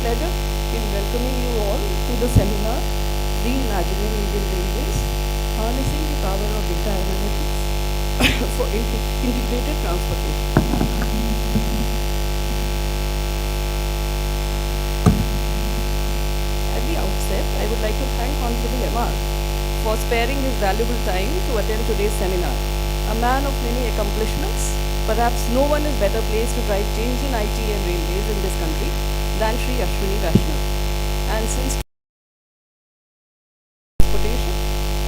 Pleasure in welcoming you all to the seminar, Reimagining Indian Railways, Harnessing the Power of Data Analytics for Integrated Transportation. At the outset, I would like to thank Honorable MR for sparing his valuable time to attend today's seminar. A man of many accomplishments, perhaps no one is better placed to drive change in IT and railways in this country than Shri Ashwini Vaishnav. And since transportation,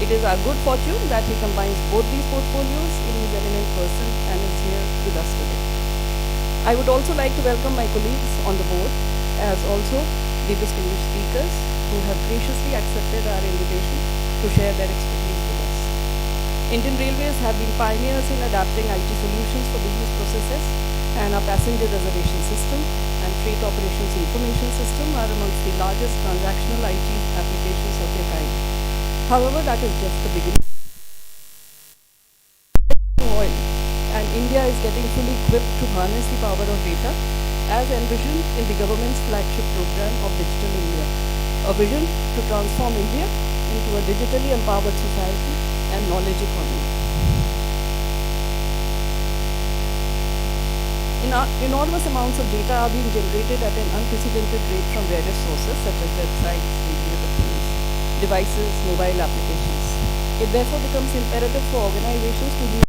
it is our good fortune that he combines both these portfolios in his eminent person and is here with us today. I would also like to welcome my colleagues on the board, as also the distinguished speakers who have graciously accepted our invitation to share their expertise with us. Indian Railways have been pioneers in adapting IT solutions for business processes, and our passenger reservation system and freight operations information system are amongst the largest transactional IT applications of their kind. However, that is just the beginning. Oil, and India is getting fully equipped to harness the power of data as envisioned in the government's flagship program of Digital India, a vision to transform India into a digitally empowered society and knowledge economy. Enormous amounts of data are being generated at an unprecedented rate from various sources such as websites, Internet of Things, devices, mobile applications. It therefore becomes imperative for organizations to be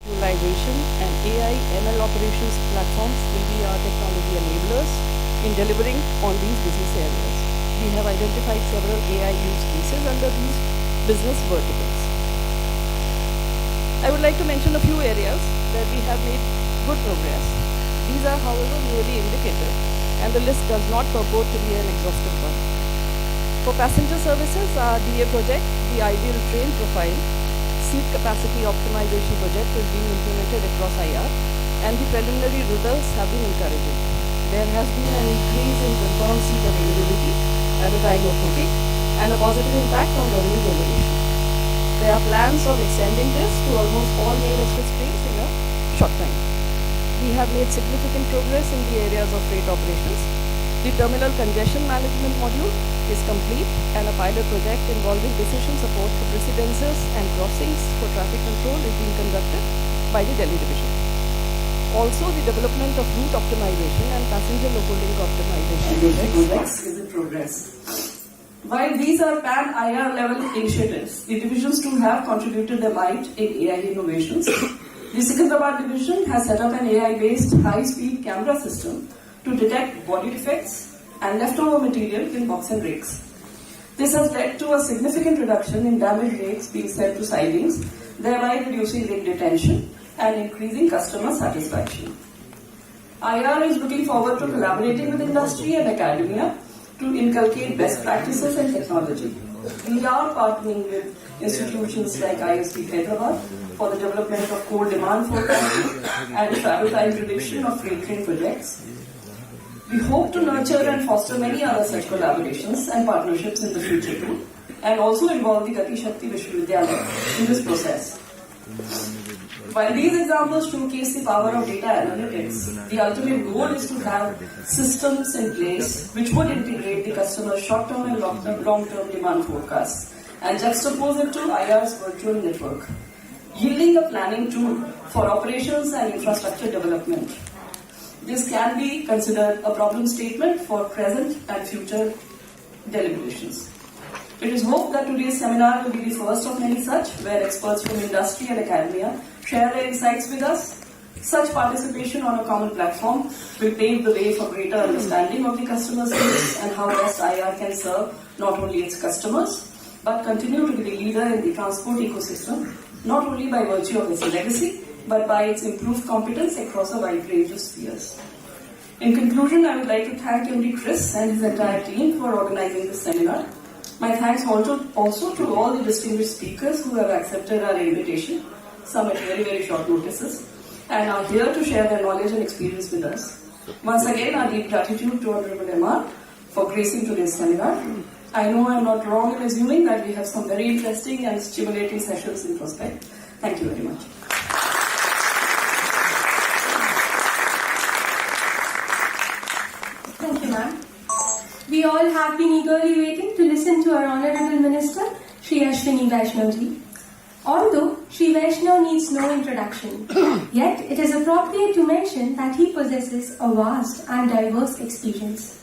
visualization and AI ML operations platforms will be our technology enablers in delivering on these business areas. We have identified several AI use cases under these business verticals. I would like to mention a few areas where we have made good progress. These are, however, merely indicative, and the list does not purport to be an exhaustive one. For passenger services, our DA project, the Ideal Train Profile, seat capacity optimization project is being implemented across IR, and the preliminary results have been encouraging. There has been an increase in confirmed seat availability at the time of booking and a positive impact on revenue generation. There are plans of extending this to almost all main express trains in a short time. We have made significant progress in the areas of freight operations. The terminal congestion management module is complete, and a pilot project involving decision support for precedences and crossings for traffic control is being conducted by the Delhi division. Also, the development of route optimization and passenger local link optimization projects is in progress. While these are pan-IR level initiatives, the divisions too have contributed their might in AI innovations. The Secunderabad division has set up an AI-based high-speed camera system to detect body defects and leftover material in box and brakes. This has led to a significant reduction in damaged brakes being sent to sidings, thereby reducing rig detention and increasing customer satisfaction. IR is looking forward to collaborating with industry and academia to inculcate best practices and technology. We are partnering with institutions like ISB Hyderabad for the development of core demand forecasting and travel time prediction of freight train projects. We hope to nurture and foster many other such collaborations and partnerships in the future too, and also involve the Gati Shakti Vishwavidyalaya in this process. While these examples showcase the power of data analytics, the ultimate goal is to have systems in place which would integrate the customer's short-term and long-term demand forecasts and juxtapose it to IR's virtual network, yielding a planning tool for operations and infrastructure development. This can be considered a problem statement for present and future deliberations. It is hoped that today's seminar will be the first of many such, where experts from industry and academia share their insights with us. Such participation on a common platform will pave the way for greater understanding of the customer's needs and how best IR can serve not only its customers, but continue to be the leader in the transport ecosystem, not only by virtue of its legacy, but by its improved competence across a wide range of spheres. In conclusion, I would like to thank MD Chris and his entire team for organizing this seminar. My thanks also to all the distinguished speakers who have accepted our invitation, some at very, very short notices, and are here to share their knowledge and experience with us. Once again, our deep gratitude to Honorable MR for gracing today's seminar. I know I am not wrong in assuming that we have some very interesting and stimulating sessions in prospect. Thank you very much. Thank you, ma'am. We all have been eagerly waiting to listen to our Honorable Minister, Shri Ashwini Vaishnav-ji. Although Shri Vaishnav needs no introduction, yet it is appropriate to mention that he possesses a vast and diverse experience.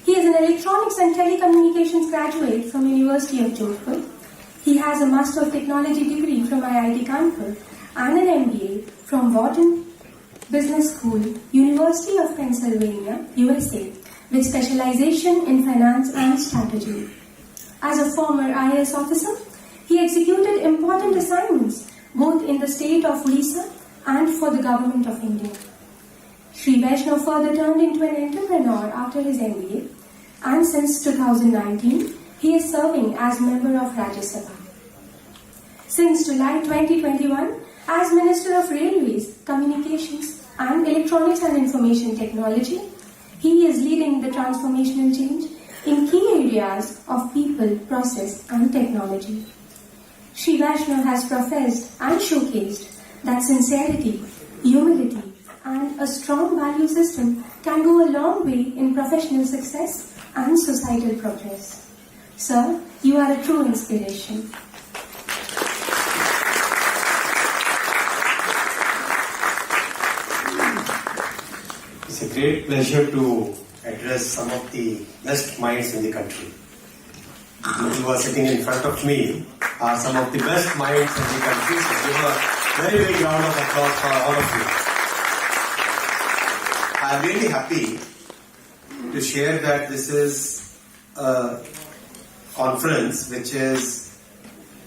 He is an electronics and telecommunications graduate from University of Jodhpur. He has a Master of Technology degree from IIT Kanpur and an MBA from Wharton Business School, University of Pennsylvania, USA, with specialization in finance and strategy. As a former IAS officer, he executed important assignments both in the state of Odisha and for the government of India. Shri Vaishnav further turned into an entrepreneur after his MBA, and since 2019, he is serving as member of Rajya Sabha. Since July 2021, as Minister of Railways, Communications and Electronics and Information Technology, he is leading the transformational change in key areas of people, process and technology. Shri Vaishnav has professed and showcased that sincerity, humility and a strong value system can go a long way in professional success and societal progress. Sir, you are a true inspiration. It's a great pleasure to address some of the best minds in the country. Those who are sitting in front of me are some of the best minds in the country, so give a very big round of applause for all of you. I'm really happy to share that this is a conference which is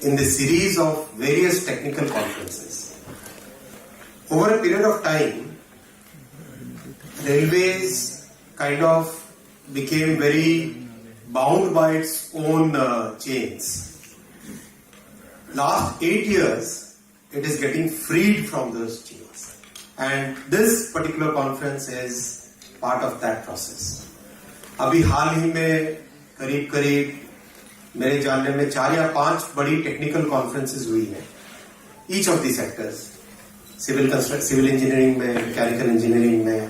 in the series of various technical conferences. Over a period of time, railways kind of became very bound by its own chains. Last 8 years, it is getting freed from those chains. And this particular conference is part of that process. अभी हाल ही में करीब मेरे जानने में 4 या 5 बड़ी technical conferences हुई हैं. Each of these sectors, civil engineering में, मैकेनिकल इंजीनियरिंग में,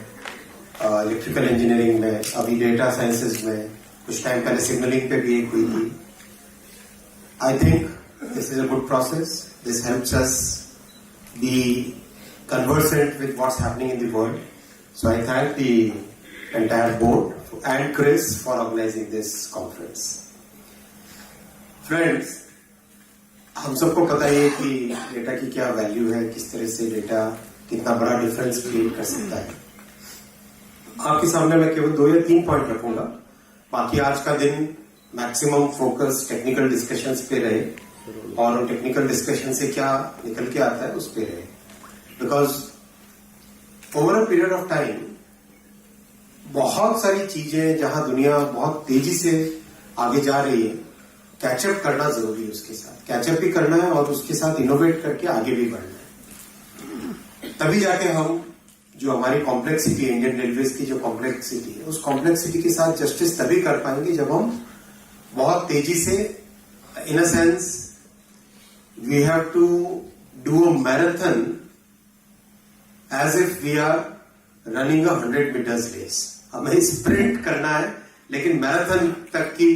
इलेक्ट्रिकल इंजीनियरिंग में, अभी डेटा साइंसेज में, कुछ टाइम पहले सिग्नलिंग पे भी एक हुई थी. I think this is a good process. This helps us be conversant with what's happening in the world. So I thank the entire board and Chris for organizing this conference. Friends, हम सबको पता है कि data की क्या value है, किस तरह से डेटा कितना बड़ा डिफरेंस क्रिएट कर सकता है. आपके सामने मैं केवल 2 या 3 पॉइंट रखूंगा. बाकी आज का दिन मैक्सिमम फोकस टेक्निकल डिस्कशंस पे रहे और उन टेक्निकल डिस्कशन से क्या निकल के आता है उस पे रहे. Because over a period of time बहुत सारी चीजें जहां दुनिया बहुत तेजी से आगे जा रही है, कैचअप करना जरूरी है. उसके साथ कैचअप भी करना है और उसके साथ इनोवेट करके आगे भी बढ़ना है. तभी जाके हम जो हमारी कॉम्प्लेक्सिटी, इंडियन रेलवेज की जो कॉम्प्लेक्सिटी है, उस कॉम्प्लेक्सिटी के साथ जस्टिस तभी कर पाएंगे जब हम बहुत तेजी से, in a sense we have to do a marathon as if we are running 100 metres race. हमें स्प्रिंट करना है लेकिन मैराथन तक की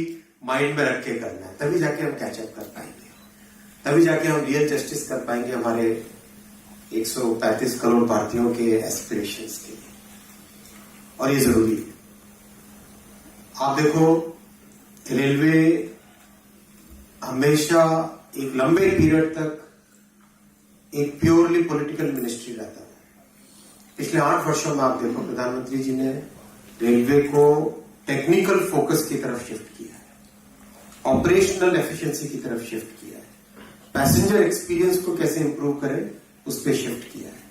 माइंड में रख के करना है. तभी जाके हम कैचअप कर पाएंगे, तभी जाके हम रियल जस्टिस कर पाएंगे हमारे 135 करोड़ भारतीयों के एस्पिरेशंस के लिए. और ये जरूरी है. आप देखो, रेलवे हमेशा एक लंबे पीरियड तक एक प्योरली पॉलिटिकल मिनिस्ट्री रहता है. पिछले 8 वर्षों में आप देखो, प्रधानमंत्री जी ने रेलवे को टेक्निकल फोकस की तरफ शिफ्ट किया है, ऑपरेशनल एफिशिएंसी की तरफ शिफ्ट किया है, पैसेंजर एक्सपीरियंस को कैसे इंप्रूव करें उस पर शिफ्ट किया है.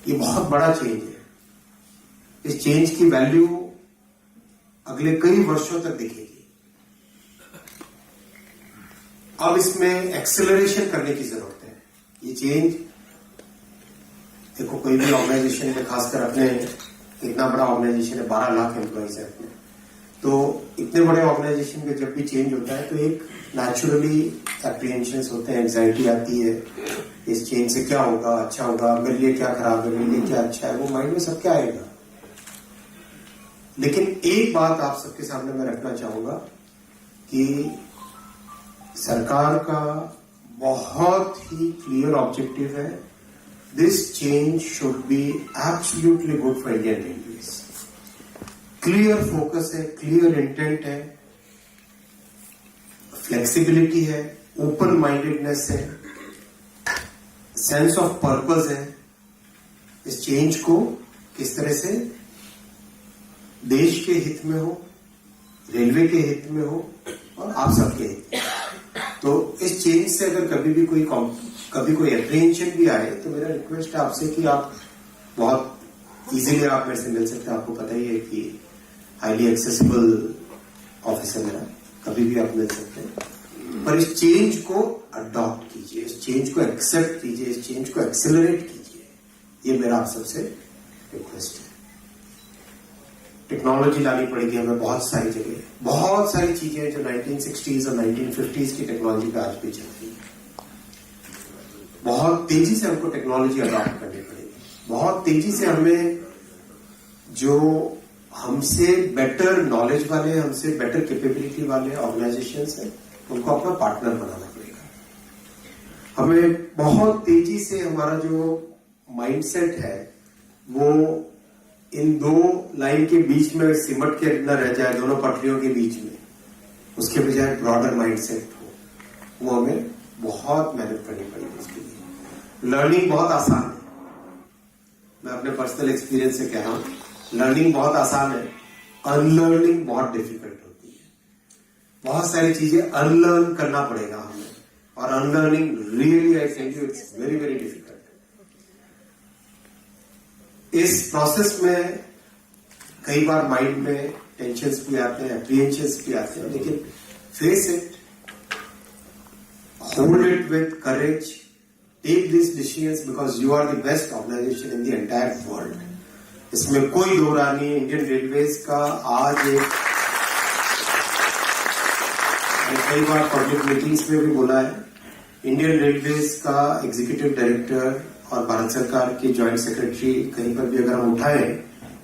ये बहुत बड़ा चेंज है. इस चेंज की वैल्यू अगले कई वर्षों तक दिखेगी. अब इसमें एक्सेलरेशन करने की जरूरत है. ये चेंज देखो, कोई भी ऑर्गेनाइजेशन में, खासकर अपने इतना बड़ा ऑर्गेनाइजेशन है, 12 लाख एम्प्लॉइज है अपने, तो इतने बड़े ऑर्गेनाइजेशन में जब भी चेंज होता है तो एक नेचुरली एप्रीहेंशंस होते हैं, एंजाइटी आती है. इस चेंज से क्या होगा, अच्छा होगा, मेरे लिए क्या खराब है, मेरे लिए क्या अच्छा है, वो माइंड में सबके आएगा. लेकिन एक बात आप सबके सामने मैं रखना चाहूंगा कि सरकार का बहुत ही क्लियर ऑब्जेक्टिव है, this change should be absolutely good for Indian railways. Clear focus है, क्लियर इंटेंट है, फ्लेक्सिबिलिटी है, ओपन माइंडेडनेस है, सेंस ऑफ पर्पस है. इस चेंज को किस तरह से देश के हित में हो, रेलवे के हित में हो और आप सबके हित में. तो इस चेंज से अगर कभी कोई एप्रीहेंशन भी आए तो मेरा रिक्वेस्ट है आपसे कि आप बहुत इजीली आप मेरे से मिल सकते हैं. आपको पता ही है कि हाईली एक्सेसिबल ऑफिस है मेरा, कभी भी आप मिल सकते हैं. पर इस चेंज को अडॉप्ट कीजिए, इस चेंज को एक्सेप्ट कीजिए, इस चेंज को एक्सेलरेट कीजिए. ये मेरा आप सबसे रिक्वेस्ट है. टेक्नोलॉजी लानी पड़ेगी हमें बहुत सारी जगह, बहुत सारी चीजें जो 1960s और 1950s की टेक्नोलॉजी पे आज भी चल रही है. बहुत तेजी से हमको टेक्नोलॉजी अडॉप्ट करनी पड़ेगी. बहुत तेजी से हमें जो हमसे बेटर नॉलेज वाले, हमसे बेटर कैपेबिलिटी वाले ऑर्गेनाइजेशंस हैं, उनको अपना पार्टनर बनाना पड़ेगा. हमें बहुत तेजी से हमारा जो माइंडसेट है वो इन 2 लाइन के बीच में सिमट के न रह जाए, दोनों पटरियों के बीच में, उसके बजाय ब्रॉडर माइंडसेट हो. वो हमें बहुत मेहनत करनी पड़ेगी. उसके लिए लर्निंग बहुत आसान है. मैं अपने पर्सनल एक्सपीरियंस से कह रहा हूं, लर्निंग बहुत आसान है, अनलर्निंग बहुत डिफिकल्ट होती है. बहुत सारी चीजें अनलर्न करना पड़ेगा हमें, और unlearning really, I tell you, it's very very difficult. इस प्रोसेस में कई बार माइंड में टेंशन्स भी आते हैं, एप्रीहेंशंस भी आते हैं, लेकिन face it, hold it with courage, take this decisions because you are the best organisation in the entire world. इसमें कोई दो राय नहीं. इंडियन रेलवेज का आज एक, कई बार पब्लिक मीटिंग्स में भी बोला है, इंडियन रेलवेज का एग्जीक्यूटिव डायरेक्टर और भारत सरकार के ज्वाइंट सेक्रेटरी कहीं पर भी अगर हम उठाएं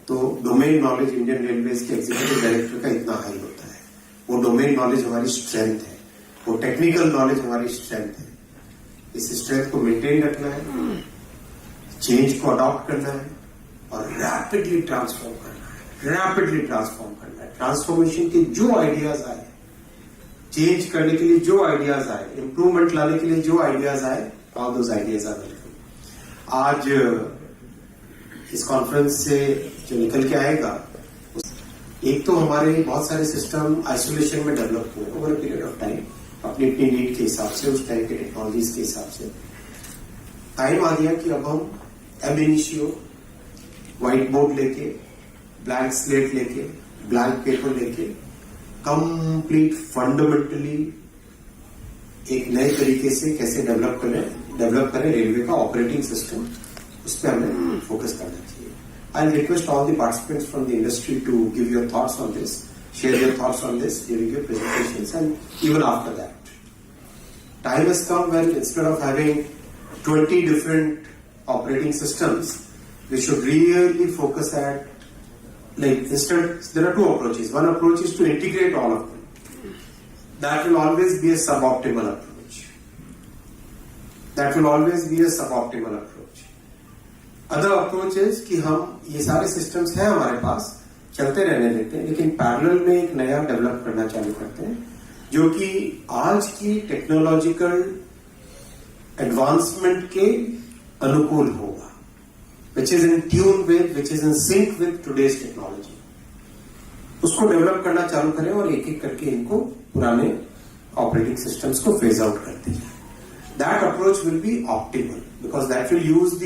तो डोमेन नॉलेज इंडियन रेलवेज के एग्जीक्यूटिव डायरेक्टर का इतना हाई होता है. वो डोमेन नॉलेज हमारी स्ट्रेंथ है, वो टेक्निकल नॉलेज हमारी स्ट्रेंथ है. इस स्ट्रेंथ को मेंटेन रखना है चेंज को अडॉप्ट करना है और रैपिडली ट्रांसफॉर्म करना है। ट्रांसफॉर्मेशन के जो आइडियाज आए, चेंज करने के लिए जो आइडियाज आए, इंप्रूवमेंट लाने के लिए जो आइडियाज आए, all those ideas are welcome. आज इस कॉन्फ्रेंस से जो निकल के आएगा, एक तो हमारे बहुत सारे सिस्टम आइसोलेशन में डेवलप हुए ओवर पीरियड ऑफ टाइम, अपनी अपनी नीड के हिसाब से, उस टाइम के टेक्नोलॉजीज के हिसाब से। टाइम आ गया कि अब हम एब इनिशियो, व्हाइट बोर्ड लेके, ब्लैंक स्लेट लेके, ब्लैंक पेपर लेके, कंप्लीट फंडामेंटली एक नए तरीके से कैसे डेवलप करें रेलवे का ऑपरेटिंग सिस्टम, उस पर हमें फोकस करना चाहिए। I request all the participants from the industry to give your thoughts on this, share your thoughts on this during your presentations and even after that. Time has come when instead of having 20 different operating systems, we should really focus at, instead there are two approaches. One approach is to integrate all of them. That will always be a suboptimal approach. Other approach is कि हम ये सारे systems हैं हमारे पास, चलते रहने देते हैं, लेकिन पैरेलल में एक नया डेवलप करना चालू करते हैं जो कि आज की टेक्नोलॉजिकल एडवांसमेंट के अनुकूल होगा, which is in tune with, which is in sync with today's technology. उसको डेवलप करना चालू करें और एक एक करके इनको पुराने ऑपरेटिंग सिस्टम्स को फेज आउट करते हैं। That approach will be optimal because that will use the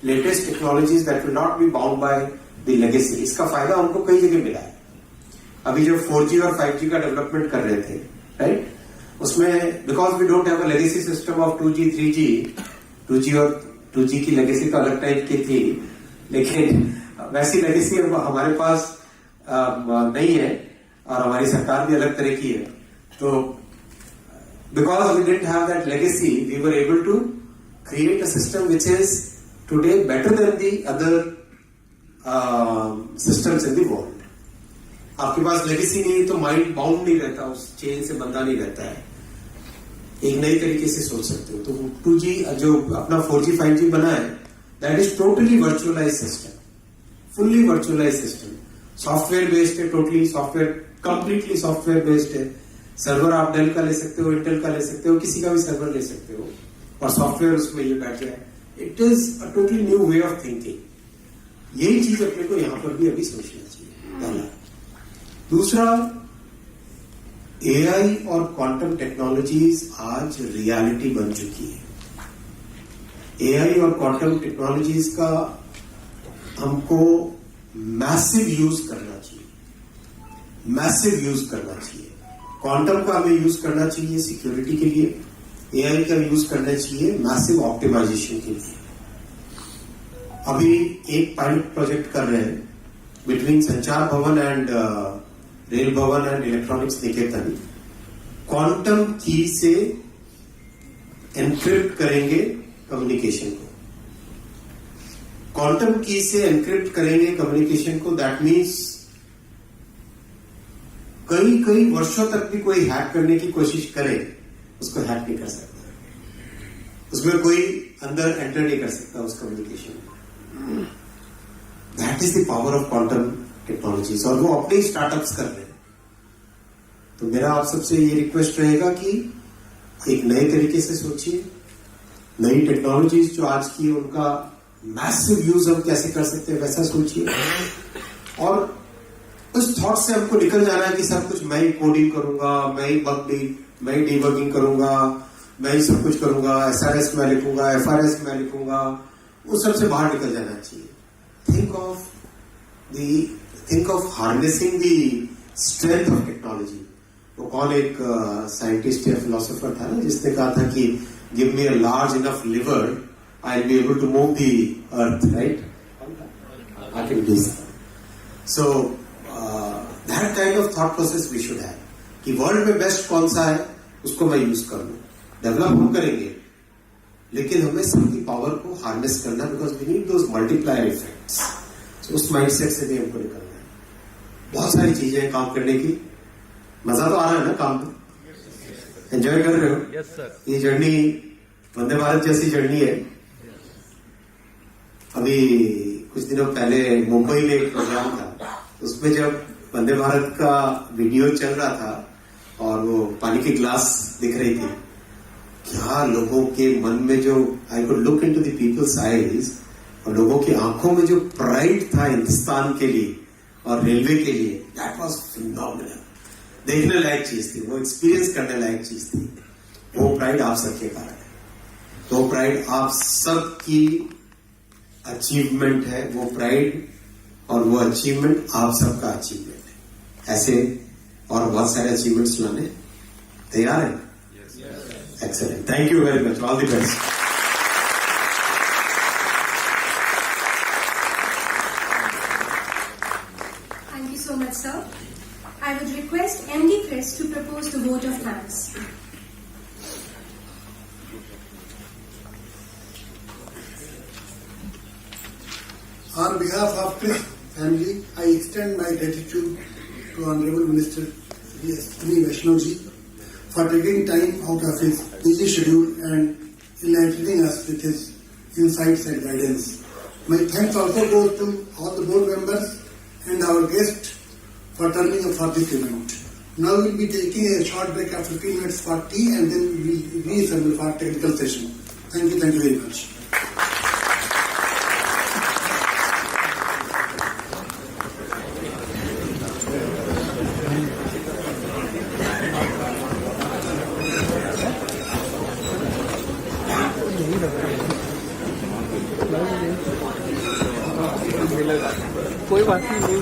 latest technologies, that will not be bound by the legacy. इसका फायदा हमको कई जगह मिला है। अभी जब 4G और 5G का डेवलपमेंट कर रहे थे, राइट, उसमें because we don't have a legacy system of 2G 3G, 2G और 2G की लेगेसी तो अलग टाइप की थी, लेकिन वैसी लेगेसी हमारे पास नहीं है और हमारी सरकार भी अलग तरह की है। तो because we didn't have that legacy, we were able to create a system which is today better than the other systems in the world. आपके पास लेगेसी नहीं तो माइंड बाउंड नहीं रहता, उस चेन से बंधा नहीं रहता है, एक नई तरीके से सोच सकते हो। तो 2G जो अपना 4G 5G बना है, that is totally virtualise system, fully virtualise system, software based है, totally software, completely software based है। सर्वर आप डेल का ले सकते हो, इंटेल का ले सकते हो, किसी का भी सर्वर ले सकते हो और सॉफ्टवेयर उसमें ये बैठ जाए। It is a totally new way of thinking. यही चीज अपने को यहां पर भी अभी सोचना चाहिए, पहला। दूसरा, एआई और क्वांटम टेक्नोलॉजीज आज रियलिटी बन चुकी है। एआई और क्वांटम टेक्नोलॉजीज का हमको मैसिव यूज करना चाहिए, मैसिव यूज करना चाहिए। क्वांटम का हमें यूज करना चाहिए सिक्योरिटी के लिए, एआई का यूज करना चाहिए मैसिव ऑप्टिमाइजेशन के लिए। अभी एक पायलट प्रोजेक्ट कर रहे हैं बिटवीन संचार भवन एंड रेल भवन एंड इलेक्ट्रॉनिक्स निकेतन। क्वांटम की से एनक्रिप्ट करेंगे कम्युनिकेशन को, क्वांटम की से एनक्रिप्ट करेंगे कम्युनिकेशन को। दैट मीन्स कई वर्षों तक भी कोई हैक करने की कोशिश करे, उसको हैक नहीं कर सकता, उसमें कोई अंदर एंटर नहीं कर सकता उस कम्युनिकेशन में। That is the power of quantum technologies, और वो अपने स्टार्टअप्स कर रहे हैं। तो मेरा आप सबसे ये रिक्वेस्ट रहेगा कि एक नए तरीके से सोचिए, नई टेक्नोलॉजीज जो आज की उनका मैसिव यूज हम कैसे कर सकते हैं वैसा सोचिए, और उस थॉट से हमको निकल जाना है कि सब कुछ मैं ही कोडिंग करूंगा, मैं ही डीबगिंग करूंगा, मैं ही सब कुछ करूंगा, SRS में लिखूंगा, FRS में लिखूंगा, उस सबसे बाहर निकल जाना चाहिए। Think of harnessing the strength of technology. वो कौन एक साइंटिस्ट या फिलोसोफर था ना जिसने कहा था कि give me a large enough lever, I will be able to move the earth, right? I can do so that kind of thought process we should have कि वर्ल्ड में बेस्ट कौन सा है उसको मैं यूज कर लूं। डेवलप हम करेंगे, लेकिन हमें सबकी पावर को हार्नेस करना, because we need those multiplier effects. उस माइंडसेट से भी हमको निकलना है। बहुत सारी चीजें हैं काम करने की, मजा तो आ रहा है ना काम में, एंजॉय कर रहे हो? Yes sir. ये जर्नी वंदे भारत जैसी जर्नी है। अभी कुछ दिनों पहले मुंबई में एक प्रोग्राम था, उसमें जब वंदे भारत का वीडियो चल रहा था और वो पानी की ग्लास दिख रही थी, क्या लोगों के मन में जो I could look into the people's eyes, और लोगों की आंखों में जो प्राइड था हिंदुस्तान के लिए और रेलवे के लिए, दैट वाज फिनोमिनल। देखने लायक चीज थी, वो एक्सपीरियंस करने लायक चीज थी। वो प्राइड आप सबके कारण है, वो प्राइड आप सबकी अचीवमेंट है, वो प्राइड और वो अचीवमेंट आप सबका अचीवमेंट है। ऐसे और बहुत सारे अचीवमेंट्स लाने तैयार है? Excellent, thank you very much, all the best. Thank you so much, sir. I would request MD Chris to propose the vote of thanks. On behalf of Chris family, I extend my gratitude to Honorable Minister Shri Vaishnav for taking time out of his busy schedule and enlightening us with his insights and guidance. My thanks also goes to all the board members and our guests for turning up for this event. Now we will be taking a short break of 15 minutes for tea and then we will reassemble for technical session. Thank you very much. कोई बात नहीं।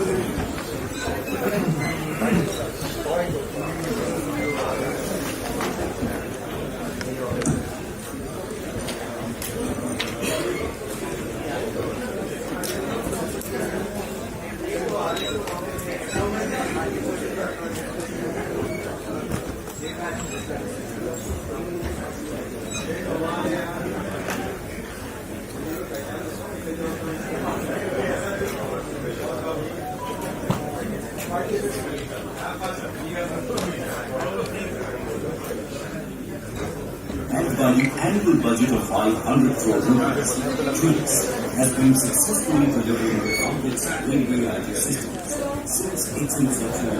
By the annual budget of 500 crore rupees, TREES has been successfully delivering the complex railway IT systems since its inception.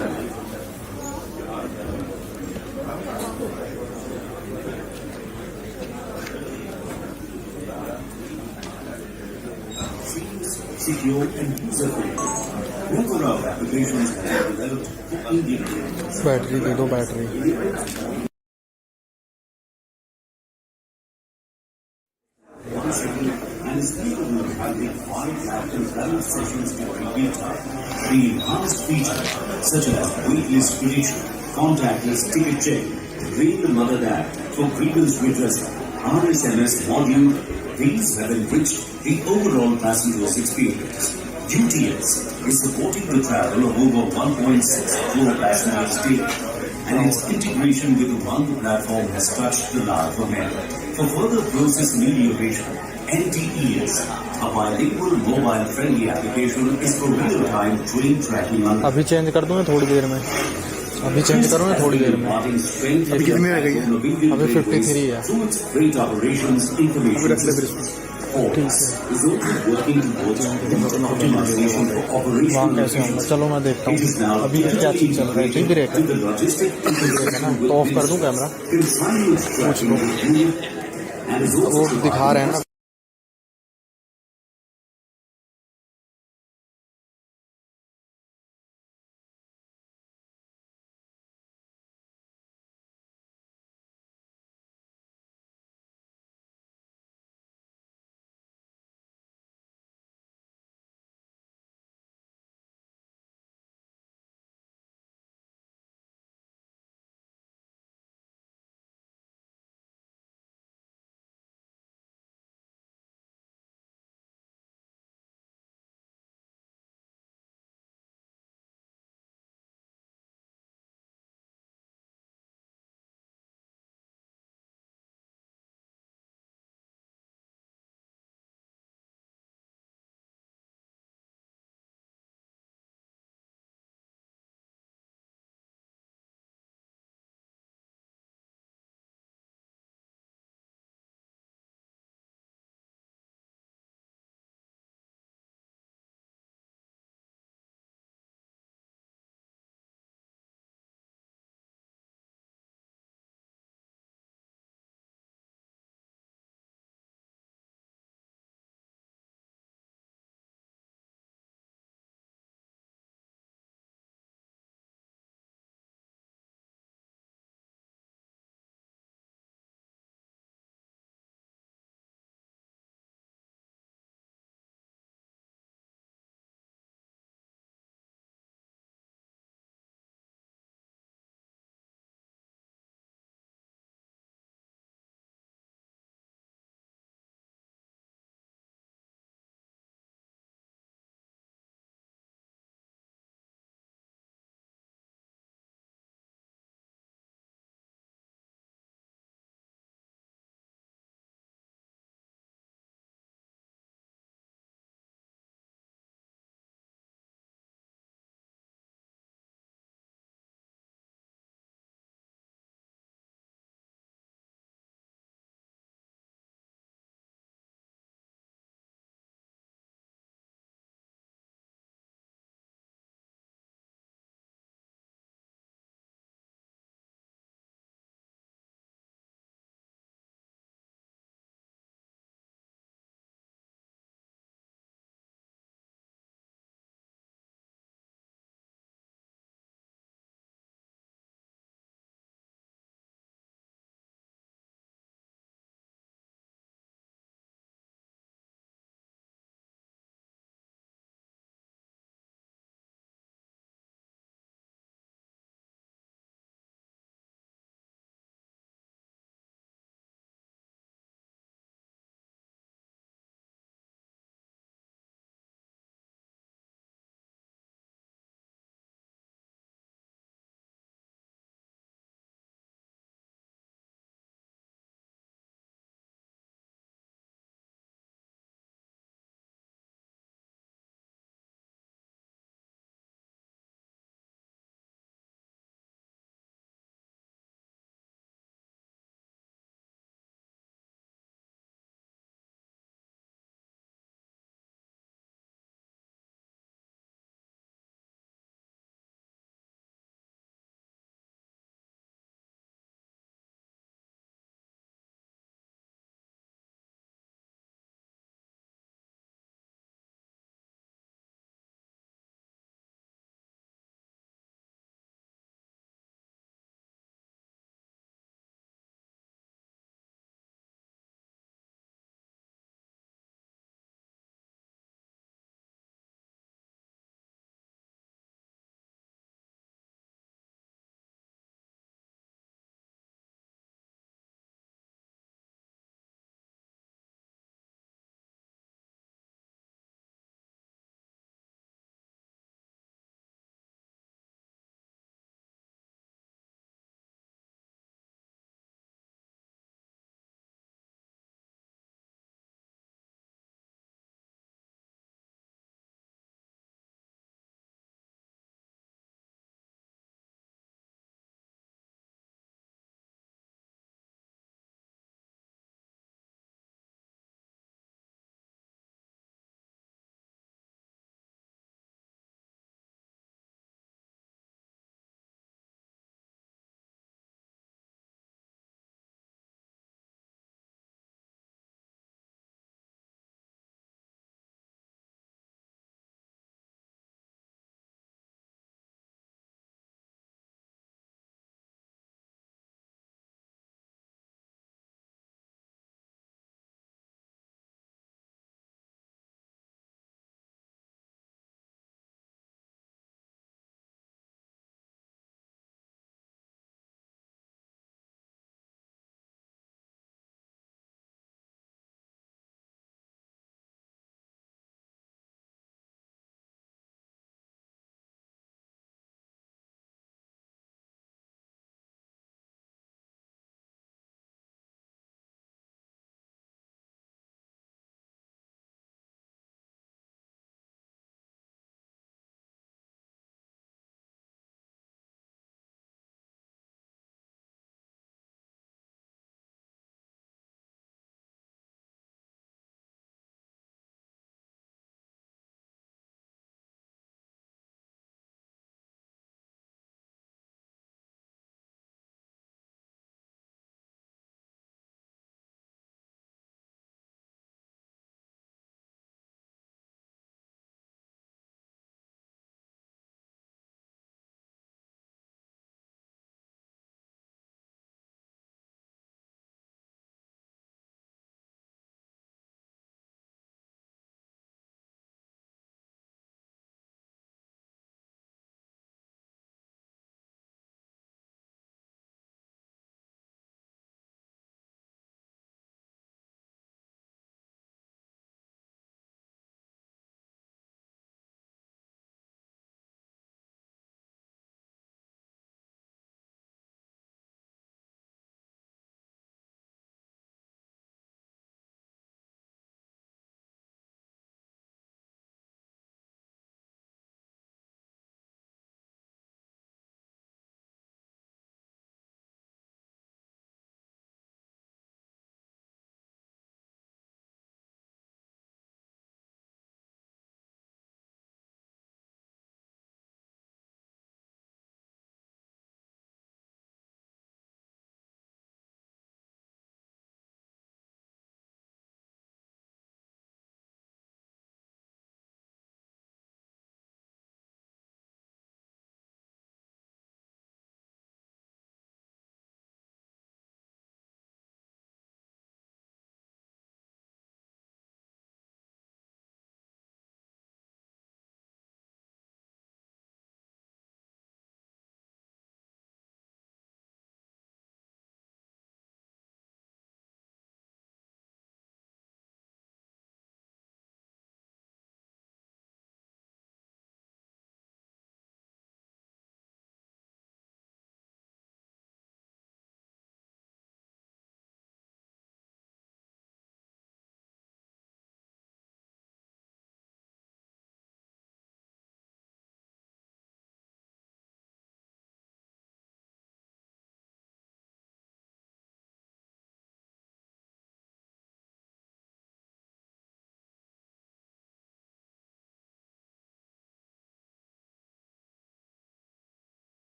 Secure and user-friendly. Number of applications have been developed for Indian Railways. Battery दे दो battery. And is capable of having 5 active value sessions during daytime. The enhanced features such as waitlist prediction, contactless ticket check, Rail Mother app for grievance redressal, RSMS module, these have enriched the overall passenger's experience. UTS is supporting the travel of over 1.6 crore passengers daily, and its integration with the One platform has touched the life of many. For further process amelioration, NTES, a bilingual mobile-friendly application, is for real-time train tracking. अभी change कर दूंगा थोड़ी देर में, अभी change करूँगा थोड़ी देर में। अभी कितनी रह गई है? अभी 53 है। ठीक है, वहाँ कैसे होगा? चलो मैं देखता हूँ अभी क्या चीज़ चल रहा है। ठीक है ना, तो ऑफ कर दूँ कैमरा, पूछ लो। वो दिखा रहे हैं ना।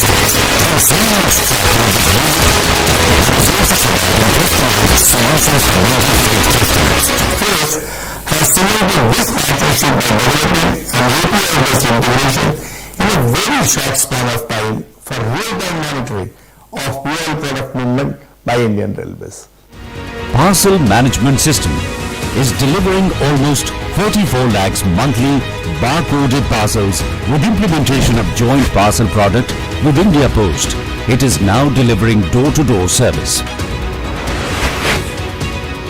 has cemented this partnership by developing and API-based integration in a very short span of time for real-time monitoring of fuel product movement by Indian Railways. Parcel Management System is delivering almost 34 lakhs monthly barcoded parcels with implementation of joint parcel product with India Post. It is now delivering door-to-door service.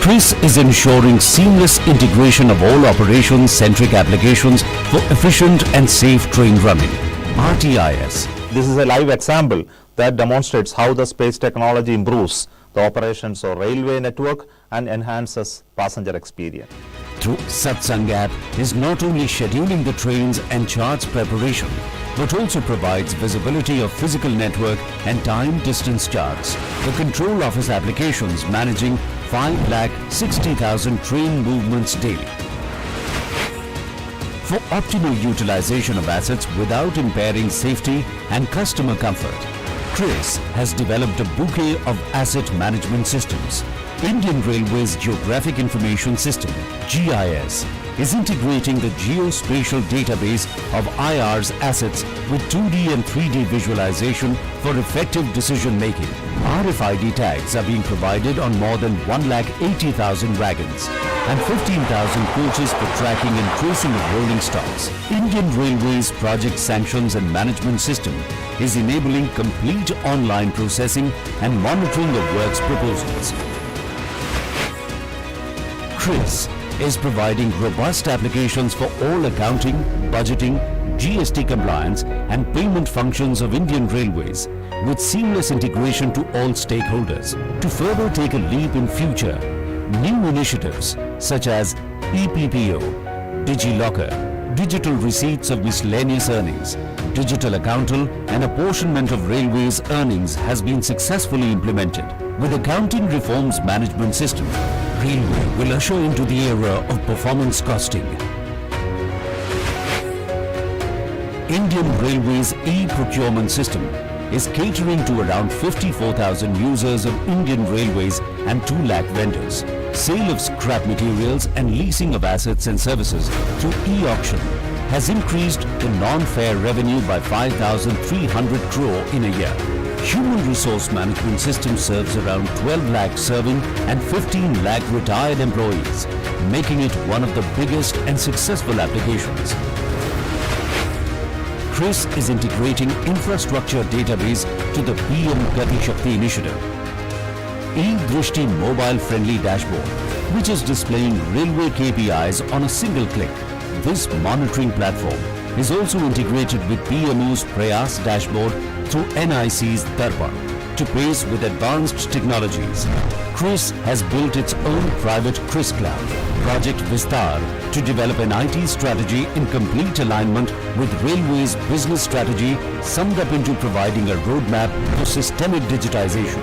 CRIS is ensuring seamless integration of all operations-centric applications for efficient and safe train running. RTIS. This is a live example that demonstrates how the space technology improves the operations of railway network and enhances passenger experience. Through Satsang app is not only scheduling the trains and charts preparation, but also provides visibility of physical network and time distance charts. The control office applications managing 5,60,000 train movements daily. For optimal utilization of assets without impairing safety and customer comfort, CRIS has developed a bouquet of asset management systems. Indian Railways Geographic Information System, GIS, is integrating the geospatial database of IR's assets with 2D and 3D visualization for effective decision making. RFID tags are being provided on more than 1,80,000 wagons and 15,000 coaches for tracking and tracing of rolling stocks. Indian Railways Project Sanctions and Management System is enabling complete online processing and monitoring of works proposals. CRIS is providing robust applications for all accounting, budgeting, GST compliance and payment functions of Indian Railways with seamless integration to all stakeholders. To further take a leap in future, new initiatives such as ePPO, DigiLocker, digital receipts of miscellaneous earnings, digital accountal and apportionment of railways earnings has been successfully implemented. With Accounting Reforms Management System, Railway will usher into the era of performance costing. Indian Railways e-procurement system is catering to around 54,000 users of Indian Railways and 2 lakh vendors. Sale of scrap materials and leasing of assets and services through e-auction has increased the non-fare revenue by 5,300 crore in a year. Human Resource Management System serves around 12 lakh serving and 15 lakh retired employees, making it one of the biggest and successful applications. CRIS is integrating infrastructure database to the PM Gati Shakti initiative. E-Drishti mobile-friendly dashboard, which is displaying railway KPIs on a single click. This monitoring platform is also integrated with PMO's Prayas dashboard through NIC's Darpan to pace with advanced technologies. CRIS has built its own private CRIS Cloud, Project Vistar, to develop an IT strategy in complete alignment with Railway's business strategy, summed up into providing a roadmap for systemic digitization.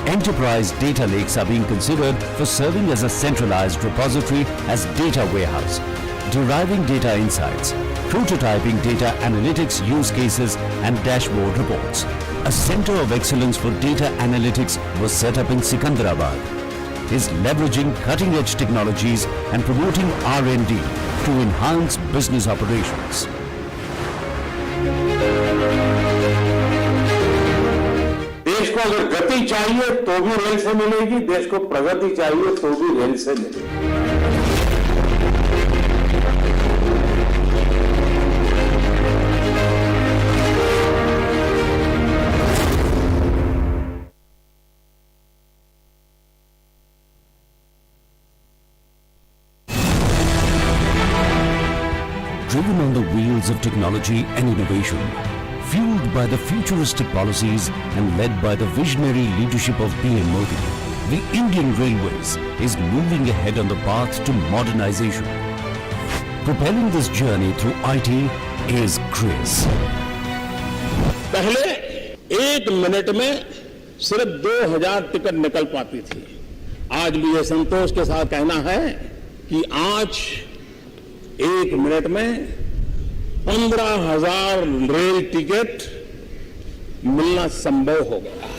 Enterprise data lakes are being considered for serving as a centralized repository as data warehouse, deriving data insights, prototyping data analytics use cases and dashboard reports. A center of excellence for data analytics was set up in Sikandrabad. Is leveraging cutting-edge technologies and promoting R&D to enhance business operations. देश को अगर गति चाहिए तो भी rail से मिलेगी, देश को प्रगति चाहिए तो भी रेल से मिलेगी। Driven on the wheels of technology and innovation, fueled by the futuristic policies and led by the visionary leadership of PM Modi, the Indian Railways is moving ahead on the path to modernization. Propelling this journey through IT is CRIS. पहले 1 minute में सिर्फ 2000 ticket निकल पाती थी। आज भी ये संतोष के साथ कहना है कि आज 1 मिनट में 15,000 रेल टिकट मिलना संभव हो गया।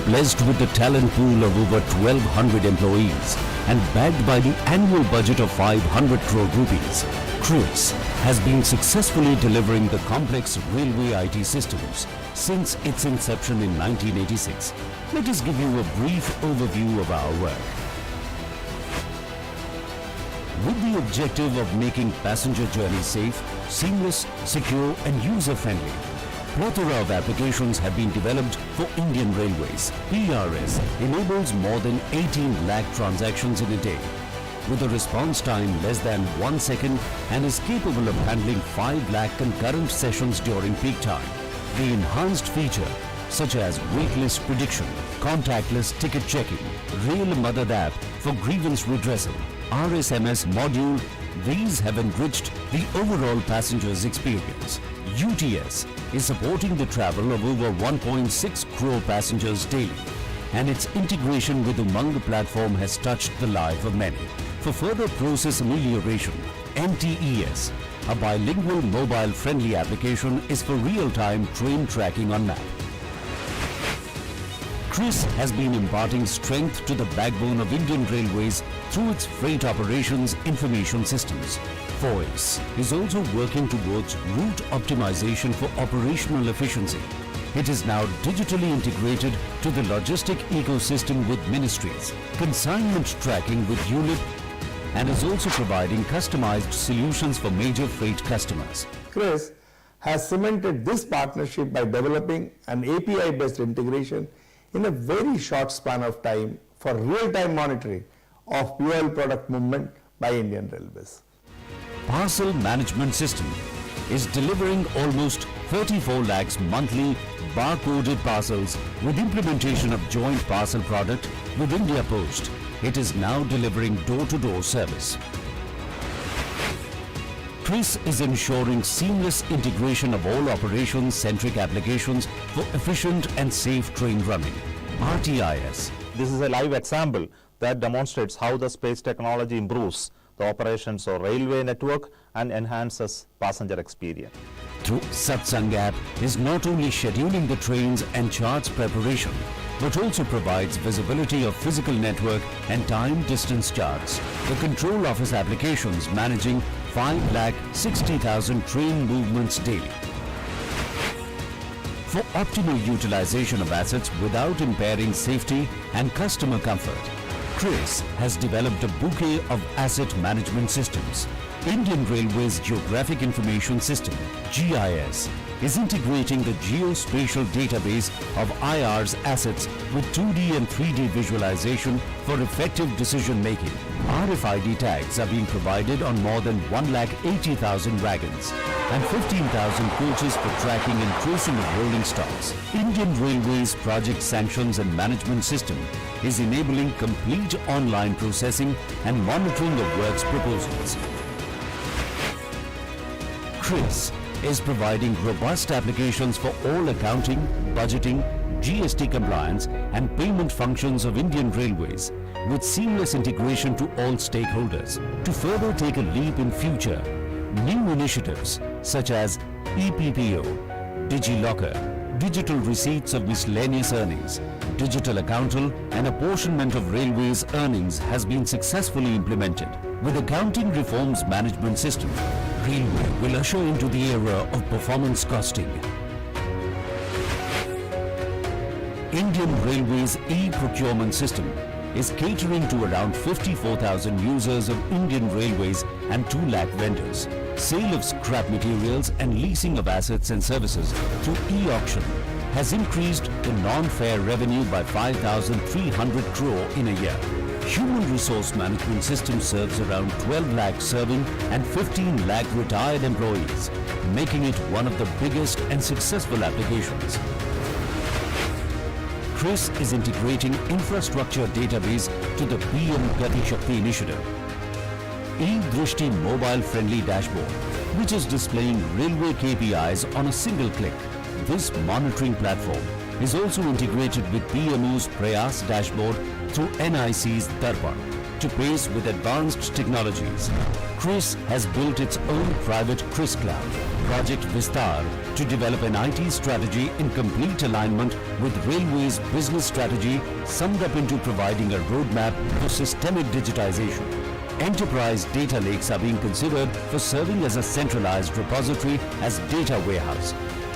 Blessed with the talent pool of over 1,200 employees and backed by the annual budget of 500 crore rupees, CRIS has been successfully delivering the complex railway IT systems since its inception in 1986. Let us give you a brief overview of our work. With the objective of making passenger journeys safe, seamless, secure and user-friendly, plethora of applications have been developed for Indian Railways. PRS enables more than 18 lakh transactions in a day with a response time less than 1 second and is capable of handling 5 lakh concurrent sessions during peak time. The enhanced feature such as waitlist prediction, contactless ticket checking, Rail Madad app for grievance redressal, RSMS module, these have enriched the overall passenger's experience. UTS is supporting the travel of over 1.6 crore passengers daily, and its integration with Umang platform has touched the life of many. For further process amelioration, NTES, a bilingual mobile-friendly application, is for real-time train tracking on map. CRIS has been imparting strength to the backbone of Indian Railways through its freight operations information systems. Voice is also working towards route optimization for operational efficiency. It is now digitally integrated to the logistic ecosystem with ministries, consignment tracking with ULIP, and is also providing customized solutions for major freight customers. CRIS has cemented this partnership by developing an API-based integration in a very short span of time for real-time monitoring of fuel product movement by Indian Railways. Parcel Management System is delivering almost 34 lakhs monthly barcoded parcels with implementation of joint parcel product with India Post. It is now delivering door-to-door service. CRIS is ensuring seamless integration of all operations-centric applications for efficient and safe train running. RTIS. This is a live example that demonstrates how the space technology improves the operations of railway network and enhances passenger experience. Through Satsang app is not only scheduling the trains and charts preparation, but also provides visibility of physical network and time distance charts. The control office applications managing 5,60,000 train movements daily. For optimal utilization of assets without impairing safety and customer comfort, CRIS has developed a bouquet of asset management systems. Indian Railways Geographic Information System, GIS, is integrating the geospatial database of IR's assets with 2D and 3D visualization for effective decision making. RFID tags are being provided on more than 1,80,000 wagons and 15,000 coaches for tracking and tracing of rolling stocks. Indian Railways Project Sanctions and Management System is enabling complete online processing and monitoring of works proposals. CRIS is providing robust applications for all accounting, budgeting, GST compliance and payment functions of Indian Railways with seamless integration to all stakeholders. To further take a leap in future, new initiatives such as ePPO, DigiLocker, digital receipts of miscellaneous earnings, digital accountal and apportionment of railways earnings has been successfully implemented. With Accounting Reforms Management System, Railway will usher into the era of performance costing. Indian Railways e-procurement system is catering to around 54,000 users of Indian Railways and 2 lakh vendors. Sale of scrap materials and leasing of assets and services through e-auction has increased the non-fare revenue by 5,300 crore in a year. Human Resource Management System serves around 12 lakh serving and 15 lakh retired employees, making it one of the biggest and successful applications. CRIS is integrating infrastructure database to the PM Gati Shakti initiative. E-Drishti mobile-friendly dashboard, which is displaying railway KPIs on a single click. This monitoring platform is also integrated with PMO's Prayas dashboard through NIC's Darpan to pace with advanced technologies. CRIS has built its own private CRIS cloud Project Vistar to develop an IT strategy in complete alignment with Railway's business strategy, summed up into providing a roadmap for systemic digitization. Enterprise data lakes are being considered for serving as a centralized repository as data warehouse,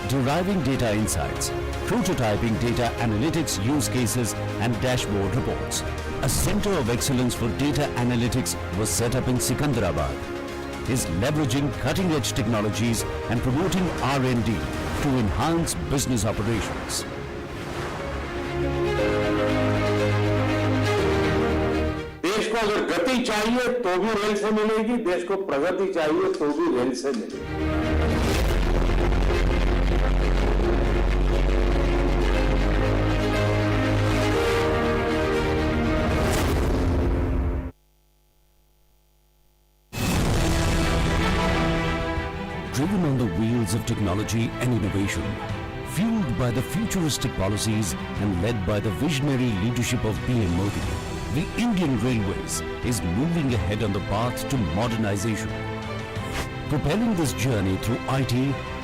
deriving data insights, prototyping data analytics use cases and dashboard reports. A center of excellence for data analytics was set up in Sikandrabad, is leveraging cutting-edge technologies and promoting R&D to enhance business operations. देश को अगर गति चाहिए तो भी rail से मिलेगी, देश को प्रगति चाहिए तो भी रेल से मिलेगी। Driven on the wheels of technology and innovation, fueled by the futuristic policies and led by the visionary leadership of PM Modi, the Indian Railways is moving ahead on the path to modernization. Propelling this journey through IT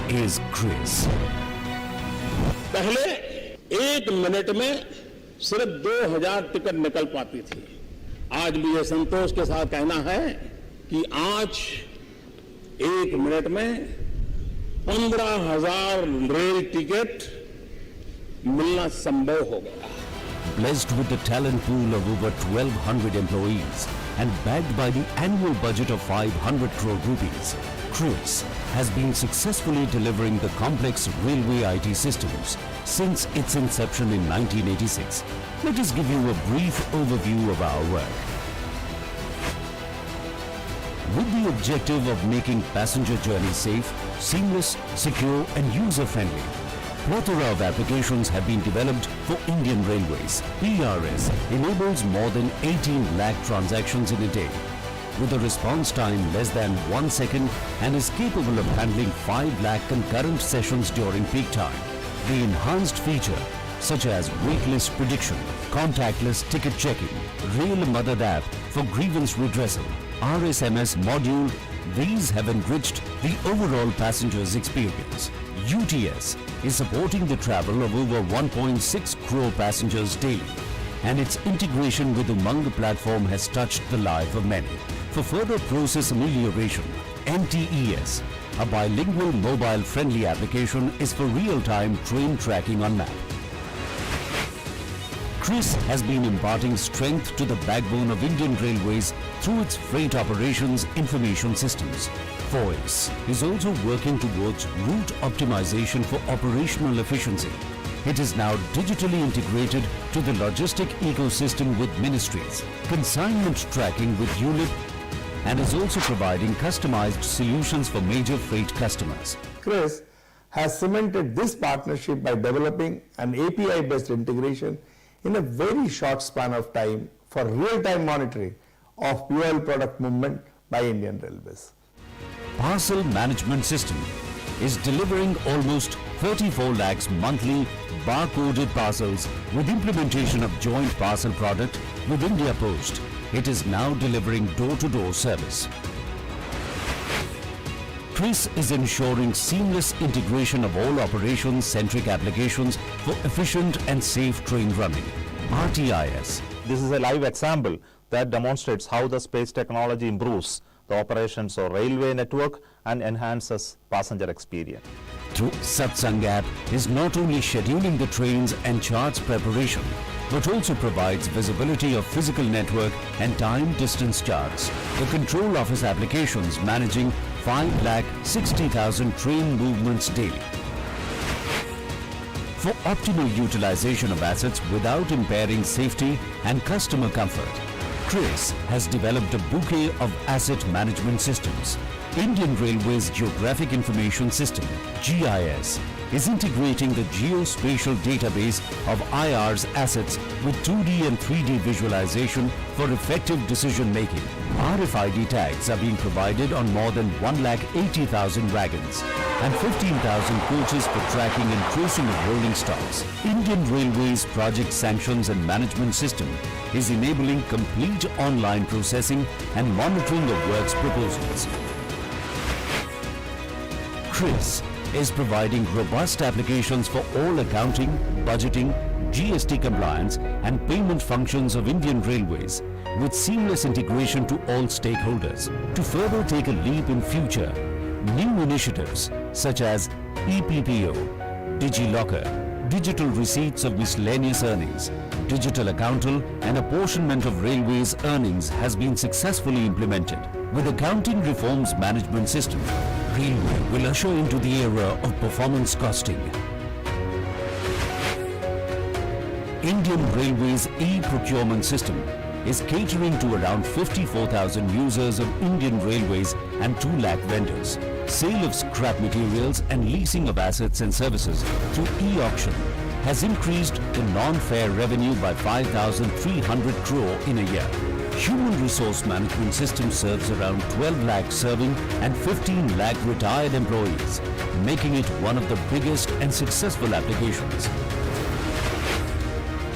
is Chris. पहले एक minute में सिर्फ 2000 ticket निकल पाती थी। आज भी ये संतोष के साथ कहना है कि आज एक मिनट में 15,000 रेल टिकट मिलना संभव हो गया। Blessed with the talent pool of over 1,200 employees and backed by the annual budget of 500 crore rupees, Chris has been successfully delivering the complex railway IT systems since its inception in 1986. Let us give you a brief overview of our work. With the objective of making passenger journey safe, seamless, secure and user-friendly, plethora of applications have been developed for Indian Railways. PRS enables more than 18 lakh transactions in a day, with a response time less than 1 second and is capable of handling 5 lakh concurrent sessions during peak time. The enhanced feature such as waitlist prediction, contactless ticket checking, Rail Madad app for grievance redressal, RSMS module, these have enriched the overall passenger's experience. UTS is supporting the travel of over 1.6 crore passengers daily, and its integration with Umang platform has touched the life of many. For further process amelioration, NTES, a bilingual mobile-friendly application, is for real-time train tracking on map. Chris has been imparting strength to the backbone of Indian Railways through its freight operations information systems. Voice is also working towards route optimization for operational efficiency. It is now digitally integrated to the logistic ecosystem with ministries, consignment tracking with ULIP, and is also providing customized solutions for major freight customers. Chris has cemented this partnership by developing an API-based integration in a very short span of time for real-time monitoring of fuel product movement by Indian Railways. Parcel Management System is delivering almost 34 lakhs monthly barcoded parcels with implementation of joint parcel product with India Post. It is now delivering door-to-door service. Chris is ensuring seamless integration of all operations-centric applications for efficient and safe train running. RTIS. This is a live example that demonstrates how the space technology improves the operations of railway network and enhances passenger experience. Through Satsang app is not only scheduling the trains and charts preparation, but also provides visibility of physical network and time distance charts. The control office applications managing 5,60,000 train movements daily. For optimal utilization of assets without impairing safety and customer comfort, Chris has developed a bouquet of asset management systems. Indian Railways Geographic Information System, GIS, is integrating the geospatial database of IR's assets with 2D and 3D visualization for effective decision making. RFID tags are being provided on more than 1,80,000 wagons and 15,000 coaches for tracking and tracing of rolling stocks. Indian Railways Project Sanctions and Management System is enabling complete online processing and monitoring of works proposals. Chris is providing robust applications for all accounting, budgeting, GST compliance and payment functions of Indian Railways with seamless integration to all stakeholders. To further take a leap in future, new initiatives such as ePPO, DigiLocker, digital receipts of miscellaneous earnings, digital accountal and apportionment of railways earnings has been successfully implemented. With Accounting Reforms Management System, Railway will usher into the era of performance costing. Indian Railways e-procurement system is catering to around 54,000 users of Indian Railways and 2 lakh vendors. Sale of scrap materials and leasing of assets and services through e-auction has increased the non-fare revenue by 5,300 crore in a year. Human resource management system serves around 12 lakh serving and 15 lakh retired employees, making it one of the biggest and successful applications.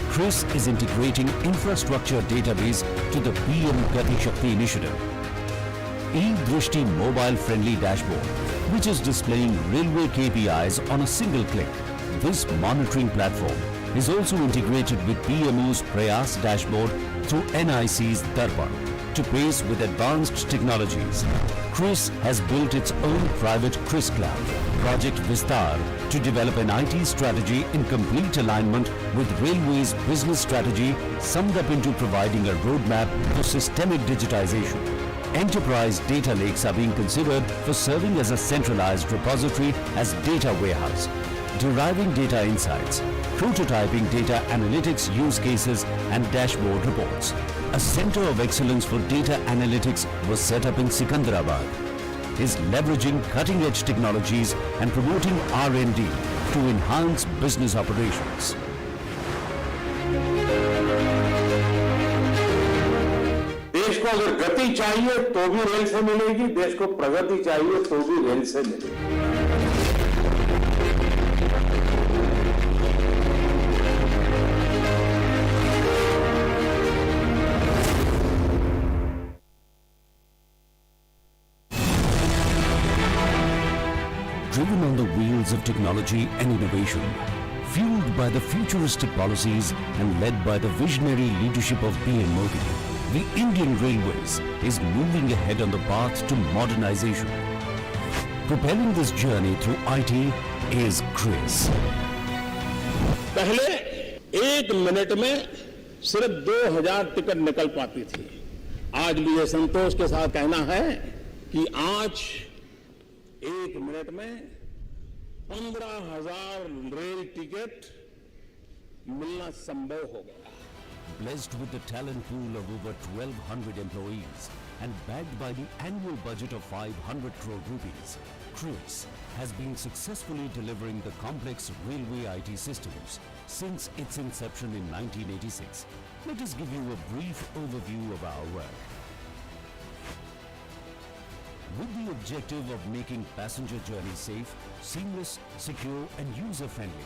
Chris is integrating infrastructure database to the PM Gati Shakti initiative. E-Drishti mobile-friendly dashboard, which is displaying railway KPIs on a single click. This monitoring platform is also integrated with PMO's Prayas dashboard through NIC's Darpan to pace with advanced technologies. Chris has built its own private Chris Cloud, Project Vistar, to develop an IT strategy in complete alignment with Railway's business strategy, summed up into providing a roadmap for systemic digitization. Enterprise data lakes are being considered for serving as a centralized repository as data warehouse, deriving data insights, prototyping data analytics use cases and dashboard reports. A center of excellence for data analytics was set up in Sikandrabad. Is leveraging cutting-edge technologies and promoting R&D to enhance business operations. देश को अगर गति चाहिए तो भी rail से मिलेगी, देश को प्रगति चाहिए तो भी रेल से मिलेगी। Driven on the wheels of technology and innovation, fueled by the futuristic policies and led by the visionary leadership of PM Modi, the Indian Railways is moving ahead on the path to modernization. Propelling this journey through IT is Chris. पहले 1 minute में सिर्फ 2000 ticket निकल पाती थी। आज भी ये संतोष के साथ कहना है कि आज 1 मिनट में 15,000 रेल टिकट मिलना संभव हो गया। Blessed with the talent pool of over 1,200 employees and backed by the annual budget of 500 crore rupees, Chris has been successfully delivering the complex railway IT systems since its inception in 1986. Let us give you a brief overview of our work. With the objective of making passenger journeys safe, seamless, secure and user-friendly,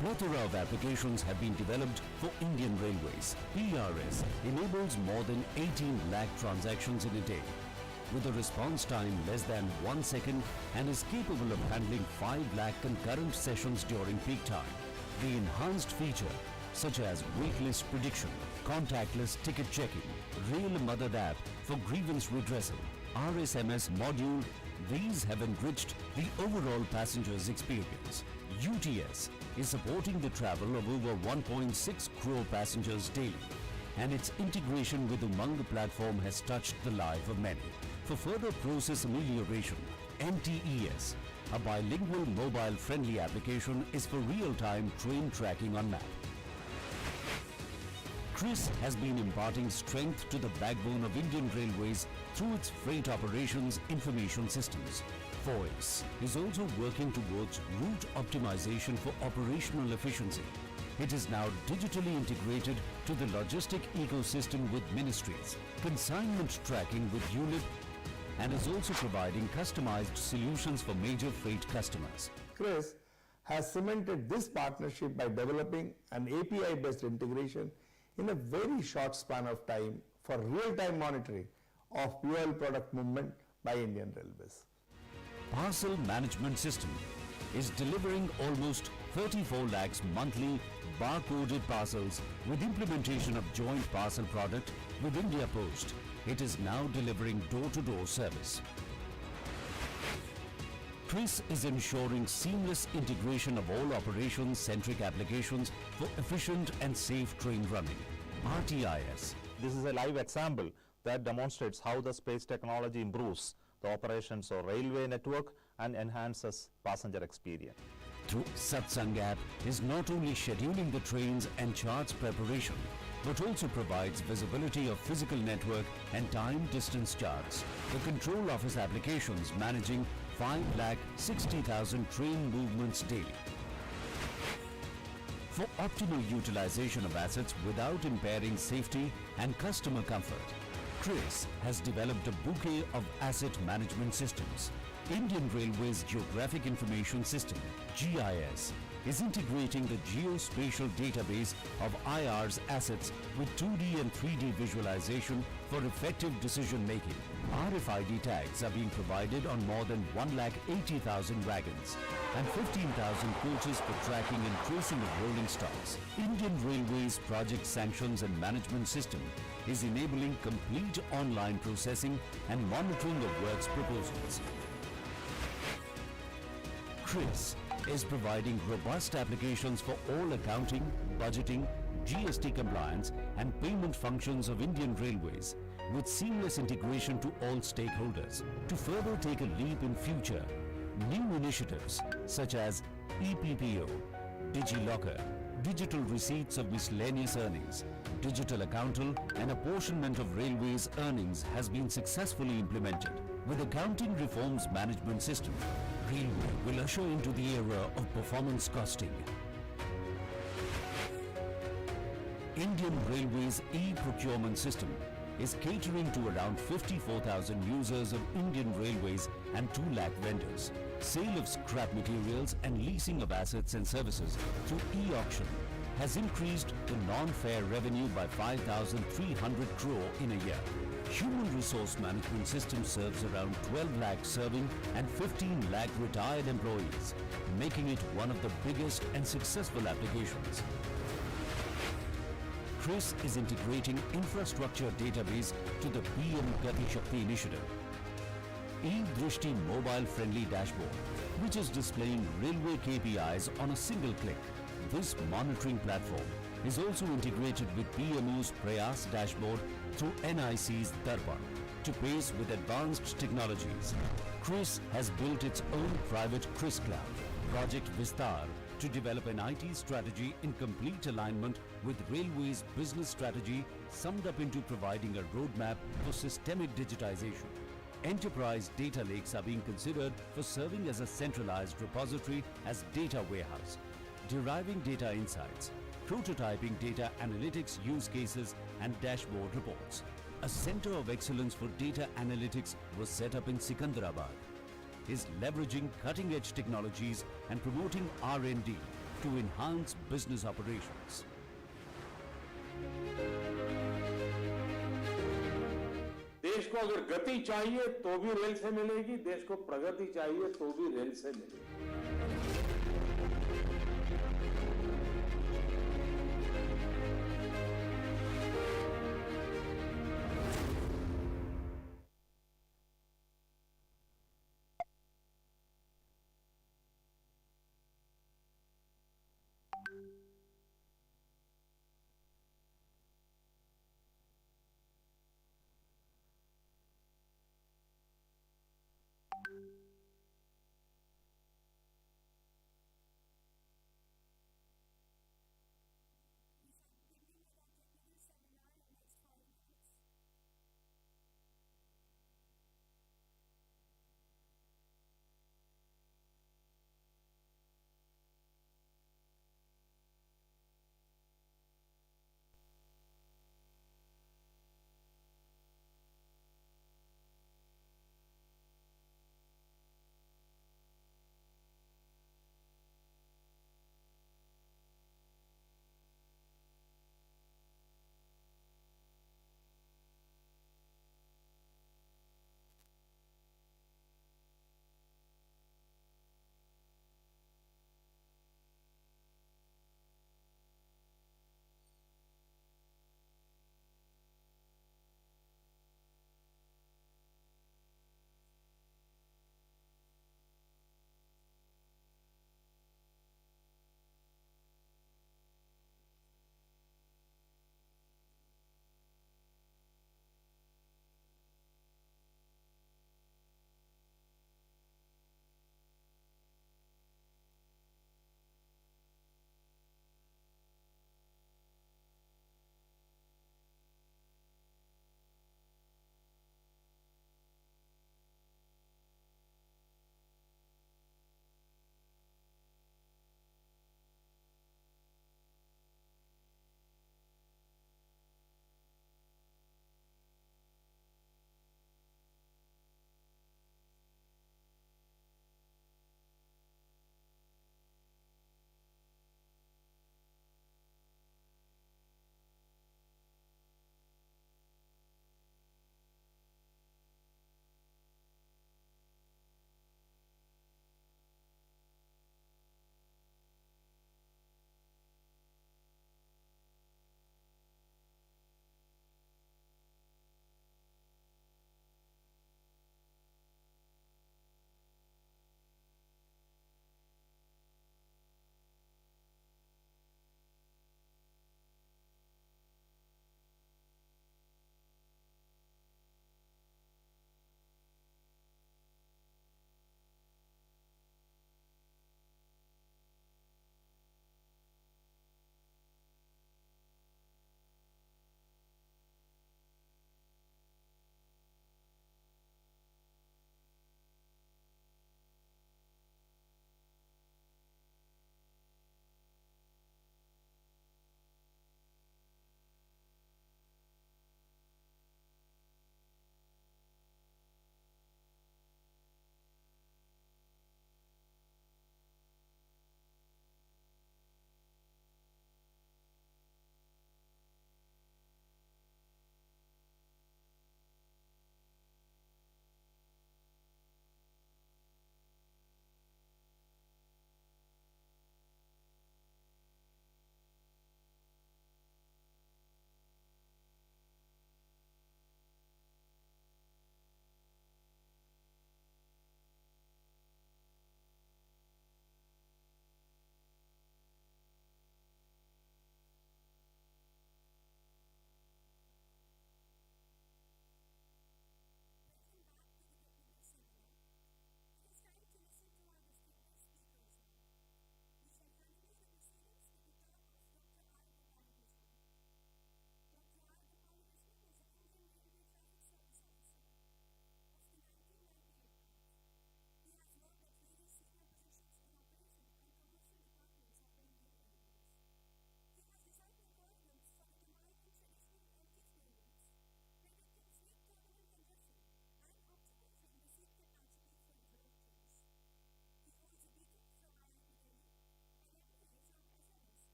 plethora of applications have been developed for Indian Railways. PRS enables more than 18 lakh transactions in a day with a response time less than 1 second and is capable of handling 5 lakh concurrent sessions during peak time. The enhanced feature such as waitlist prediction, contactless ticket checking, Rail Madad app for grievance redressal, RSMS module, these have enriched the overall passenger's experience. UTS is supporting the travel of over 1.6 crore passengers daily, and its integration with Umang platform has touched the life of many. For further process amelioration, NTES, a bilingual mobile-friendly application, is for real-time train tracking on map. Chris has been imparting strength to the backbone of Indian Railways through its freight operations information systems. Voice is also working towards route optimization for operational efficiency. It is now digitally integrated to the logistic ecosystem with ministries, consignment tracking with ULIP, and is also providing customized solutions for major freight customers. Chris has cemented this partnership by developing an API-based integration in a very short span of time for real-time monitoring of fuel product movement by Indian Railways. parcel management system is delivering almost 34 lakhs monthly barcoded parcels with implementation of joint parcel product with India Post. It is now delivering door-to-door service. CRIS is ensuring seamless integration of all operations-centric applications for efficient and safe train running. RTIS. This is a live example that demonstrates how the space technology improves the operations of railway network and enhances passenger experience. Through Satsang app is not only scheduling the trains and charts preparation, but also provides visibility of physical network and time distance charts. The control office applications managing 5,60,000 train movements daily. For optimal utilization of assets without impairing safety and customer comfort, CRIS has developed a bouquet of asset management systems. Indian Railways Geographic Information System (GIS) is integrating the geospatial database of IR's assets with 2D and 3D visualization for effective decision making. RFID tags are being provided on more than 1,80,000 wagons and 15,000 coaches for tracking and tracing of rolling stocks. Indian Railways Project Sanctions and Management System is enabling complete online processing and monitoring of works proposals. CRIS is providing robust applications for all accounting, budgeting, GST compliance and payment functions of Indian Railways with seamless integration to all stakeholders. To further take a leap in future, new initiatives such as ePPO, DigiLocker, digital receipts of miscellaneous earnings, digital accountal and apportionment of railways earnings has been successfully implemented. With Accounting Reforms Management System, Railway will usher into the era of performance costing. Indian Railways e-procurement system is catering to around 54,000 users of Indian Railways and 2 lakh vendors. Sale of scrap materials and leasing of assets and services through e-auction has increased the non-fare revenue by 5,300 crore in a year. Human Resource Management System serves around 12 lakh serving and 15 lakh retired employees, making it one of the biggest and successful applications. CRIS is integrating infrastructure database to the PM Gati Shakti initiative. E-Drishti mobile-friendly dashboard, which is displaying railway KPIs on a single click. This monitoring platform is also integrated with PMO's Prayas dashboard through NIC's Darpan to pace with advanced technologies. CRIS has built its own private CRIS Cloud, Project Vistar, to develop an IT strategy in complete alignment with Railway's business strategy summed up into providing a roadmap for systemic digitization. Enterprise data lakes are being considered for serving as a centralized repository as data warehouse, deriving data insights, prototyping data analytics use cases and dashboard reports. A center of excellence for data analytics was set up in Sikandrabad, is leveraging cutting-edge technologies and promoting R&D to enhance business operations. देश को अगर गति चाहिए तो भी rail से मिलेगी, देश को प्रगति चाहिए तो भी रेल से मिलेगी।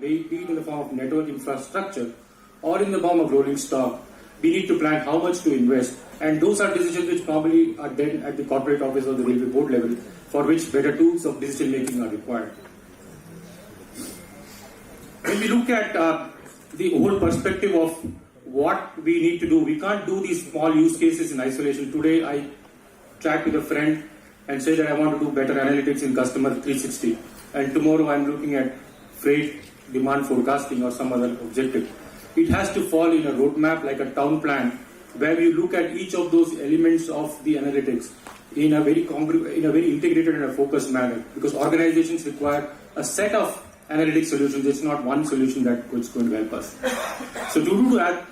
be it in the form of network infrastructure or in the form of rolling stock, we need to plan how much to invest, and those are decisions which probably are done at the corporate office or the railway board level, for which better tools of decision making are required. When we look at the whole perspective of what we need to do, we can't do these small use cases in isolation. Today I chat with a friend and say that I want to do better analytics in customer 360, and tomorrow I'm looking at freight demand forecasting or some other objective. It has to fall in a roadmap like a town plan, where you look at each of those elements of the analytics in a very integrated and a focused manner, because organizations require a set of analytic solutions. It's not one solution that's going to help us. So to do that,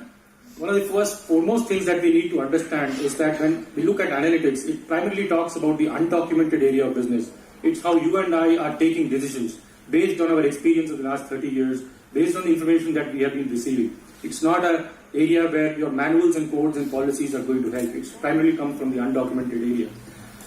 one of the foremost things that we need to understand is that when we look at analytics, it primarily talks about the undocumented area of business. It's how you and I are taking decisions based on our experience of the last 30 years, based on the information that we have been receiving. It's not an area where your manuals and codes and policies are going to help. It's primarily come from the undocumented area.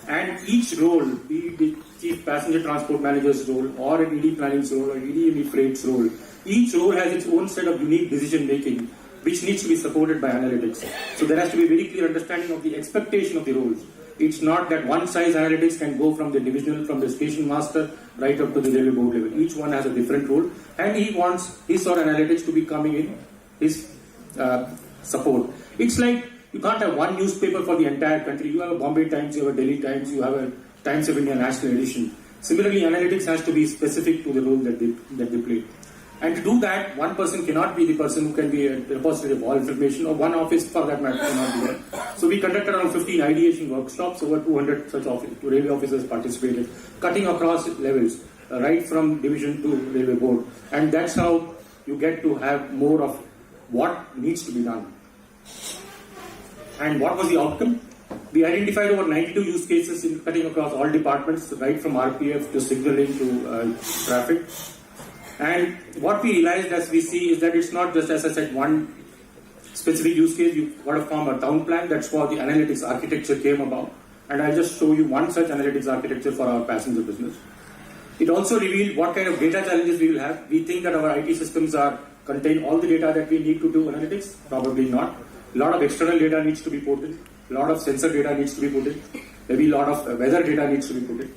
And each role, be it the chief passenger transport manager's role or an ED planning's role or ED freight's role, each role has its own set of unique decision making, which needs to be supported by analytics. So there has to be a very clear understanding of the expectation of the roles. It's not that one size analytics can go from the divisional, from the station master, right up to the railway board level. Each one has a different role, and he wants his or analytics to be coming in his support. It's like you can't have one newspaper for the entire country. You have a Bombay Times, you have a Delhi Times, you have a Times of India National Edition. Similarly, analytics has to be specific to the role that they play. And to do that, one person cannot be the person who can be a repository of all information, or one office for that matter cannot do that. So we conducted around 15 ideation workshops. Over 200 such railway officers participated, cutting across levels, right from division to railway board. And that's how you get to have more of what needs to be done. And what was the outcome? We identified over 92 use cases in cutting across all departments, right from RPF to signaling to traffic. And what we realized as we see is that it's not just, as I said, one specific use case. You've got to form a town plan. That's how the analytics architecture came about. And I'll just show you one such analytics architecture for our passenger business. It also revealed what kind of data challenges we will have. We think that our IT systems contain all the data that we need to do analytics. Probably not. A lot of external data needs to be put in. A lot of sensor data needs to be put in. Maybe a lot of weather data needs to be put in.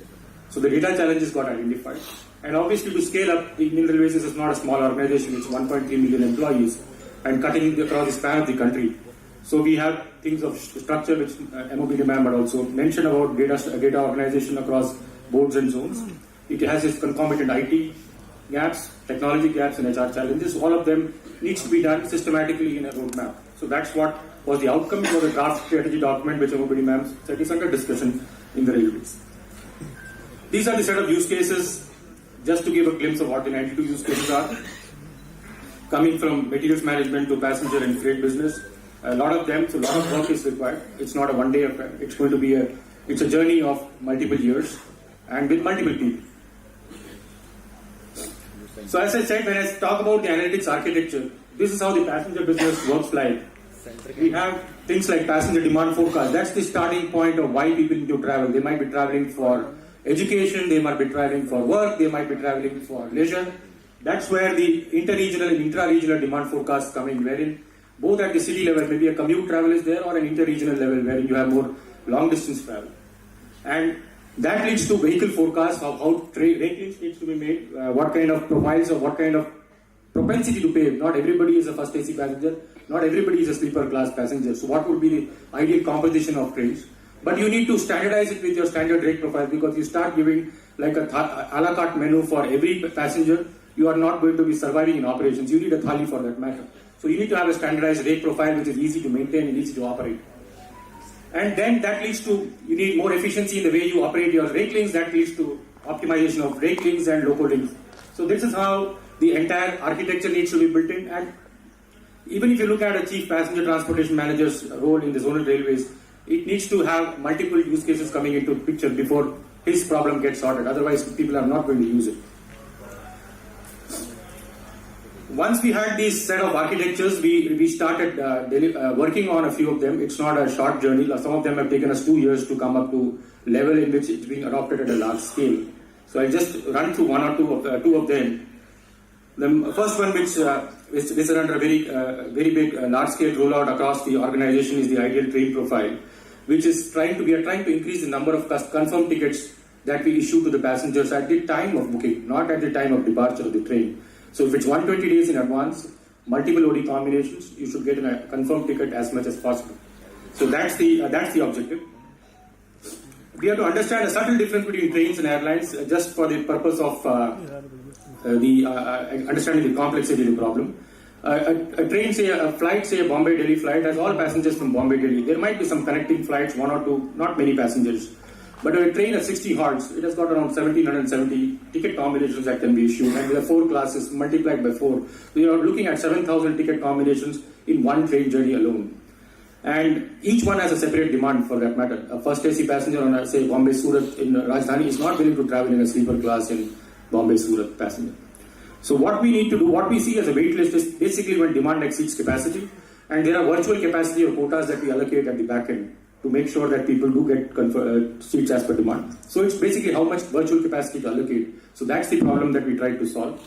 So the data challenges got identified. And obviously to scale up, Indian Railways is not a small organization. It's 1.3 million employees and cutting across the span of the country. So we have things of structure which MOB ma'am had also mentioned about data organization across boards and zones. It has its concomitant IT gaps, technology gaps and HR challenges. All of them needs to be done systematically in a roadmap. So that's what was the outcome of the draft strategy document which MOB ma'am said is under discussion in the railways. These are the set of use cases, just to give a glimpse of what the 92 use cases are, coming from materials management to passenger and freight business. A lot of them, so a lot of work is required. It's not a one-day affair. It's going to be it's a journey of multiple years and with multiple people. So as I said, when I talk about the analytics architecture, this is how the passenger business works like. We have things like passenger demand forecast. That's the starting point of why people need to travel. They might be traveling for education, they might be traveling for work, they might be traveling for leisure. That's where the interregional and intra-regional demand forecasts come in, wherein both at the city level, maybe a commute travel is there, or an interregional level where you have more long distance travel. And that leads to vehicle forecasts of how vehicles needs to be made, what kind of profiles or what kind of propensity to pay. Not everybody is a first AC passenger, not everybody is a sleeper class passenger. So what would be the ideal composition of trains? But you need to standardize it with your standard rate profile, because you start giving like a a la carte menu for every passenger, you are not going to be surviving in operations. You need a thali for that matter. So you need to have a standardized rate profile which is easy to maintain and easy to operate. And then that leads to, you need more efficiency in the way you operate your rake links. That leads to optimization of rake links and local links. So this is how the entire architecture needs to be built in. And even if you look at a chief passenger transportation manager's role in the zonal railways, it needs to have multiple use cases coming into the picture before his problem gets sorted. Otherwise, people are not going to use it. Once we had this set of architectures, we started working on a few of them. It's not a short journey. Some of them have taken us 2 years to come up to level in which it's being adopted at a large scale. So I'll just run through one or two of them. The first one, which is under a very big large-scale rollout across the organization, is the ideal train profile, which is we are trying to increase the number of confirmed tickets that we issue to the passengers at the time of booking, not at the time of departure of the train. So if it's 120 days in advance, multiple OD combinations, you should get a confirmed ticket as much as possible. So that's the objective. We have to understand a subtle difference between trains and airlines, just for the purpose of understanding the complexity of the problem. A train, say a flight, say a Bombay-Delhi flight, has all passengers from Bombay-Delhi. There might be some connecting flights, one or two, not many passengers. But a train has 60 halts. It has got around 1770 ticket combinations that can be issued, and there are 4 classes multiplied by 4. We are looking at 7,000 ticket combinations in one train journey alone. And each one has a separate demand for that matter. A first AC passenger on, say, Bombay-Surat in Rajdhani is not willing to travel in a sleeper class in Bombay-Surat passenger. So what we need to do, what we see as a wait list is basically when demand exceeds capacity, and there are virtual capacity or quotas that we allocate at the back end to make sure that people do get seats as per demand. So it's basically how much virtual capacity to allocate. So that's the problem that we try to solve.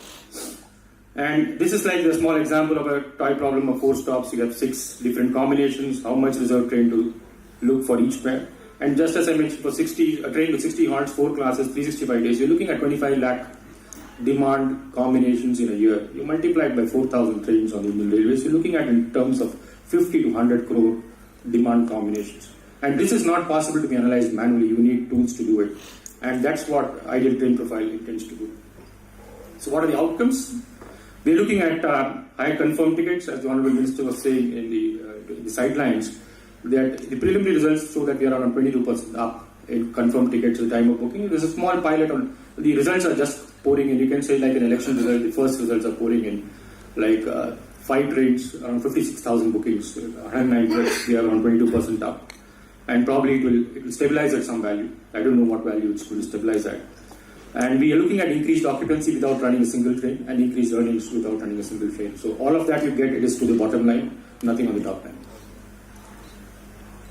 And this is like a small example of a toy problem of 4 stops. You have 6 different combinations, how much reserved train to look for each pair. And just as I mentioned, for a train with 60 halts, 4 classes, 365 days, you're looking at 25 lakh demand combinations in a year. You multiply it by 4,000 trains on the Indian Railways, you're looking at in terms of 50 to 100 crore demand combinations. And this is not possible to be analyzed manually. You need tools to do it. And that's what ideal train profile intends to do. So what are the outcomes? We're looking at high confirmed tickets, as the Honorable Minister was saying in the sidelines, that the preliminary results show that we are around 22% up in confirmed tickets at the time of booking. There's a small pilot on, the results are just pouring in. You can say like an election result, the first results are pouring in. Like 5 trains, around 56,000 bookings, 109 trips, we are around 22% up. And probably it will stabilize at some value. I don't know what value it's going to stabilize at. And we are looking at increased occupancy without running a single train and increased earnings without running a single train. So all of that you get, it is to the bottom line, nothing on the top line.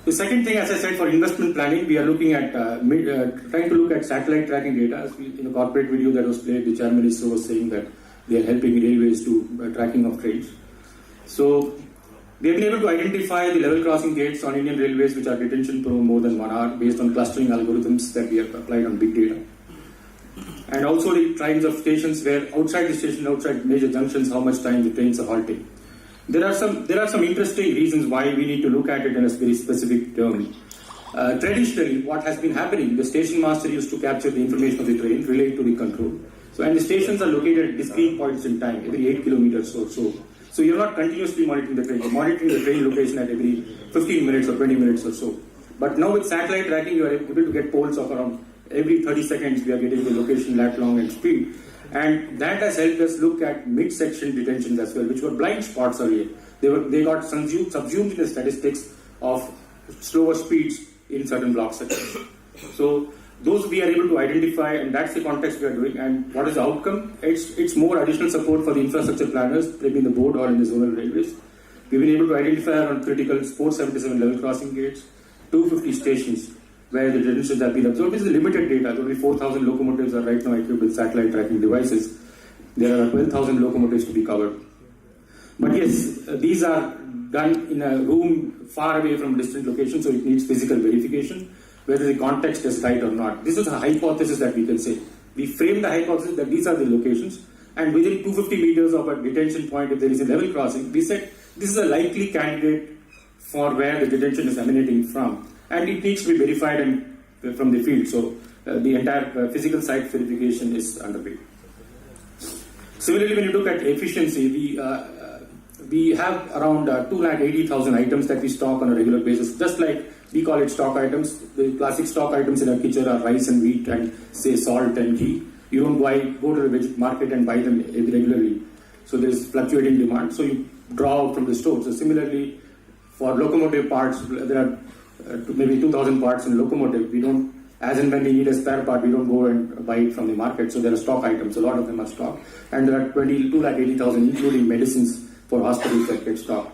The second thing, as I said, for investment planning, we are looking at trying to look at satellite tracking data. As in a corporate video that was played, the chairman was saying that they are helping railways to tracking of trains. So we have been able to identify the level crossing gates on Indian Railways which are detention prone more than 1 hour based on clustering algorithms that we have applied on big data. And also the times of stations where outside the station, outside major junctions, how much time the trains are halting. There are some interesting reasons why we need to look at it in a very specific term. Traditionally, what has been happening, the station master used to capture the information of the train, relay it to the control. So, and the stations are located at discrete points in time, every 8 kilometers or so. So you're not continuously monitoring the train, you're monitoring the train location at every 15 minutes or 20 minutes or so. But now with satellite tracking, you are able to get polls of around every 30 seconds, we are getting the location, lat, long and speed. And that has helped us look at mid-section detentions as well, which were blind spots earlier. They got subsumed in the statistics of slower speeds in certain block sections. So those we are able to identify, and that's the context we are doing. And what is the outcome? It's more additional support for the infrastructure planners, maybe in the board or in the zonal railways. We've been able to identify around critical 477 level crossing gates, 250 stations where the detentions have been observed. This is limited data. Only 4,000 locomotives are right now equipped with satellite tracking devices. There are 12,000 locomotives to be covered. But yes, these are done in a room far away from distant locations, so it needs physical verification, whether the context is right or not. This is a hypothesis that we can say. We frame the hypothesis that these are the locations, and within 250 meters of a detention point, if there is a level crossing, we said this is a likely candidate for where the detention is emanating from. And it needs to be verified from the field. So the entire physical site verification is underway. Similarly, when you look at efficiency, we have around 280,000 items that we stock on a regular basis. Just like we call it stock items. The classic stock items in our kitchen are rice and wheat and say salt and ghee. You don't go to the market and buy them regularly. So there is fluctuating demand. So you draw out from the store. So similarly, for locomotive parts, there are maybe 2,000 parts in locomotive. We don't, as and when we need a spare part, we don't go and buy it from the market. So there are stock items. A lot of them are stock. And there are 280,000, including medicines for hospitals that get stocked.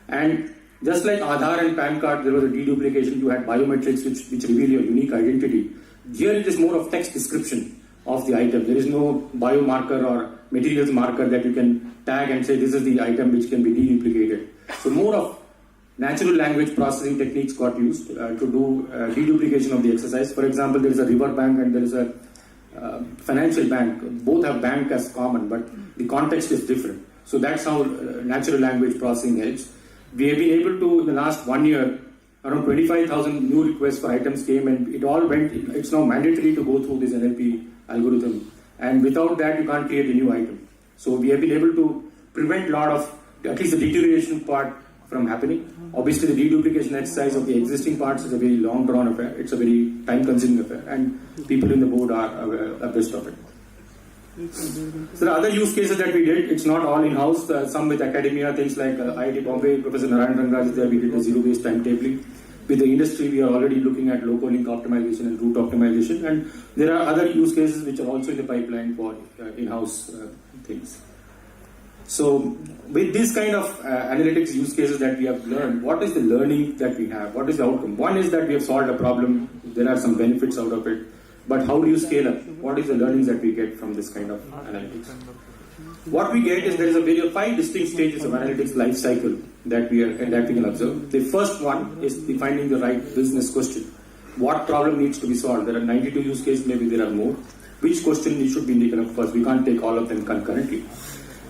And just like Aadhaar and PAN card, there was a deduplication. You had biometrics which reveal your unique identity. Here it is more of text description of the item. There is no biomarker or materials marker that you can tag and say this is the item which can be deduplicated. So more of natural language processing techniques got used to do deduplication of the exercise. For example, there is a river bank and there is a financial bank. Both have bank as common, but the context is different. So that's how natural language processing helps. We have been able to, in the last 1 year, around 25,000 new requests for items came, and it all went. It's now mandatory to go through this NLP algorithm, and without that you can't create a new item. So we have been able to prevent a lot of, at least the deterioration part from happening. Obviously the deduplication exercise of the existing parts is a very long drawn affair. It's a very time consuming affair, and people in the board are abreast of it. So there are other use cases that we did. It's not all in-house. Some with academia, things like IIT Bombay, Professor Narayan Rangraj is there. We did a zero-based timetabling. With the industry, we are already looking at local link optimization and route optimization. And there are other use cases which are also in the pipeline for in-house things. So with this kind of analytics use cases that we have learned, what is the learning that we have? What is the outcome? One is that we have solved a problem. There are some benefits out of it. But how do you scale up? What is the learnings that we get from this kind of analytics? What we get is there is a 5 distinct stages of analytics life cycle that we can observe. The first one is defining the right business question. What problem needs to be solved? There are 92 use cases, maybe there are more. Which question should be taken up first? We can't take all of them concurrently.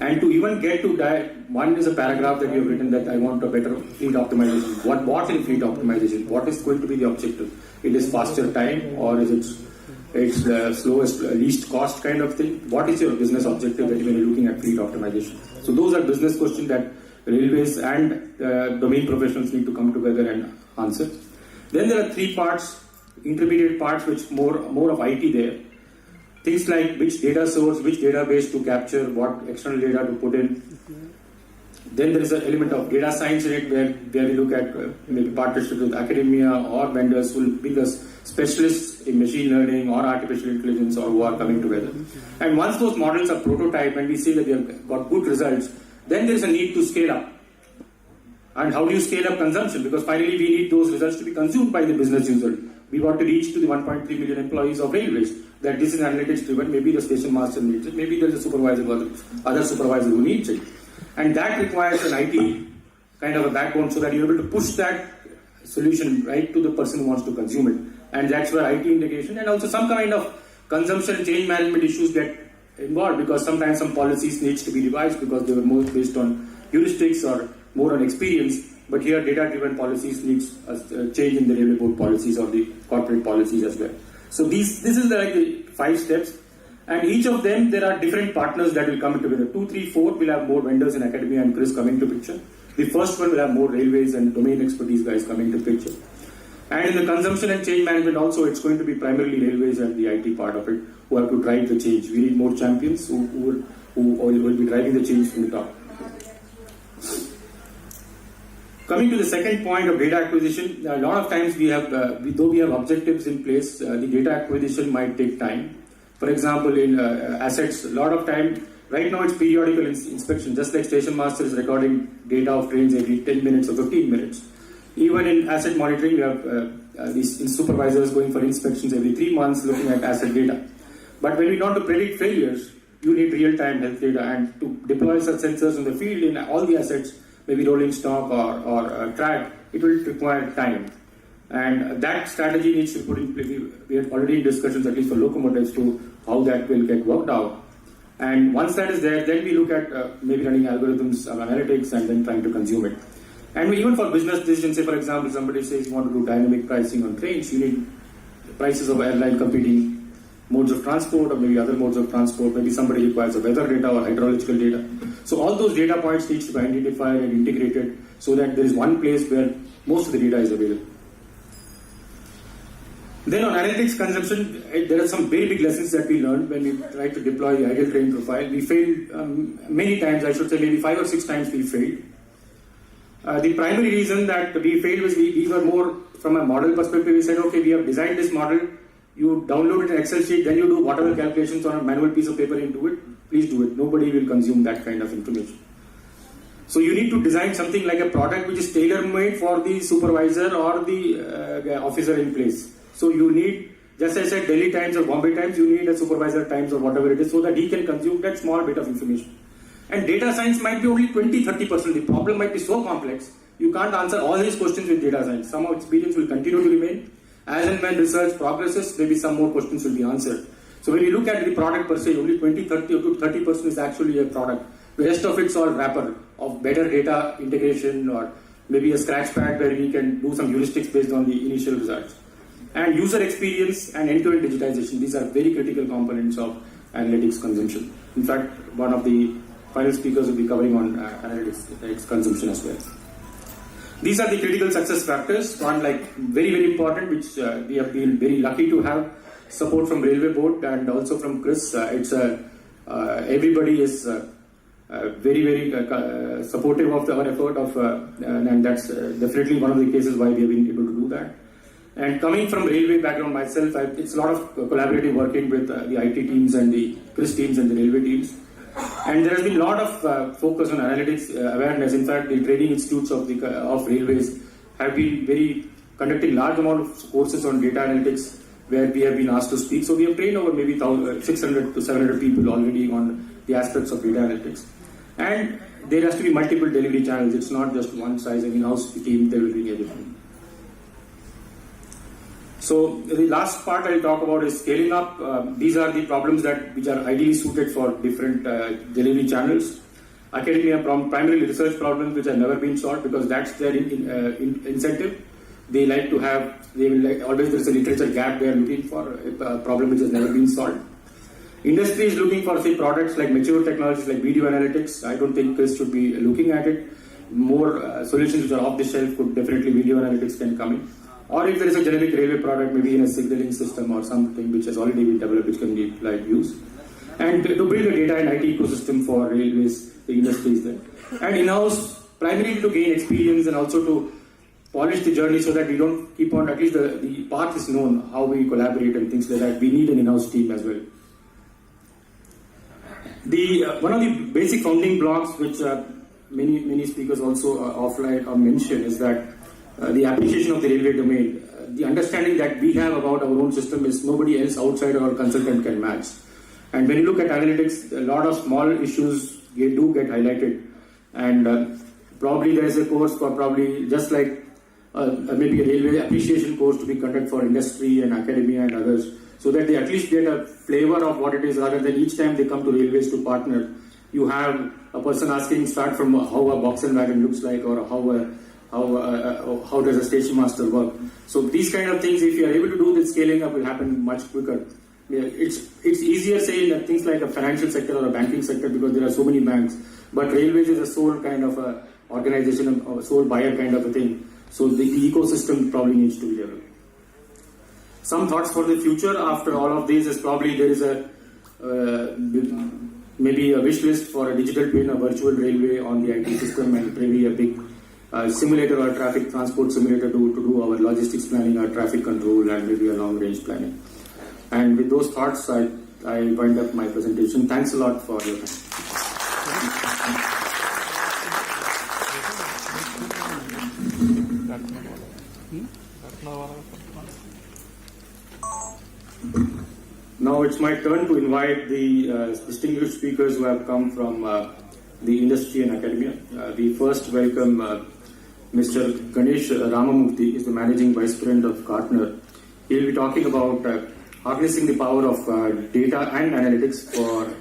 And to even get to that, one is a paragraph that you have written that I want a better fleet optimization. What in fleet optimization? What is going to be the objective? It is faster time, or is it's the slowest, least cost kind of thing? What is your business objective that when you're looking at fleet optimization? So those are business questions that railways and domain professionals need to come together and answer. Then there are 3 parts, intermediate parts, which more of IT there. Things like which data source, which database to capture, what external data to put in. Then there is an element of data science in it where we look at maybe partnerships with academia or vendors who will bring us specialists in machine learning or artificial intelligence or who are coming together. And once those models are prototyped and we see that we have got good results, then there is a need to scale up. And how do you scale up consumption? Because finally we need those results to be consumed by the business user. We want to reach to the 1.3 million employees of railways. That this is analytics driven. Maybe the station master needs it. Maybe there is a supervisor or other supervisor who needs it. And that requires an IT kind of a backbone so that you're able to push that solution right to the person who wants to consume it. And that's where IT integration and also some kind of consumption change management issues get involved, because sometimes some policies needs to be revised because they were more based on heuristics or more on experience. But here data-driven policies needs a change in the railway board policies or the corporate policies as well. So this is like the 5 steps. And each of them, there are different partners that will come together. 2, 3, 4 will have more vendors in academia and Chris coming to picture. The first one will have more railways and domain expertise guys coming to picture. And in the consumption and change management also, it's going to be primarily railways and the IT part of it who have to drive the change. We need more champions who will be driving the change from the top. Coming to the second point of data acquisition, a lot of times we have, though we have objectives in place, the data acquisition might take time. For example, in assets, a lot of time, right now it's periodical inspection, just like station master is recording data of trains every 10 minutes or 15 minutes. Even in asset monitoring, we have these supervisors going for inspections every 3 months looking at asset data. But when we want to predict failures, you need real-time health data, and to deploy such sensors in the field in all the assets, maybe rolling stock or track, it will require time. And that strategy needs to be put in place. We are already in discussions, at least for locomotives, to how that will get worked out. And once that is there, then we look at maybe running algorithms of analytics and then trying to consume it. And even for business decisions, say for example, somebody says you want to do dynamic pricing on trains, you need prices of airline competing modes of transport or maybe other modes of transport. Maybe somebody requires a weather data or hydrological data. So all those data points needs to be identified and integrated so that there is one place where most of the data is available. Then on analytics consumption, there are some very big lessons that we learned when we tried to deploy the ideal train profile. We failed many times, I should say maybe 5 or 6 times we failed. The primary reason that we failed was we were more from a model perspective. We said, okay, we have designed this model, you download it in Excel sheet, then you do whatever calculations on a manual piece of paper and do it, please do it. Nobody will consume that kind of information. So you need to design something like a product which is tailor-made for the supervisor or the officer in place. So you need just as I said, Delhi Times or Bombay Times, you need a supervisor Times or whatever it is, so that he can consume that small bit of information. And data science might be only 20-30%. The problem might be so complex, you can't answer all these questions with data science. Some of experience will continue to remain. As and when research progresses, maybe some more questions will be answered. So when you look at the product per se, only 20-30% is actually a product. The rest of it's all wrapper of better data integration, or maybe a scratch pad where we can do some heuristics based on the initial results. And user experience and end-to-end digitization, these are very critical components of analytics consumption. In fact, one of the final speakers will be covering on analytics consumption as well. These are the critical success factors. One, like very important, which we have been very lucky to have support from Railway Board and also from Chris. Everybody is very supportive of our effort and that's definitely one of the cases why we have been able to do that. And coming from railway background myself, it's a lot of collaborative working with the IT teams and the Chris teams and the railway teams. And there has been a lot of focus on analytics awareness. In fact, the training institutes of railways have been conducting large amount of courses on data analytics where we have been asked to speak. So we have trained over maybe 600 to 700 people already on the aspects of data analytics. And there has to be multiple delivery channels. It's not just one size and in-house team delivering everything. So the last part I'll talk about is scaling up. These are the problems which are ideally suited for different delivery channels. Academia, primarily research problems which have never been solved because that's their incentive. They like to have, always there's a literature gap they are looking for, a problem which has never been solved. Industry is looking for, say, products like mature technologies like video analytics. I don't think Chris should be looking at it. More solutions which are off the shelf could definitely video analytics can come in. Or if there is a generic railway product, maybe in a signaling system or something which has already been developed, which can be used. And to build a data and IT ecosystem for railways, the industry is there. And in-house, primarily to gain experience and also to polish the journey so that we don't keep on, at least the path is known, how we collaborate and things like that. We need an in-house team as well. One of the basic founding blocks which many speakers also offline mention is that the appreciation of the railway domain, the understanding that we have about our own system is nobody else outside our consultant can match. And when you look at analytics, a lot of small issues do get highlighted. And probably there is a course for probably just like maybe a railway appreciation course to be conducted for industry and academia and others, so that they at least get a flavor of what it is rather than each time they come to railways to partner. You have a person asking, start from how a box and wagon looks like or how does a station master work. So these kind of things, if you are able to do, the scaling up will happen much quicker. It's easier saying that things like a financial sector or a banking sector because there are so many banks, but railways is a sole kind of a organization, a sole buyer kind of a thing. So the ecosystem probably needs to be developed. Some thoughts for the future after all of this is probably there is maybe a wish list for a digital twin, a virtual railway on the IT system, and maybe a big simulator or traffic transport simulator to do our logistics planning, our traffic control, and maybe a long range planning. And with those thoughts, I wind up my presentation. Thanks a lot for your time. Now it's my turn to invite the distinguished speakers who have come from the industry and academia. We first welcome Mr. Ganesh Ramamurthy, is the Managing Vice President of Gartner. He will be talking about harnessing the power of data and analytics for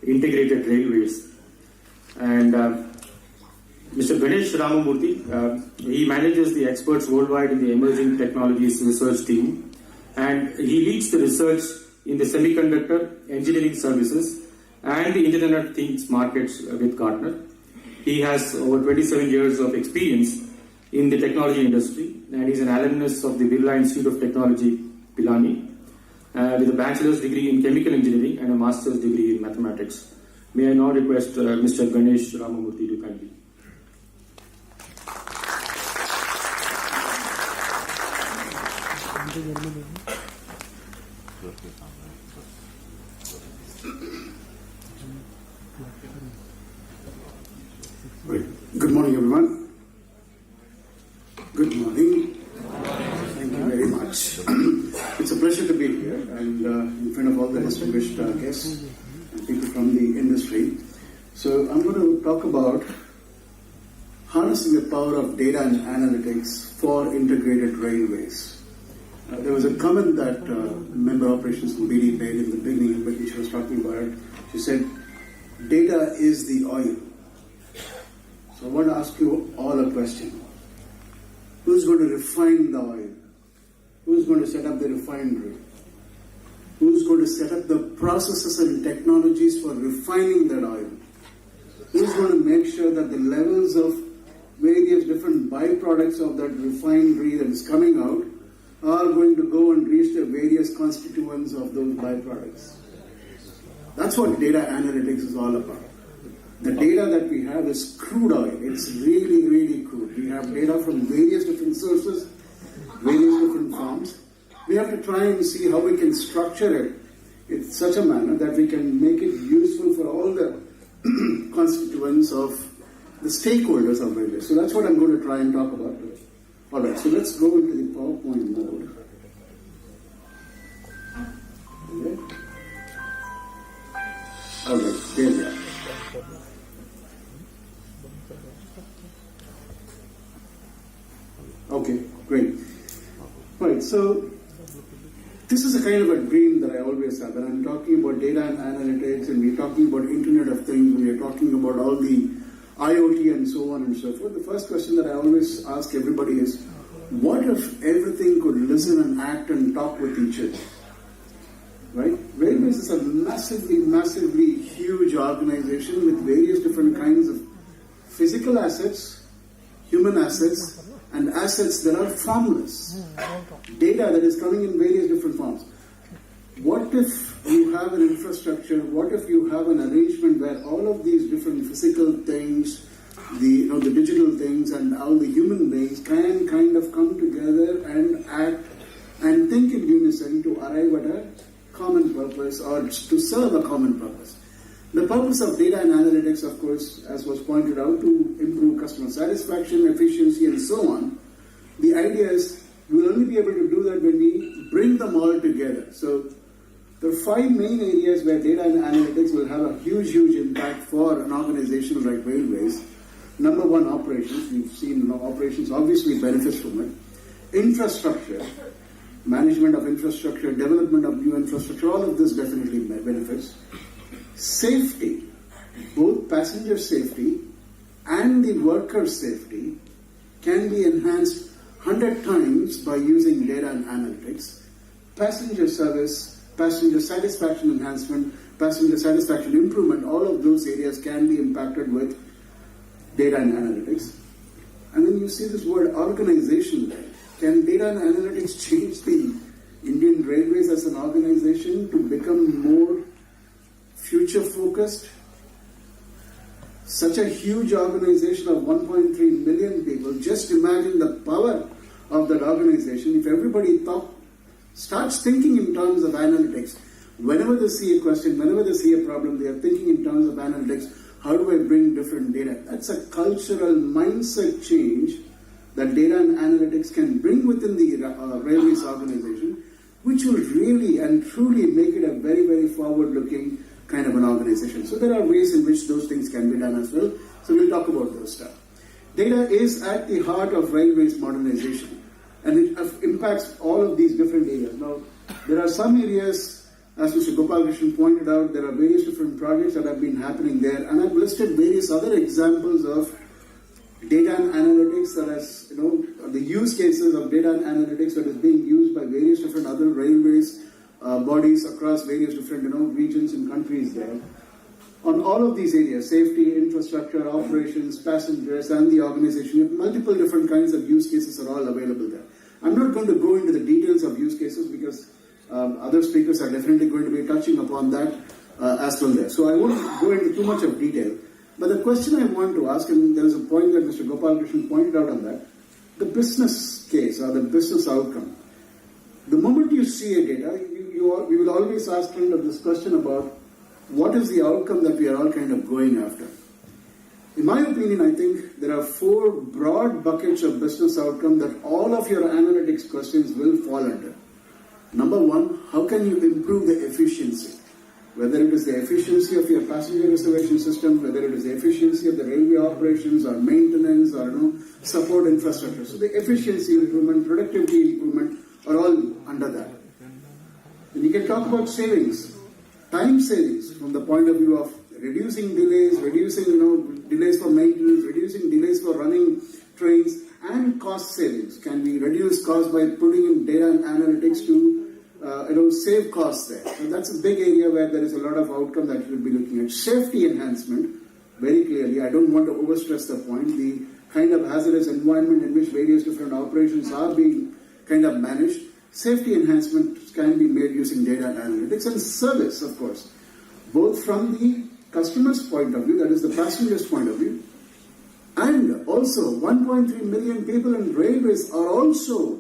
integrated railways. And Mr. Ganesh Ramamurthy, he manages the experts worldwide in the emerging technologies research team, and he leads the research in the semiconductor, engineering services, and the Internet of Things markets with Gartner. He has over 27 years of experience in the technology industry, and is an alumnus of the Birla Institute of Technology, Pilani, with a bachelor's degree in chemical engineering and a master's degree in mathematics. May I now request Mr. Ganesh Ramamurthy to kindly. Good morning, everyone. Good morning. Thank you very much. It's a pleasure to be and in front of all the distinguished guests and people from the industry. So I'm going to talk about harnessing the power of data and analytics for integrated railways. There was a comment that member operations from BD made in the beginning when she was talking about it. She said, data is the oil. So I want to ask you all a question. Who's going to refine the oil? Who's going to set up the refinery? Who's going to set up the processes and technologies for refining that oil? Who's going to make sure that the levels of various different byproducts of that refinery that is coming out are going to go and reach the various constituents of those byproducts? That's what data analytics is all about. The data that we have is crude oil. It's really, really crude. We have data from various different sources, various different forms. We have to try and see how we can structure it in such a manner that we can make it useful for all the constituents of the stakeholders of railways. So that's what I'm going to try and talk about today. All right, so let's go into the PowerPoint mode. Okay. All right, there we are. Okay, great. All right, so this is a kind of a dream that I always have. When I'm talking about data and analytics, and we're talking about Internet of Things, and we're talking about all the IoT and so on and so forth, the first question that I always ask everybody is, what if everything could listen and act and talk with each other? Right? Railways is a massively, massively huge organization with various different kinds of physical assets, human assets, and assets that are formless. Data that is coming in various different forms. What if you have an infrastructure, what if you have an arrangement where all of these different physical things, the digital things and all the human beings can kind of come together and act and think in unison to arrive at a common purpose or to serve a common purpose. The purpose of data and analytics, of course, as was pointed out, to improve customer satisfaction, efficiency, and so on. The idea is we'll only be able to do that when we bring them all together. So there are 5 main areas where data and analytics will have a huge, huge impact for an organization like railways. Number 1, operations. We've seen operations obviously benefits from it. Infrastructure, management of infrastructure, development of new infrastructure, all of this definitely benefits. Safety, both passenger safety and the worker safety can be enhanced 100 times by using data and analytics. Passenger service, passenger satisfaction enhancement, passenger satisfaction improvement, all of those areas can be impacted with data and analytics. And then you see this word organization there. Can data and analytics change the Indian Railways as an organization to become more future focused? Such a huge organization of 1.3 million people, just imagine the power of that organization. If everybody starts thinking in terms of analytics, whenever they see a question, whenever they see a problem, they are thinking in terms of analytics, how do I bring different data? That's a cultural mindset change that data and analytics can bring within the railways organization, which will really and truly make it a very, very forward-looking kind of an organization. So there are ways in which those things can be done as well. So we'll talk about those stuff. Data is at the heart of railways modernization, and it impacts all of these different areas. Now, there are some areas, as Mr. Gopalakrishnan pointed out, there are various different projects that have been happening there, and I've listed various other examples of data and analytics that is, the use cases of data and analytics that is being used by various different other railways bodies across various different regions and countries there. On all of these areas, safety, infrastructure, operations, passengers, and the organization, multiple different kinds of use cases are all available there. I'm not going to go into the details of use cases because other speakers are definitely going to be touching upon that as well there. So I won't go into too much of detail. But the question I want to ask, and there is a point that Mr. Gopalakrishnan pointed out on that, the business case or the business outcome. The moment you see a data, we will always ask kind of this question about what is the outcome that we are all kind of going after. In my opinion, I think there are 4 broad buckets of business outcome that all of your analytics questions will fall under. Number one, how can you improve the efficiency? Whether it is the efficiency of your passenger reservation system, whether it is the efficiency of the railway operations or maintenance or support infrastructure. So the efficiency improvement, productivity improvement are all under that. And you can talk about savings, time savings from the point of view of reducing delays, reducing delays for maintenance, reducing delays for running trains, and cost savings. Can we reduce costs by putting in data and analytics to save costs there? So that's a big area where there is a lot of outcome that you will be looking at. Safety enhancement, very clearly, I don't want to overstress the point, the kind of hazardous environment in which various different operations are being kind of managed. Safety enhancements can be made using data and analytics, and service, of course, both from the customer's point of view, that is the passenger's point of view, and also 1.3 million people in railways are also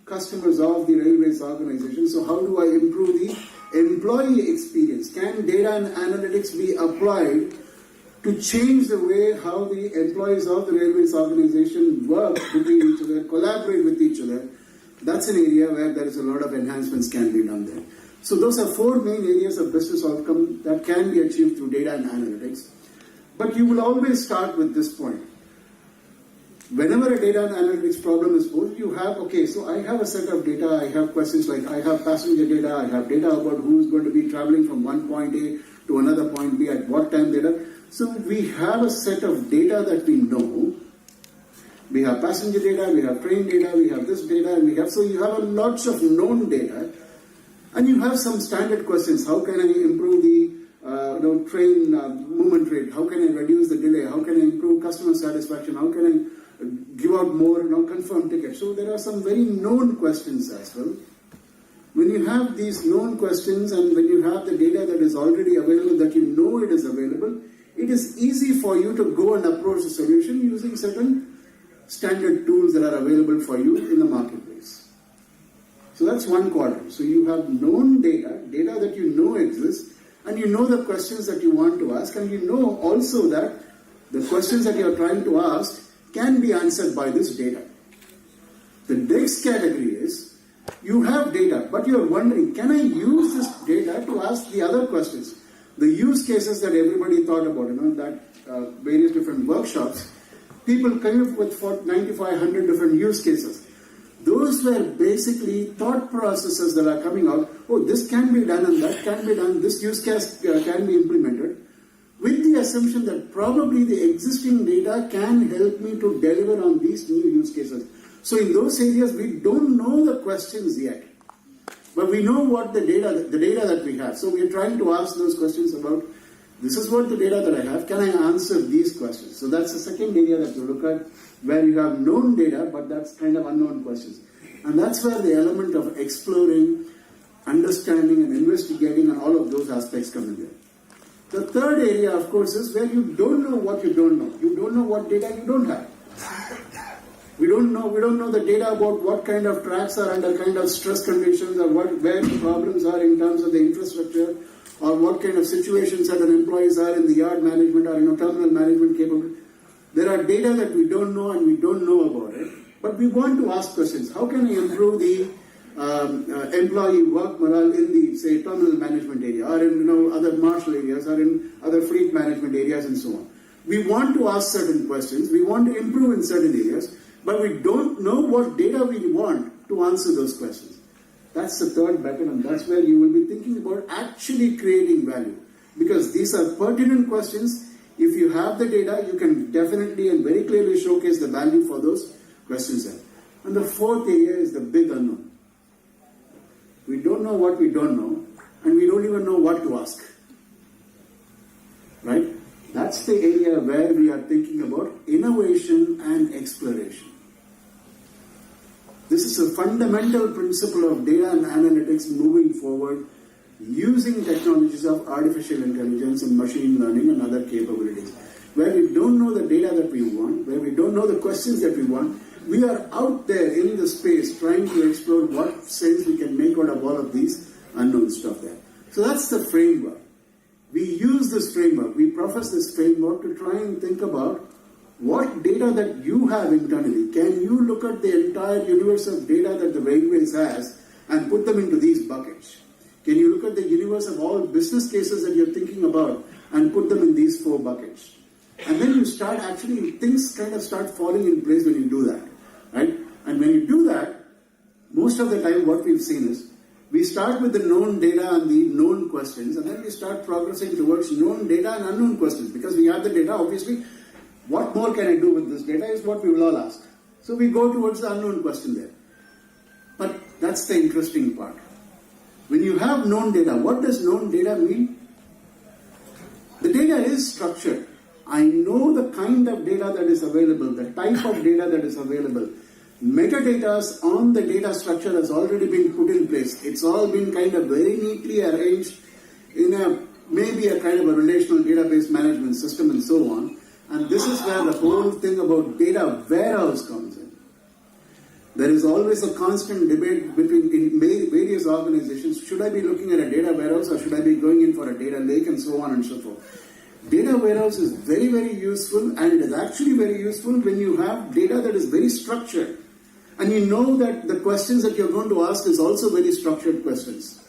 customers of the railways organization. So how do I improve the employee experience? Can data and analytics be applied to change the way how the employees of the railways organization work between each other, collaborate with each other? That's an area where there is a lot of enhancements can be done there. So those are four main areas of business outcome that can be achieved through data and analytics. But you will always start with this point. Whenever a data and analytics problem is posed, you have, okay, so I have a set of data, I have questions like I have passenger data, I have data about who is going to be traveling from one point A to another point B, at what time data. So we have a set of data that we know. We have passenger data, we have train data, we have this data, and so you have a lots of known data, and you have some standard questions. How can I improve the train movement rate? How can I reduce the delay? How can I improve customer satisfaction? How can I give out more confirmed tickets? So there are some very known questions as well. When you have these known questions and when you have the data that is already available, that you know it is available, it is easy for you to go and approach the solution using certain standard tools that are available for you in the marketplace. So that's one quadrant. So you have known data that you know exists, and you know the questions that you want to ask, and you know also that the questions that you are trying to ask can be answered by this data. The next category is, you have data, but you are wondering, can I use this data to ask the other questions? The use cases that everybody thought about, various different workshops, people came up with 9,500 different use cases. Those were basically thought processes that are coming out. Oh, this can be done and that can be done. This use case can be implemented, with the assumption that probably the existing data can help me to deliver on these new use cases. So in those areas, we don't know the questions yet, but we know what the data that we have. So we are trying to ask those questions about, this is what the data that I have, can I answer these questions? So that's the second area that we look at, where you have known data, but that's kind of unknown questions. And that's where the element of exploring, understanding and investigating and all of those aspects come in there. The third area, of course, is where you don't know what you don't know. You don't know what data you don't have. We don't know the data about what kind of tracks are under kind of stress conditions, or where the problems are in terms of the infrastructure, or what kind of situations that employees are in the yard management or terminal management capability. There are data that we don't know and we don't know about it, but we want to ask questions. How can I improve the employee work morale in the, say, terminal management area, or in other marshal areas, or in other fleet management areas, and so on? We want to ask certain questions, we want to improve in certain areas, but we don't know what data we want to answer those questions. That's the third bucket, and that's where you will be thinking about actually creating value. Because these are pertinent questions. If you have the data, you can definitely and very clearly showcase the value for those questions there. And the fourth area is the big unknown. We don't know what we don't know, and we don't even know what to ask. Right? That's the area where we are thinking about innovation and exploration. This is a fundamental principle of data and analytics moving forward, using technologies of artificial intelligence and machine learning and other capabilities. Where we don't know the data that we want, where we don't know the questions that we want, we are out there in the space trying to explore what sense we can make out of all of these unknown stuff there. So that's the framework. We use this framework, we profess this framework to try and think about what data that you have internally. Can you look at the entire universe of data that the railways has and put them into these buckets? Can you look at the universe of all business cases that you're thinking about and put them in these 4 buckets? And then you start actually, things kind of start falling in place when you do that, right? And when you do that, most of the time what we've seen is, we start with the known data and the known questions, and then we start progressing towards known data and unknown questions. Because we have the data, obviously, what more can I do with this data is what we will all ask. So we go towards the unknown question there. But that's the interesting part. When you have known data, what does known data mean? The data is structured. I know the kind of data that is available, the type of data that is available. Metadata on the data structure has already been put in place. It's all been kind of very neatly arranged in maybe a kind of a relational database management system and so on. And this is where the whole thing about data warehouse comes in. There is always a constant debate between various organizations. Should I be looking at a data warehouse or should I be going in for a data lake and so on and so forth? Data warehouse is very, very useful, and it is actually very useful when you have data that is very structured. And you know that the questions that you're going to ask is also very structured questions.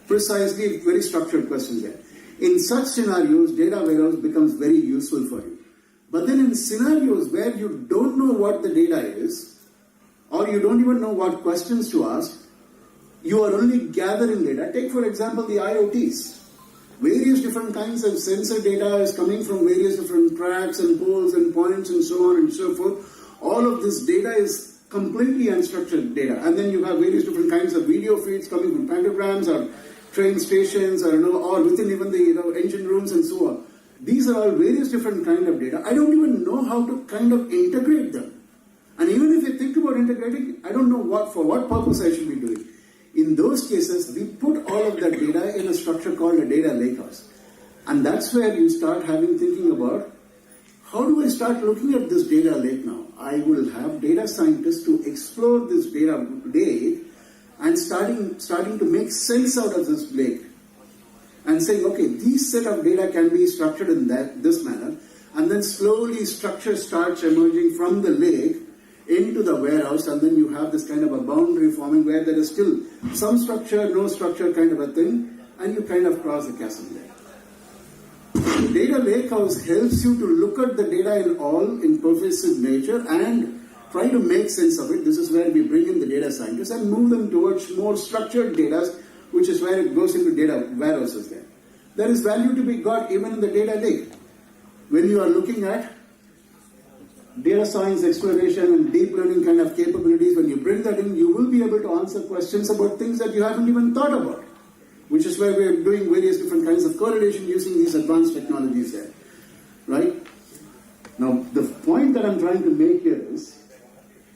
Precisely very structured questions there. In such scenarios, data warehouse becomes very useful for you. But then in scenarios where you don't know what the data is, or you don't even know what questions to ask, you are only gathering data. Take for example the IoTs. Various different kinds of sensor data is coming from various different tracks and poles and points and so on and so forth. All of this data is completely unstructured data. And then you have various different kinds of video feeds coming from pantograms or train stations or within even the engine rooms and so on. These are all various different kind of data. I don't even know how to kind of integrate them. And even if you think about integrating, I don't know for what purpose I should be doing. In those cases, we put all of that data in a structure called a data lakehouse. And that's where you start thinking about, how do I start looking at this data lake now? I will have data scientists to explore this data lake and starting to make sense out of this lake. And saying, okay, these set of data can be structured in this manner. And then slowly structure starts emerging from the lake into the warehouse, and then you have this kind of a boundary forming where there is still some structure, no structure kind of a thing, and you kind of cross the chasm there. The data lakehouse helps you to look at the data in pervasive nature and try to make sense of it. This is where we bring in the data scientists and move them towards more structured data, which is where it goes into data warehouses there. There is value to be got even in the data lake. When you are looking at data science exploration and deep learning kind of capabilities, when you bring that in, you will be able to answer questions about things that you haven't even thought about, which is why we are doing various different kinds of correlation using these advanced technologies there, right? Now, the point that I'm trying to make here is,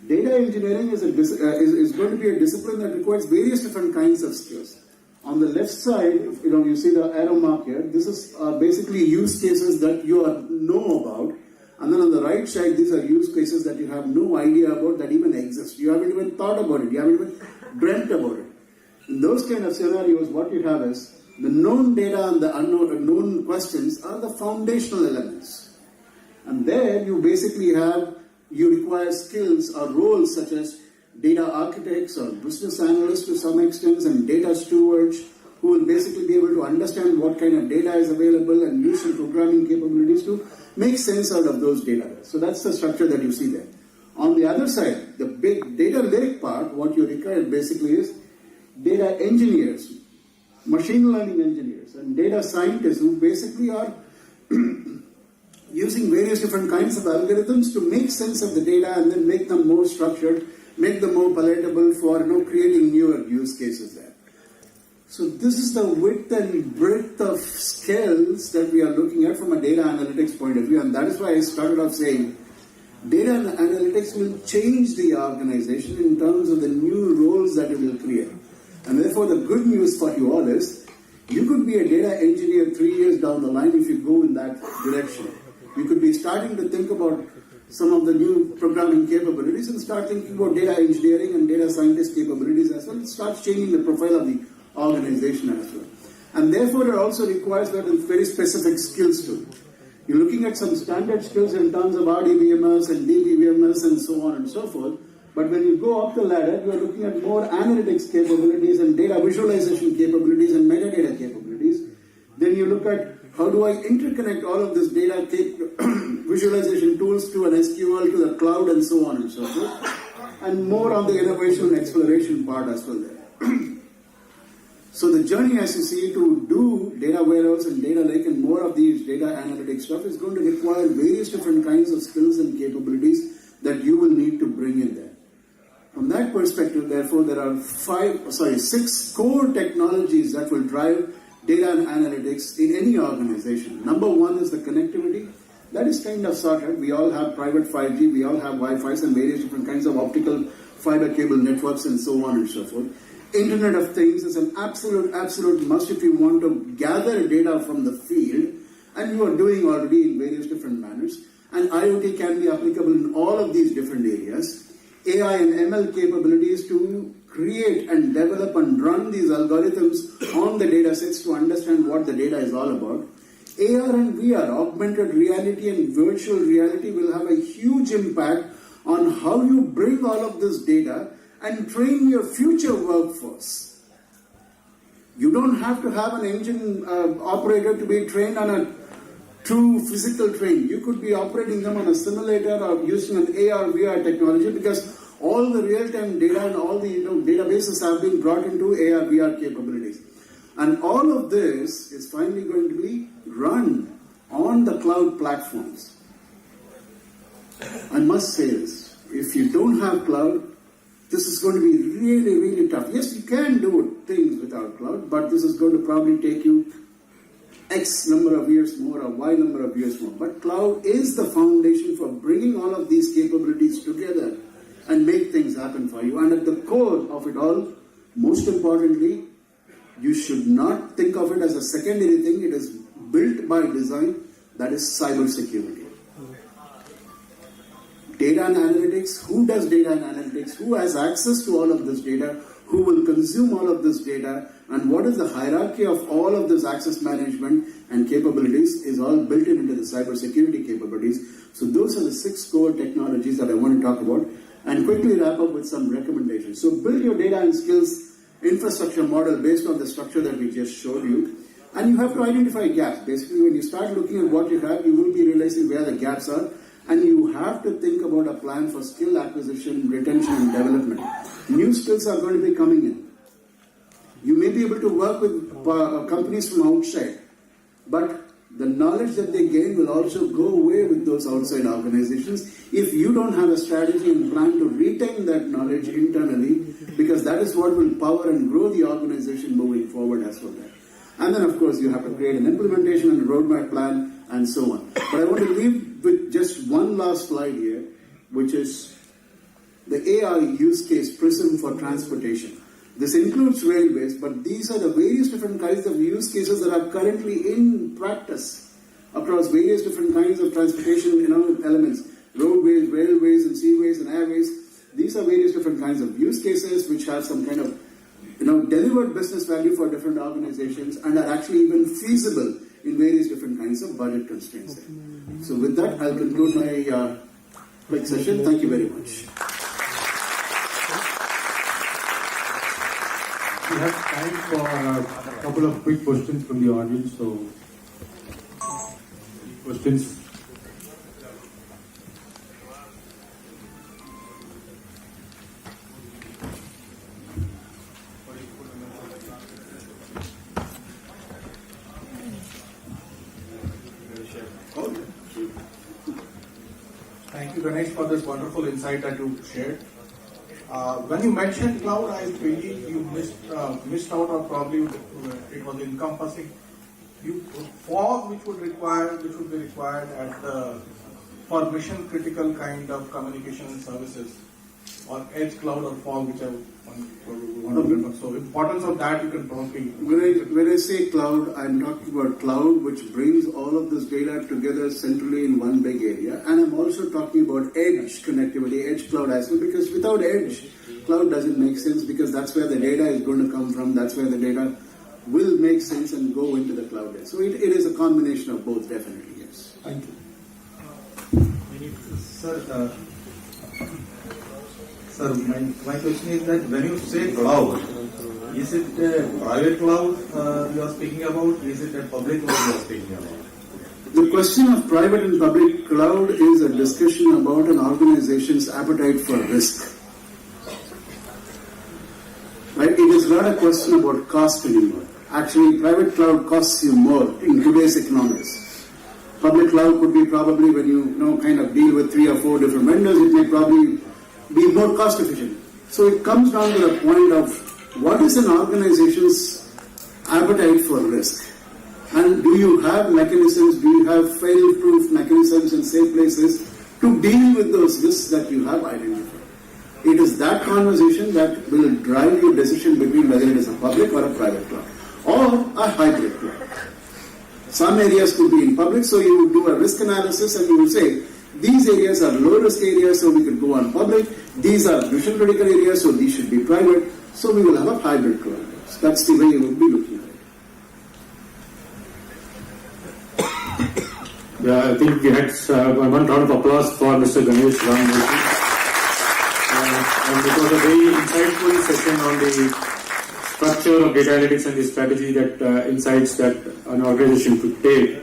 data engineering is going to be a discipline that requires various different kinds of skills. On the left side, you see the arrow mark here. This is basically use cases that you know about. And then on the right side, these are use cases that you have no idea about that even exist. You haven't even thought about it. You haven't even dreamt about it. In those kind of scenarios, what you have is the known data and the unknown questions are the foundational elements. And there you basically you require skills or roles such as data architects or business analysts to some extent and data stewards who will basically be able to understand what kind of data is available and use some programming capabilities to make sense out of those data. So that's the structure that you see there. On the other side, the big data lake part, what you require basically is data engineers, machine learning engineers, and data scientists who basically are using various different kinds of algorithms to make sense of the data and then make them more structured, make them more palatable for creating newer use cases there. So this is the width and breadth of skills that we are looking at from a data analytics point of view, and that is why I started off saying data analytics will change the organization in terms of the new roles that it will create. And therefore the good news for you all is you could be a data engineer 3 years down the line if you go in that direction. You could be starting to think about some of the new programming capabilities and start thinking about data engineering and data scientist capabilities as well. It starts changing the profile of the organization as well. And therefore it also requires very specific skills too. You're looking at some standard skills in terms of RDBMS and DBBMS and so on and so forth, But when you go up the ladder, you are looking at more analytics capabilities and data visualization capabilities and metadata capabilities. Then you look at how do I interconnect all of this data visualization tools to an SQL, to the cloud, and so on and so forth. And more on the innovation and exploration part as well there. So the journey, as you see, to do data warehouse and data lake and more of these data analytics stuff is going to require various different kinds of skills and capabilities that you will need to bring in there. From that perspective, therefore, there are 6 core technologies that will drive data and analytics in any organization. Number 1 is the connectivity. That is kind of sorted. We all have private 5G, we all have Wi-Fi and various different kinds of optical fiber cable networks and so on and so forth. Internet of Things is an absolute must if you want to gather data from the field, and you are doing already in various different manners. And IoT can be applicable in all of these different areas. AI and ML capabilities to create and develop and run these algorithms on the data sets to understand what the data is all about. AR and VR, augmented reality and virtual reality, will have a huge impact on how you bring all of this data and train your future workforce. You don't have to have an engine operator to be trained on a true physical train. You could be operating them on a simulator or using an AR, VR technology, because all the real-time data and all the databases have been brought into AR, VR capabilities. And all of this is finally going to be run on the cloud platforms. I must say this, if you don't have cloud, this is going to be really, really tough. Yes, you can do things without cloud, but this is going to probably take you X number of years more or Y number of years more. But cloud is the foundation for bringing all of these capabilities together and make things happen for you. And at the core of it all, most importantly, you should not think of it as a secondary thing. It is built by design, that is cybersecurity. Data and analytics, who does data and analytics? Who has access to all of this data? Who will consume all of this data? And what is the hierarchy of all of this access management and capabilities is all built into the cybersecurity capabilities. So those are the 6 core technologies that I want to talk about, and quickly wrap up with some recommendations. So build your data and skills infrastructure model based on the structure that we just showed you. And you have to identify gaps. Basically, when you start looking at what you have, you will be realizing where the gaps are. And you have to think about a plan for skill acquisition, retention, and development. New skills are going to be coming in. You may be able to work with companies from outside, but the knowledge that they gain will also go away with those outside organizations if you don't have a strategy and plan to retain that knowledge internally, because that is what will power and grow the organization moving forward as well. And then, of course, you have to create an implementation and a roadmap plan and so on. But I want to leave with just one last slide here, which is the AI use case prism for transportation. This includes railways, but these are the various different kinds of use cases that are currently in practice across various different kinds of transportation elements, roadways, railways, and seaways and airways. These are various different kinds of use cases which have some kind of delivered business value for different organizations and are actually even feasible in various different kinds of budget constraints. So with that, I'll conclude my quick session. Thank you very much. We have time for a couple of quick questions from the audience. So, questions? Thank you, Ganesh, for this wonderful insight that you shared. When you mentioned cloud, I believe you missed out, or probably it was encompassing fog, which would be required at for mission critical kind of communication and services, or edge cloud or fog, whichever one of them. So importance of that you can probably. When I say cloud, I'm talking about cloud which brings all of this data together centrally in one big area, and I'm also talking about edge connectivity, edge cloud as well, because without edge, cloud doesn't make sense, because that's where the data is going to come from, that's where the data will make sense and go into the cloud. So it is a combination of both, definitely, yes. Thank you. Sir, Sir, my question is that when you say cloud, is it a private cloud you are speaking about? Is it a public cloud you are speaking about? The question of private and public cloud is a discussion about an organization's appetite for risk. Right? It is not a question about cost anymore. Actually, private cloud costs you more in today's economics. Public cloud could be probably when you kind of deal with 3 or 4 different vendors, it may probably be more cost efficient. So it comes down to the point of what is an organization's appetite for risk? And do you have mechanisms, do you have fail-proof mechanisms in safe places to deal with those risks that you have identified? It is that conversation that will drive your decision between whether it is a public or a private cloud or a hybrid cloud. Some areas could be in public, so you would do a risk analysis and you will say, these areas are low risk areas, so we could go on public. These are mission critical areas, so these should be private. So we will have a hybrid cloud. That's the way you would be looking at it. Yeah, I think we had one round of applause for Mr. Ganesh Ram. And it was a very insightful session on the structure of data analytics and the strategy that insights that an organization could take.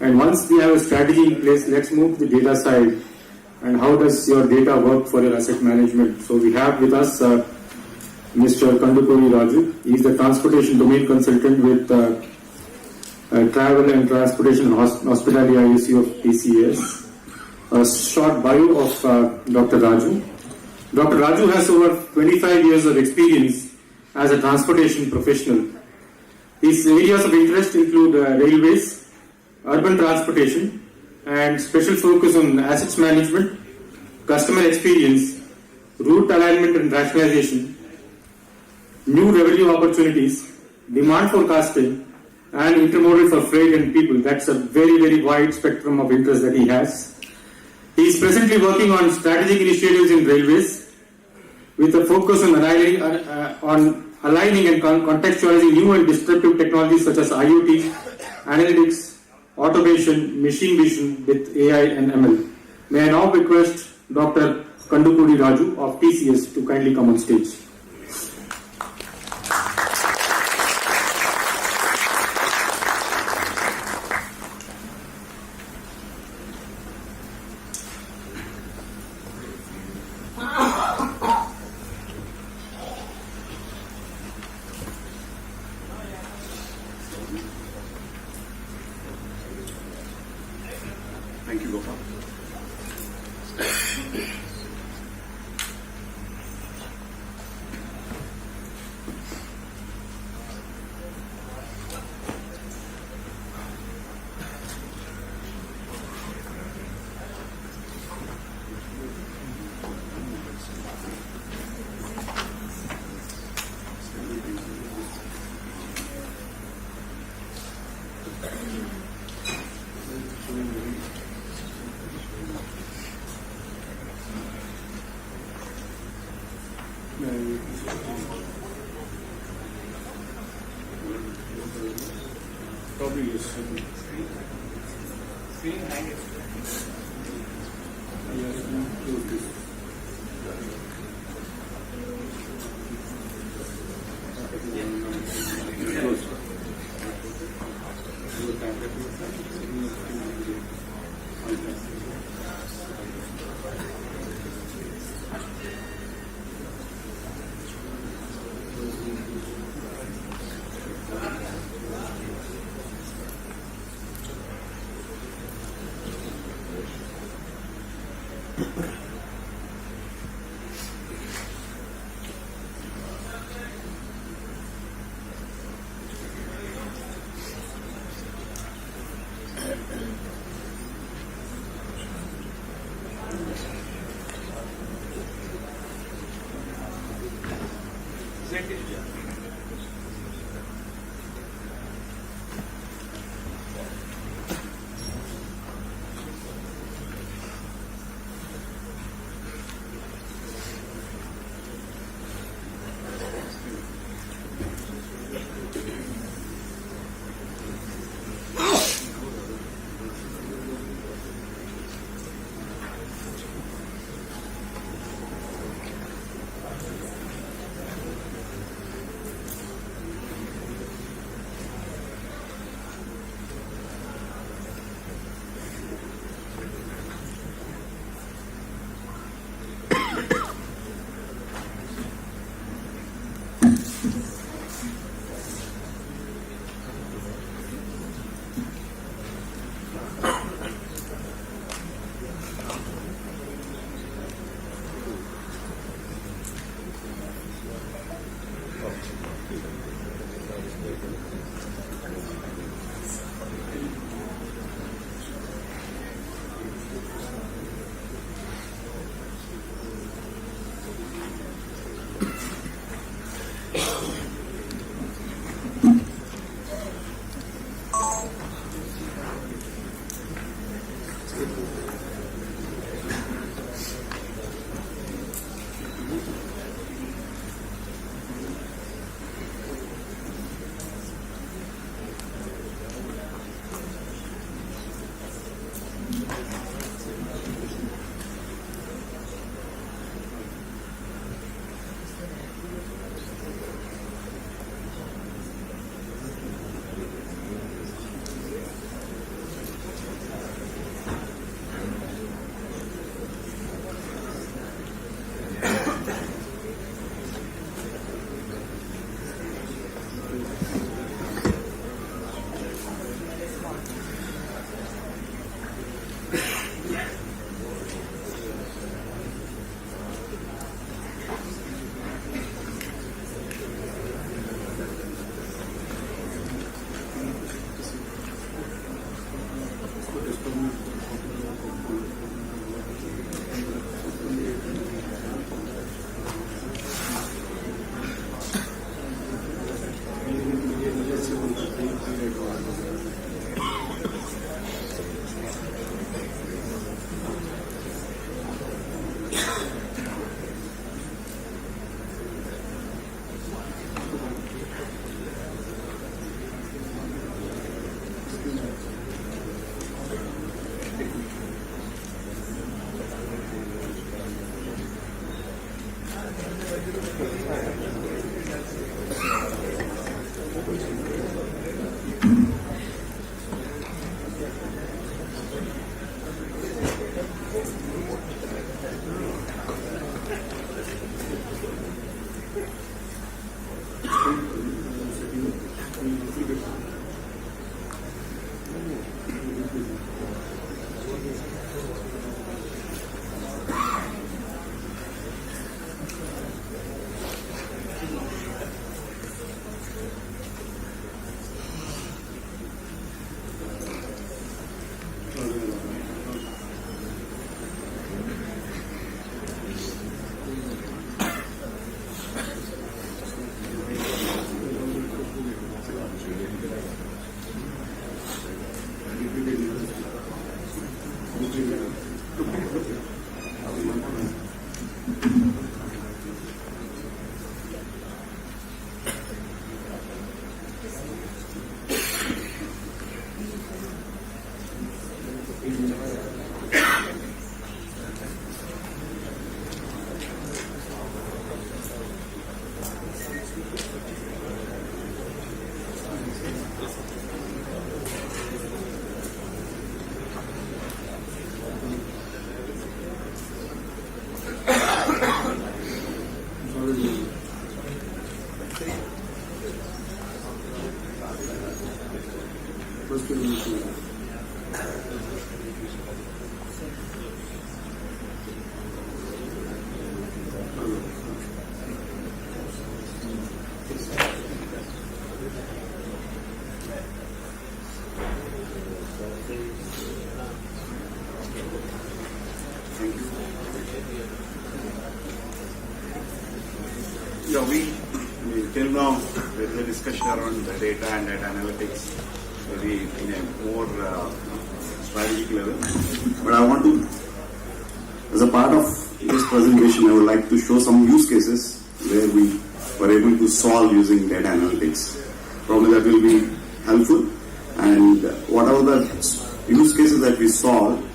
And once we have a strategy in place, let's move to the data side. And how does your data work for your asset management? So we have with us Mr. Kandukuri Raju. He is the transportation domain consultant with Travel and Transportation Hospitality ISU of TCS. A short bio of Dr. Raju. Dr. Raju has over 25 years of experience as a transportation professional. His areas of interest include railways, urban transportation, and special focus on assets management, customer experience, route alignment and rationalization, new revenue opportunities, demand forecasting, and intermodal for freight and people. That's a very, very wide spectrum of interest that he has. He is presently working on strategic initiatives in railways with a focus on aligning and contextualizing new and disruptive technologies such as IoT, analytics, automation, machine vision with AI and ML. May I now request Dr. Kandukuri Raju of TCS to kindly come on stage. Thank you, Gopal. Probably yes. Yeah, we till now with the discussion around the data and data analytics, maybe in a more strategic level. But I want to, as a part of this presentation, I would like to show some use cases where we were able to solve using data analytics. Probably that will be helpful. And whatever the use cases that we solved,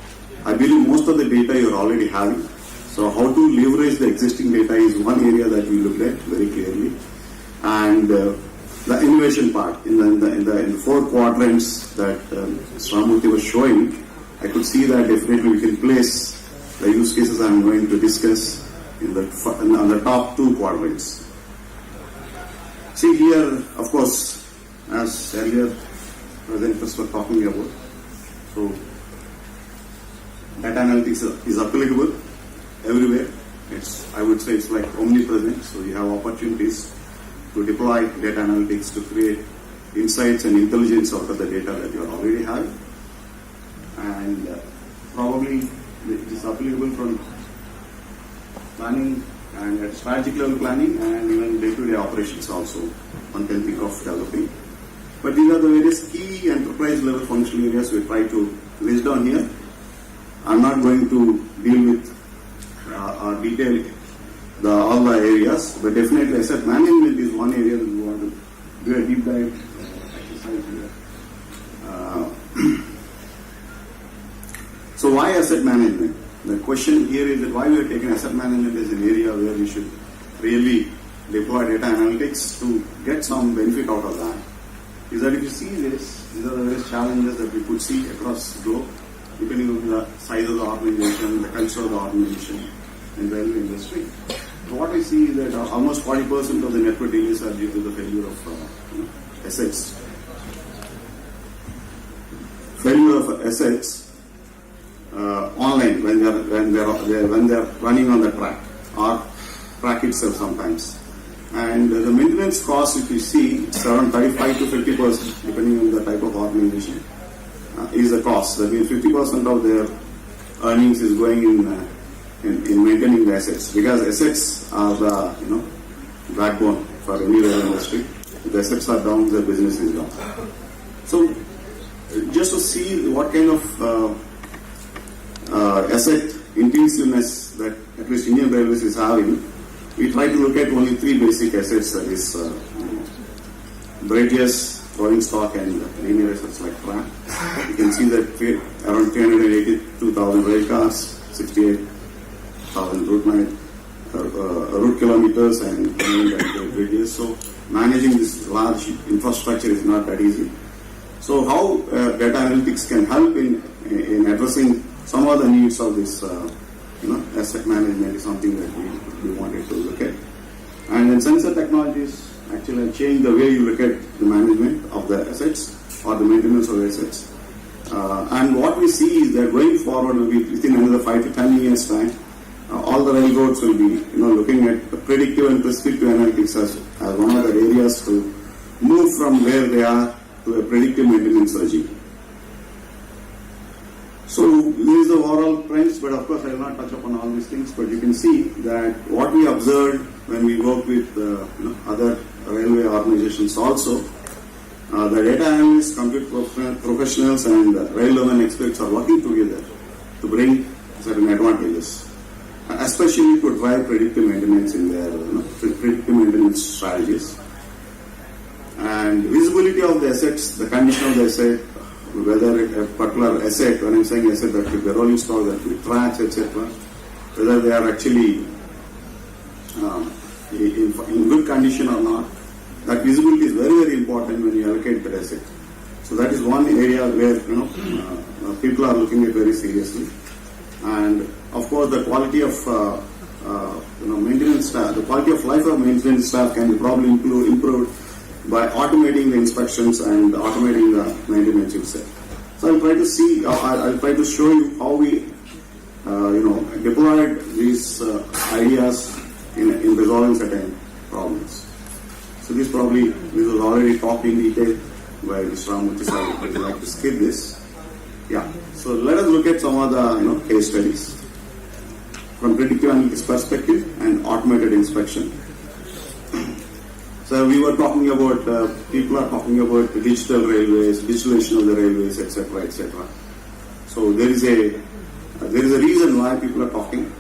I believe most of the data you're already having. So how to leverage the existing data is one area that we looked at very clearly. And the innovation part, in the four quadrants that Mr. Ramurthy was showing, I could see that definitely we can place the use cases I'm going to discuss on the top two quadrants. See here, of course, as earlier presenters were talking about, so data analytics is applicable everywhere. I would say it's like omnipresent, so you have opportunities to deploy data analytics to create insights and intelligence out of the data that you already have. And probably it is applicable from planning and at strategic level planning and even day-to-day operations also, one can think of developing. But these are the various key enterprise level functional areas we try to list down here. I'm not going to deal with or detail all the areas, but definitely asset management is one area that we want to do a deep dive exercise here. So why asset management? The question here is that why we are taking asset management as an area where we should really deploy data analytics to get some benefit out of that. Is that if you see this, these are the various challenges that we could see across the globe, depending on the size of the organization, the culture of the organization, and the railway industry. So what we see is that almost 40% of the network delays are due to the failure of assets. Failure of assets online when they are running on the track or track itself sometimes. And the maintenance cost, if you see, it's around 35 to 50%, depending on the type of organization, is the cost. That means 50% of their earnings is going in maintaining the assets, because assets are the backbone for any rail industry. If the assets are down, the business is down. So, just to see what kind of asset intensiveness that at least Indian Railways is having, we try to look at only three basic assets, that is bridges, rolling stock, and linear assets like track. You can see that around 382,000 rail cars, 68,000 route route kilometers and radius. So managing this large infrastructure is not that easy. So how data analytics can help in addressing some of the needs of this, asset management is something that we wanted to look at. And then sensor technologies actually change the way you look at the management of the assets or the maintenance of the assets. And what we see is that going forward, maybe within another 5 to 10 years time, all the railroads will be, looking at predictive and prescriptive analytics as one of the areas to move from where they are to a predictive maintenance regime. So these are the overall trends, but of course I will not touch upon all these things. But you can see that what we observed when we work with other railway organizations also, the data analysts, computer professionals, and rail domain experts are working together to bring certain advantages, especially to drive predictive maintenance in their predictive maintenance strategies. And visibility of the assets, the condition of the asset, whether a particular asset, when I'm saying asset, that could be rolling stock, that could be tracks, etc., whether they are actually in good condition or not, that visibility is very, very important when you allocate the asset. So that is one area where people are looking at very seriously. And of course, the quality of maintenance staff, the quality of life of maintenance staff can be probably improved by automating the inspections and automating the maintenance itself. So I'll try to see, I'll try to show you how we, deployed these ideas in resolving certain problems. So this was already talked in detail by Mr. Ramurthy, so I would like to skip this. Yeah. So let us look at some of the case studies from predictive analytics perspective and automated inspection. So we were talking about, people are talking about the digital railways, digitalization of the railways, etc., etc. So there is a reason why people are talking.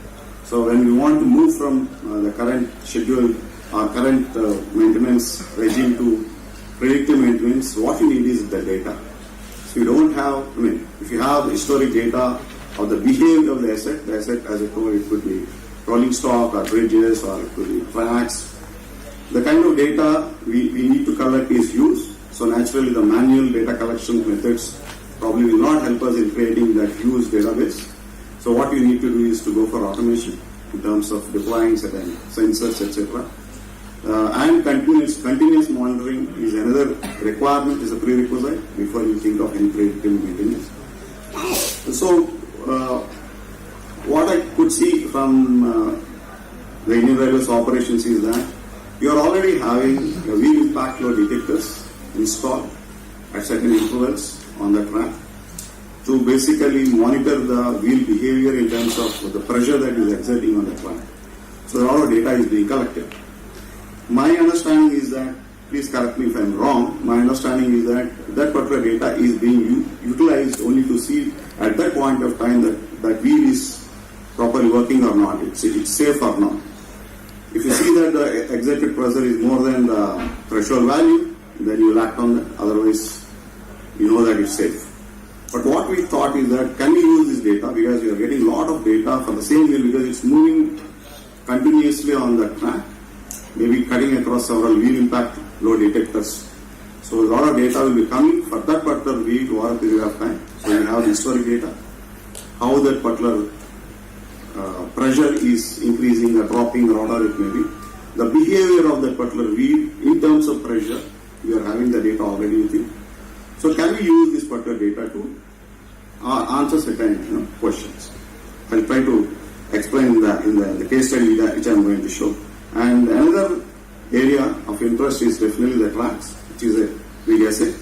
So when we want to move from the current schedule or current maintenance regime to predictive maintenance, what you need is the data. So you don't have, if you have historic data of the behavior of the asset, as I told, it could be rolling stock or bridges or it could be tracks. The kind of data we need to collect is huge. So naturally the manual data collection methods probably will not help us in creating that huge database. So what you need to do is to go for automation in terms of deploying certain sensors, etc. And continuous monitoring is another requirement, is a prerequisite before you think of any predictive maintenance. So what I could see from the Indian Railways operations is that you are already having wheel impact load detectors installed at certain intervals on the track to basically monitor the wheel behavior in terms of the pressure that is exerting on the track. So a lot of data is being collected. My understanding is that, please correct me if I am wrong, my understanding is that that particular data is being utilized only to see at that point of time that wheel is properly working or not, it's safe or not. If you see that the exerted pressure is more than the threshold value, then you will act on that, otherwise you know that it's safe. But what we thought is that, can we use this data, because we are getting a lot of data for the same wheel because it's moving continuously on the track, maybe cutting across several wheel impact load detectors. So a lot of data will be coming for that particular wheel over a period of time. So you have the historic data, how that particular pressure is increasing or dropping or whatever it may be. The behavior of that particular wheel in terms of pressure, we are having the data already with you. So can we use this particular data to answer certain questions? I'll try to explain in the case study which I am going to show. And another area of interest is definitely the tracks, which is a big asset.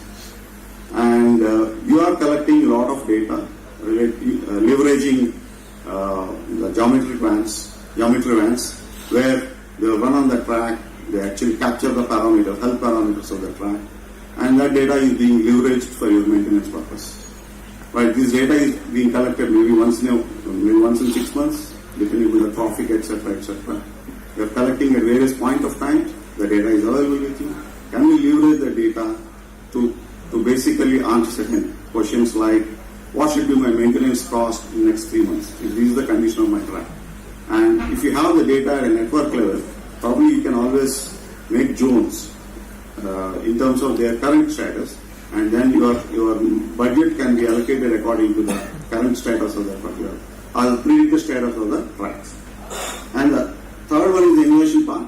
And you are collecting a lot of data, leveraging the geometry vans, where they will run on the track, they actually capture the parameters, health parameters of the track, and that data is being leveraged for your maintenance purpose. Right, this data is being collected maybe once in 6 months, depending on the traffic, etc., etc. You are collecting at various point of time. The data is available with you. Can we leverage the data to basically answer certain questions like, what should be my maintenance cost in the next 3 months if this is the condition of my track? And if you have the data at a network level, probably you can always make zones in terms of their current status, and then your budget can be allocated according to the current status of that particular or the previous status of the tracks. And the third one is the innovation part.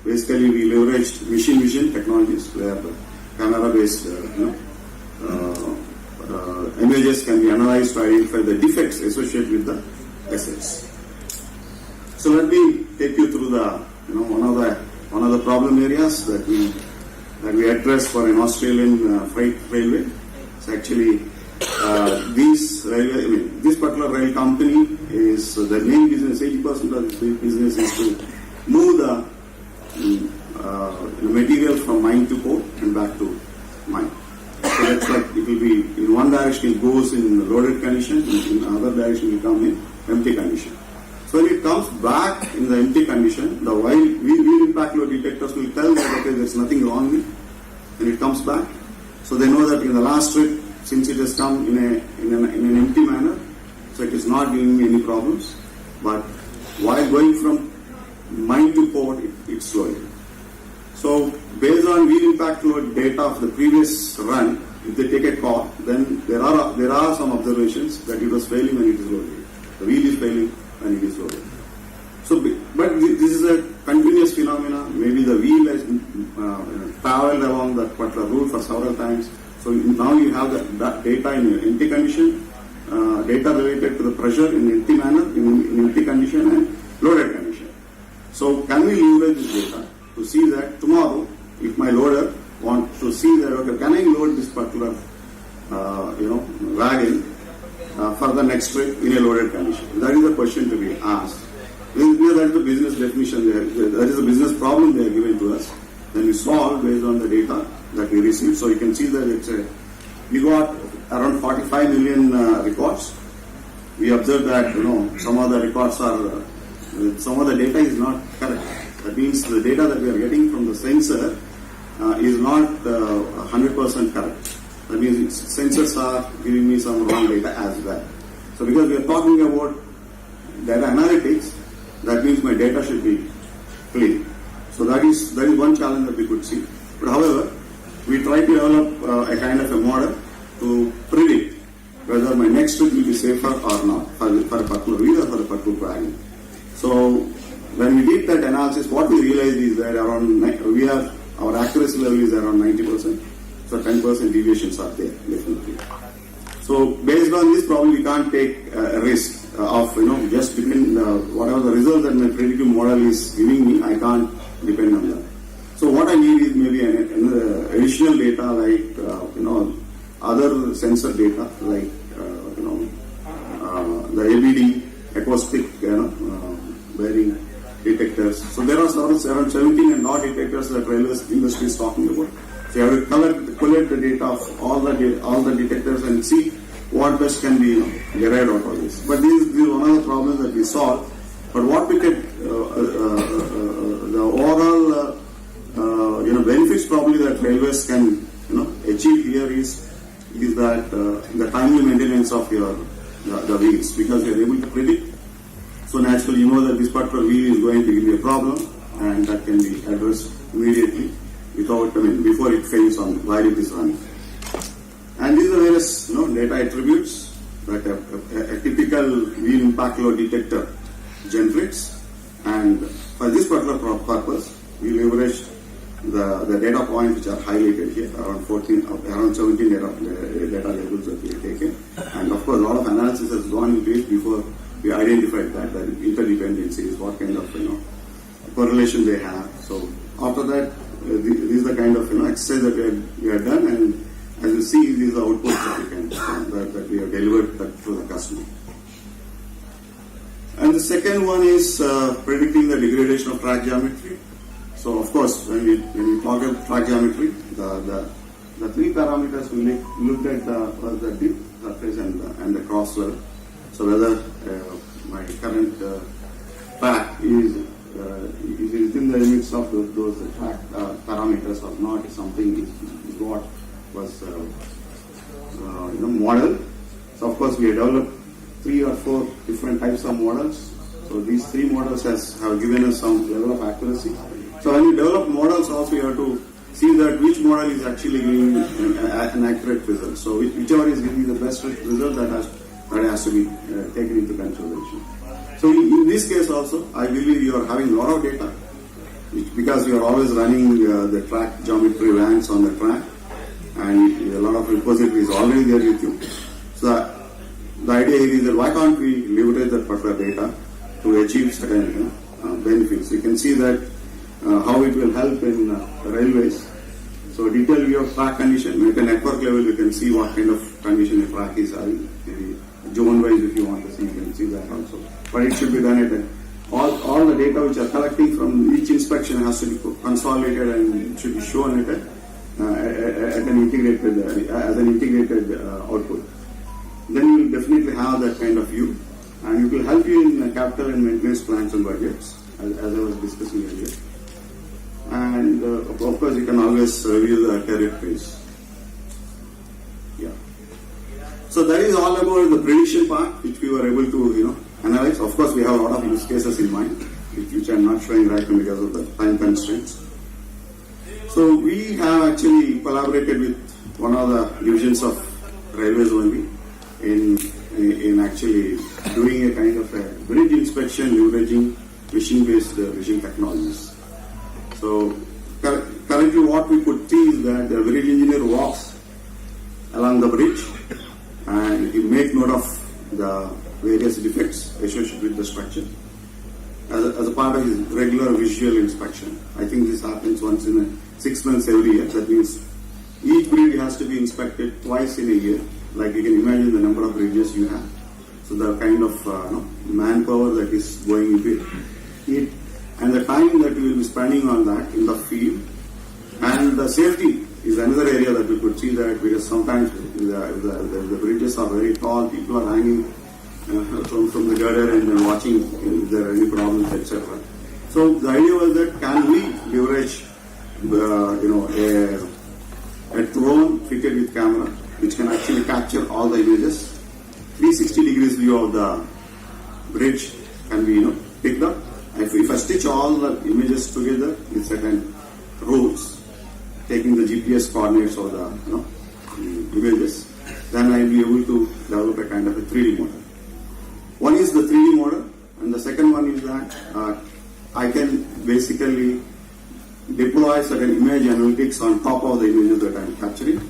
Basically, we leveraged machine vision technologies where the camera-based images can be analyzed to identify the defects associated with the assets. So let me take you through the one of the problem areas that we address for an Australian freight railway. It's actually this particular rail company is the main business. 80% of the business is to move the material from mine to port and back to mine. So that's like it will be in one direction it goes in loaded condition, in another direction it will come in empty condition. So when it comes back in the empty condition, the wheel impact load detectors will tell that okay, there's nothing wrong with it, and it comes back. So they know that in the last trip, since it has come in an empty manner, so it is not giving me any problems. But while going from mine to port, it's slowing. So based on wheel impact load data of the previous run, if they take a call, then there are some observations that it was failing when it is loaded. The wheel is failing when it is loaded. So, but this is a continuous phenomena. Maybe the wheel has traveled along that particular route for several times. So now you have that data in an empty condition, data related to the pressure in empty manner, in empty condition and loaded condition. So can we leverage this data to see that tomorrow, if my loader wants to see that, okay, can I load this particular, wagon for the next trip in a loaded condition? That is the question to be asked. That is the business definition. That is the business problem they are given to us. Then we solve based on the data that we receive. So you can see that we got around 45 million records. We observed that some of the records are some of the data is not correct. That means the data that we are getting from the sensor is not 100% correct. That means sensors are giving me some wrong data as well. So because we are talking about data analytics, that means my data should be clean. So that is one challenge that we could see. But however, we try to develop a kind of a model to predict whether my next trip will be safer or not for a particular wheel or for a particular wagon. So when we did that analysis, what we realized is that our accuracy level is around 90%. So 10% deviations are there, definitely. So based on this, probably we can't take a risk of just depend whatever the result that my predictive model is giving me, I can't depend on that. So what I need is maybe an additional data like other sensor data like the ABD, acoustic bearing detectors. So there are around 17 and odd detectors that railway industry is talking about. So you have to collect the data of all the detectors and see what best can be derived out of this. But this is one of the problems that we solve. But what we can the overall benefits probably that railways can achieve here is that the timely maintenance of the wheels, because you are able to predict. So naturally, you know that this particular wheel is going to give you a problem, and that can be addressed immediately before it fails on while it is running. And these are various data attributes that a typical wheel impact load detector generates. And for this particular purpose, we leverage the data points which are highlighted here, around 17 data labels that we have taken. And of course, a lot of analysis has gone into it before we identified that interdependencies, what kind of correlation they have. So after that, this is the kind of exercise that we have done, and as you see, these are outputs that we have delivered to the customer. And the second one is predicting the degradation of track geometry. So of course, when we talk about track geometry, the three parameters we looked at the dip, surface, and the cross swell. So whether my current track is within the limits of those track parameters or not, is something is what was modeled. So of course we developed 3 or 4 different types of models. So these three models have given us some level of accuracy. So when you develop models also you have to see that which model is actually giving an accurate result. So whichever is giving the best result that has to be taken into consideration. So in this case also, I believe you are having a lot of data because you are always running the track geometry ranks on the track and a lot of repositories already there with you. So the idea here is that why can't we leverage that particular data to achieve certain benefits. You can see that how it will help in railways. So detailed view of track condition, at a network level you can see what kind of condition the track is having. Maybe zone wise if you want to see, you can see that also. But it should be done at all the data which are collecting from each inspection has to be consolidated and should be shown at an integrated output. Then you will definitely have that kind of view, and it will help you in capital and maintenance plans and budgets, as I was discussing earlier. And of course, you can always review the career phase. Yeah. So that is all about the prediction part, which we were able to analyze. Of course, we have a lot of use cases in mind, which I am not showing right now because of the time constraints. So we have actually collaborated with one of the divisions of railways only in actually doing a kind of a bridge inspection leveraging machine-based vision technologies. So currently what we could see is that the bridge engineer walks along the bridge and he makes note of the various defects associated with the structure as a part of his regular visual inspection. I think this happens once in 6 months every year. That means each bridge has to be inspected twice in a year. Like you can imagine the number of bridges you have. So the kind of manpower that is going into it, and the time that we will be spending on that in the field, and the safety is another area that we could see that because sometimes the bridges are very tall, people are hanging from the girder and then watching if there are any problems, etc. So the idea was that can we leverage a drone fitted with camera which can actually capture all the images. 360 degrees view of the bridge can be picked up. If I stitch all the images together in certain routes, taking the GPS coordinates of the images, then I will be able to develop a kind of a 3D model. One is the 3D model, and the second one is that I can basically deploy certain image analytics on top of the images that I am capturing,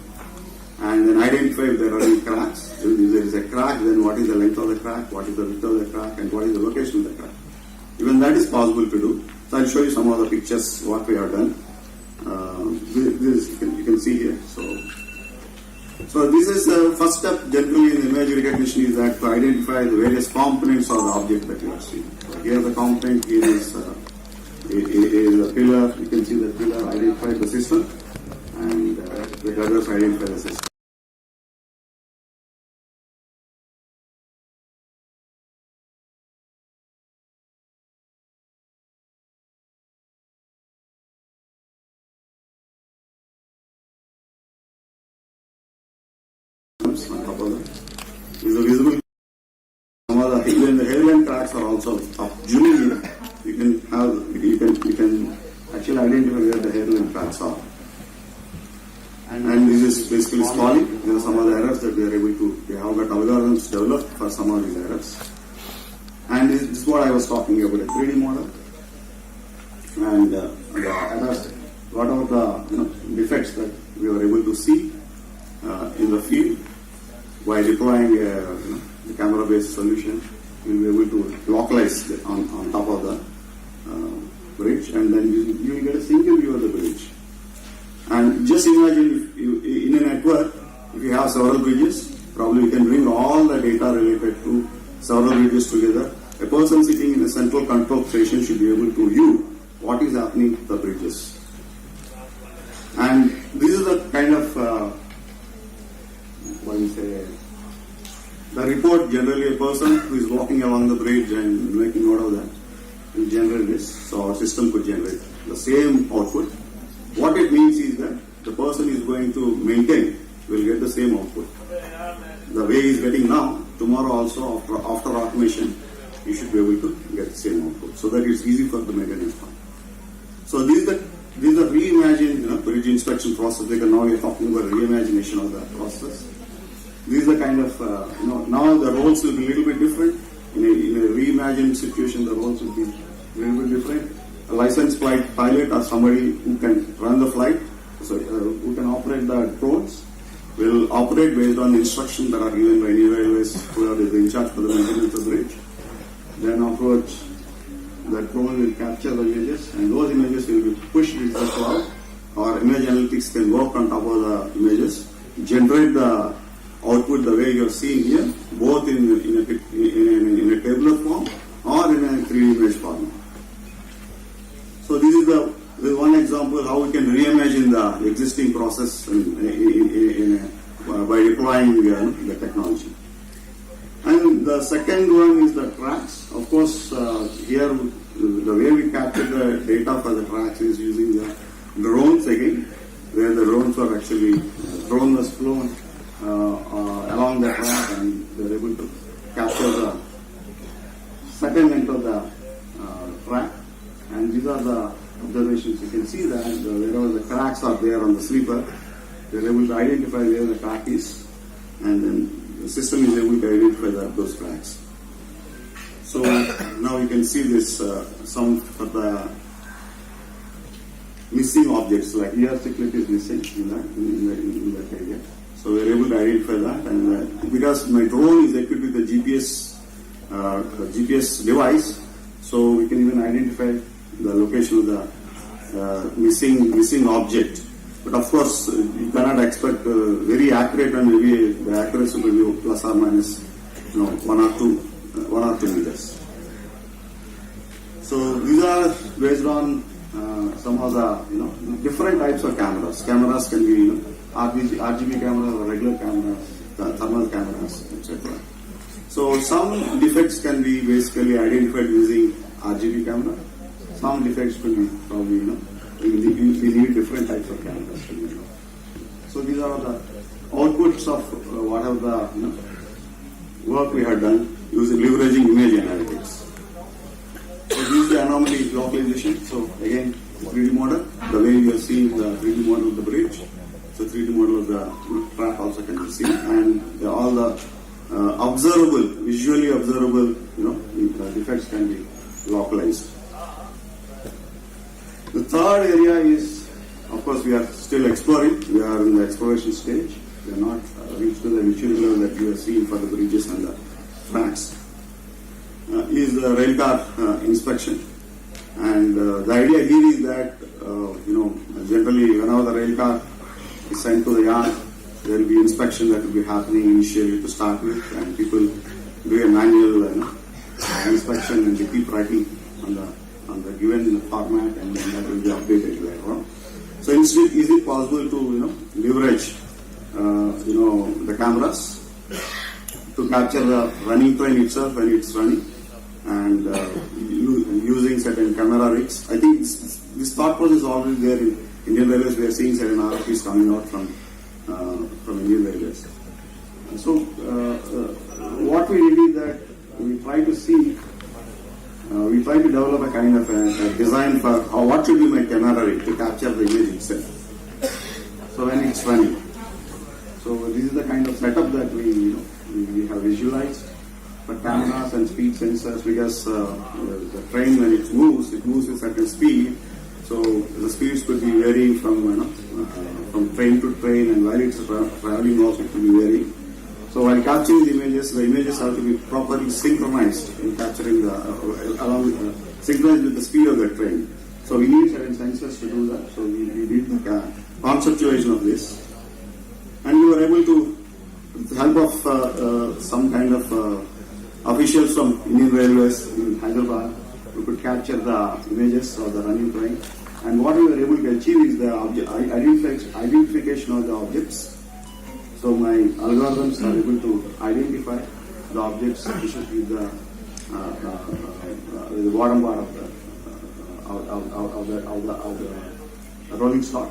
and then identify if there are any cracks. If there is a crack, then what is the length of the crack, what is the width of the crack, and what is the location of the crack. Even that is possible to do. So I'll show you some of the pictures what we have done. This you can see here. So this is the first step generally in image recognition is that to identify the various components of the object that you are seeing. So here the component is a pillar. You can see the pillar identifies the system, and the girders identify the system. On top of that is a visible. Some of the hairline cracks are also up. Zooming in, you can actually identify where the hairline cracks are. And this is basically stalling. There are some of the errors that we are able to. We have got algorithms developed for some of these errors. And this is what I was talking about, a 3D model. And what are the defects that we were able to see in the field. By deploying the camera-based solution, you will be able to localize on top of the bridge, and then you will get a single view of the bridge. And just imagine if in a network, if you have several bridges, probably you can bring all the data related to several bridges together. A person sitting in a central control station should be able to view what is happening to the bridges. And this is the kind of the report generally a person who is walking along the bridge and making note of that will generate this. So our system could generate the same output. What it means is that the person is going to maintain will get the same output. The way he is getting now, tomorrow also after automation, you should be able to get the same output, so that it's easy for the maintenance part. So these are reimagined bridge inspection process. Because now we are talking about reimagination of the process. These are kind of now the roles will be a little bit different. In a reimagined situation, the roles will be a little bit different. A licensed flight pilot or somebody who can run the flight, so who can operate the drones, will operate based on instructions that are given by Indian Railways, who are in charge for the maintenance of the bridge. Then afterwards, the drone will capture the images, and those images will be pushed into the cloud, or image analytics can work on top of the images, generate the output the way you are seeing here, both in a tabular form or in a 3D image form. So this is one example how we can reimagine the existing process by deploying the technology. And the second one is the tracks. Of course, here the way we capture the data for the tracks is using the drones again, where the drones are actually, drone was flown along the track, and they're able to capture the second end of the track. And these are the observations. You can see that wherever the cracks are there on the sleeper, they're able to identify where the crack is, and then the system is able to identify those cracks. So now you can see this some for the missing objects, like ear ciclet is missing in that area. So we're able to identify that, and because my drone is equipped with a GPS device, so we can even identify the location of the missing object. But of course, you cannot expect very accurate, and maybe the accuracy will be plus or minus 1 or 2 meters. So these are based on some of the different types of cameras. Cameras can be RGB cameras or regular cameras, thermal cameras, etc. So some defects can be basically identified using RGB camera. Some defects could be probably we need different types of cameras. So these are the outputs of whatever the work we have done using leveraging image analytics. So this is the anomaly localization. So again, 3D model, the way you are seeing the 3D model of the bridge. So 3D model of the track also can be seen, and all the visually observable, defects can be localized. The third area is, of course, we are still exploring. We are in the exploration stage. We are not reached to the maturity level that you are seeing for the bridges and the tracks. Is the rail car inspection, and the idea here is that generally whenever the rail car is sent to the yard, there will be inspection that will be happening initially to start with, and people do a manual inspection, and they keep writing on the given format, and then that will be updated later on. So instead, is it possible to leverage the cameras to capture the running train itself when it's running, and using certain camera rigs? I think this thought process is already there in Indian Railways. We are seeing certain RFPs coming out from Indian Railways. So what we did is that we try to develop a kind of a design for what should be my camera rig to capture the image itself. So when it's running. So this is the kind of setup that we have visualized for cameras and speed sensors, because the train, when it moves with certain speed. So the speeds could be varying from train to train, and while it's traveling also it could be varying. So while capturing the images have to be properly synchronized in capturing synchronized with the speed of the train. So we need certain sensors to do that. So we did the conceptualization of this, and we were able to, with the help of some kind of officials from Indian Railways in Hyderabad, we could capture the images of the running train. And what we were able to achieve is the identification of the objects. So my algorithms are able to identify the objects with the bottom part of the rolling stock.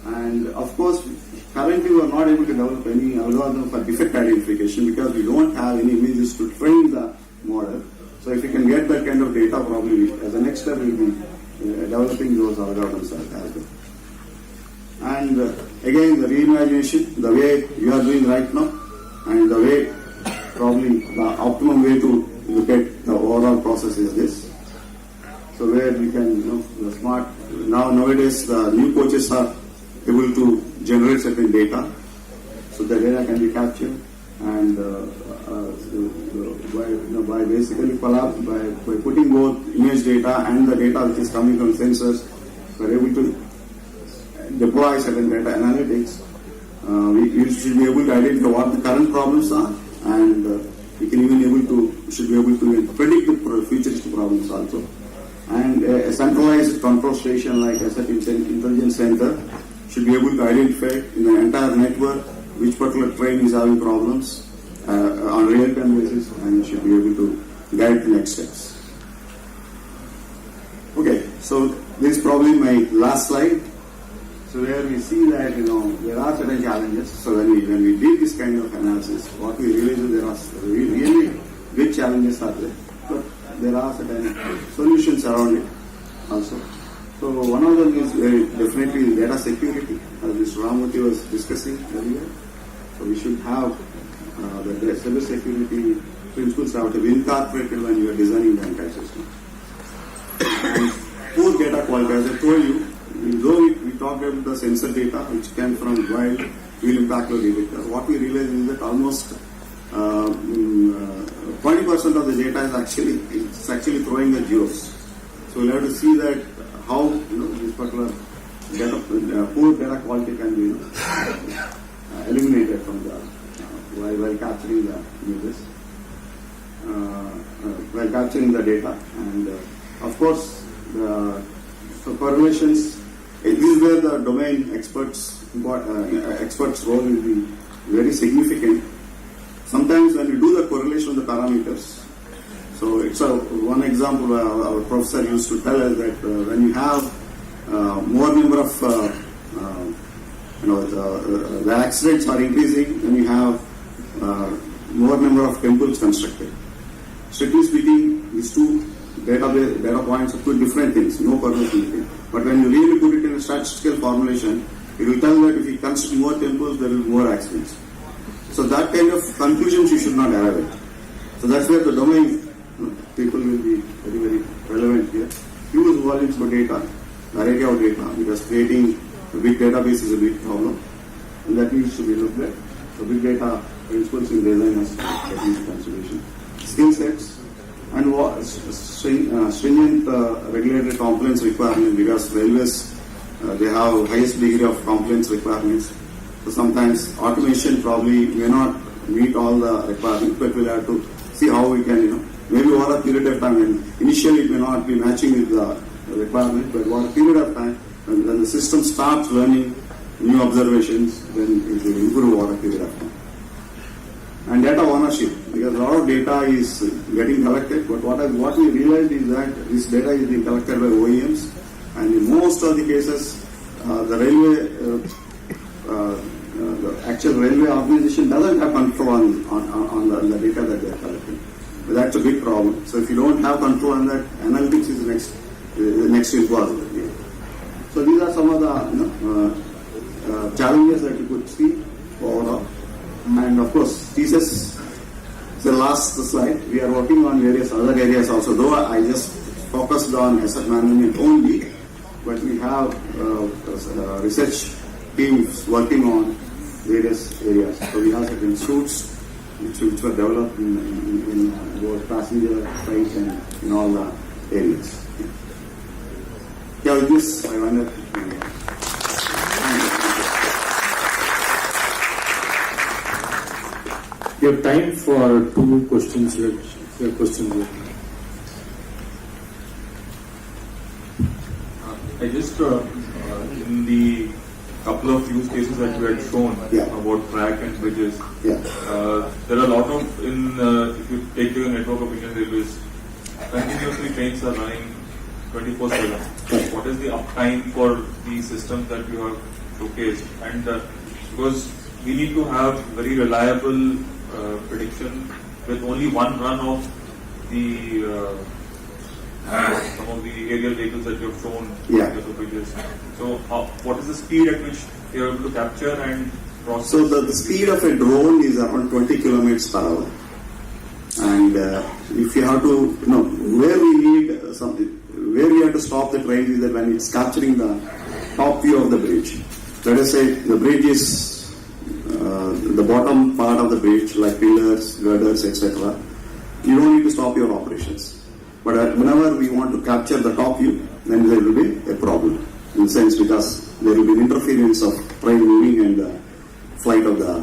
And of course, currently we are not able to develop any algorithm for defect identification, because we don't have any images to train the model. So if you can get that kind of data, probably as a next step, we'll be developing those algorithms as well. And again, the reimagination, the way you are doing right now, and the way, probably the optimum way to look at the overall process is this. So where we can, the smart, nowadays the new coaches are able to generate certain data, so the data can be captured, and by basically by putting both image data and the data which is coming from sensors, we're able to deploy certain data analytics. We should be able to identify what the current problems are, and we can even should be able to predict the futuristic problems also. And a centralized control station like Asset Intelligence Center should be able to identify in the entire network which particular train is having problems on a real-time basis, and should be able to guide the next steps. Okay, so this is probably my last slide. So where we see that there are certain challenges. So when we did this kind of analysis, what we realized is there are really big challenges are there, but there are certain solutions around it also. So one of them is definitely data security, as Mr. Ramurthy was discussing earlier. So we should have the cyber security principles have to be incorporated when you are designing the entire system. And poor data quality, as I told you, though we talked about the sensor data which came from wild wheel impact load detector, what we realized is that almost 20% of the data is actually throwing the zeros. So we'll have to see that how this particular data, poor data quality can be eliminated from the while capturing the images, while capturing the data, and of course the correlations. This is where the domain experts' role will be very significant. Sometimes when you do the correlation of the parameters, so it's one example our professor used to tell us that when you have more number of the accidents are increasing, when you have more number of temples constructed. Strictly speaking, these two data points are two different things, no correlation between. But when you really put it in a statistical formulation, it will tell that if you construct more temples, there will be more accidents. So that kind of conclusions you should not arrive at. So that's where the domain people will be very, very relevant here. Huge volumes of data, variety of data, because creating a big database is a big problem, and that needs to be looked at. So big data principles in design has to take into consideration. Skill sets and stringent regulatory compliance requirements, because railways they have highest degree of compliance requirements. So sometimes automation probably may not meet all the requirements, but we'll have to see how we can, maybe over a period of time, and initially it may not be matching with the requirement, but over a period of time, when the system starts learning new observations, then it will improve over a period of time. And data ownership, because a lot of data is getting collected, but what we realized is that this data is being collected by OEMs, and in most of the cases, the railway, the actual railway organization doesn't have control on the data that they are collecting. But that's a big problem. So if you don't have control on that, analytics is the next impossible. So these are some of the challenges that you could see overall. And of course, thesis is the last slide. We are working on various other areas also, though I just focused on asset management only, but we have research teams working on various areas. So we have certain suits which were developed in both passenger, freight, and in all the areas. Yeah, with this, I wonder. We have time for two questions. I just, in the couple of use cases that you had shown about track and bridges, there are a lot of, if you take the network of Indian Railways, continuously trains are running 24/7. What is the uptime for the systems that you have showcased? And because we need to have very reliable prediction with only one run of the some of the aerial vehicles that you have shown the bridges. So what is the speed at which you are able to capture and process? So the speed of a drone is around 20 kilometers per hour. And if you have to, where we need something, where we have to stop the train is that when it's capturing the top view of the bridge. Let us say the bridge is the bottom part of the bridge, like pillars, girders, etc. You don't need to stop your operations. But whenever we want to capture the top view, then there will be a problem. In the sense, because there will be an interference of train moving and the flight of the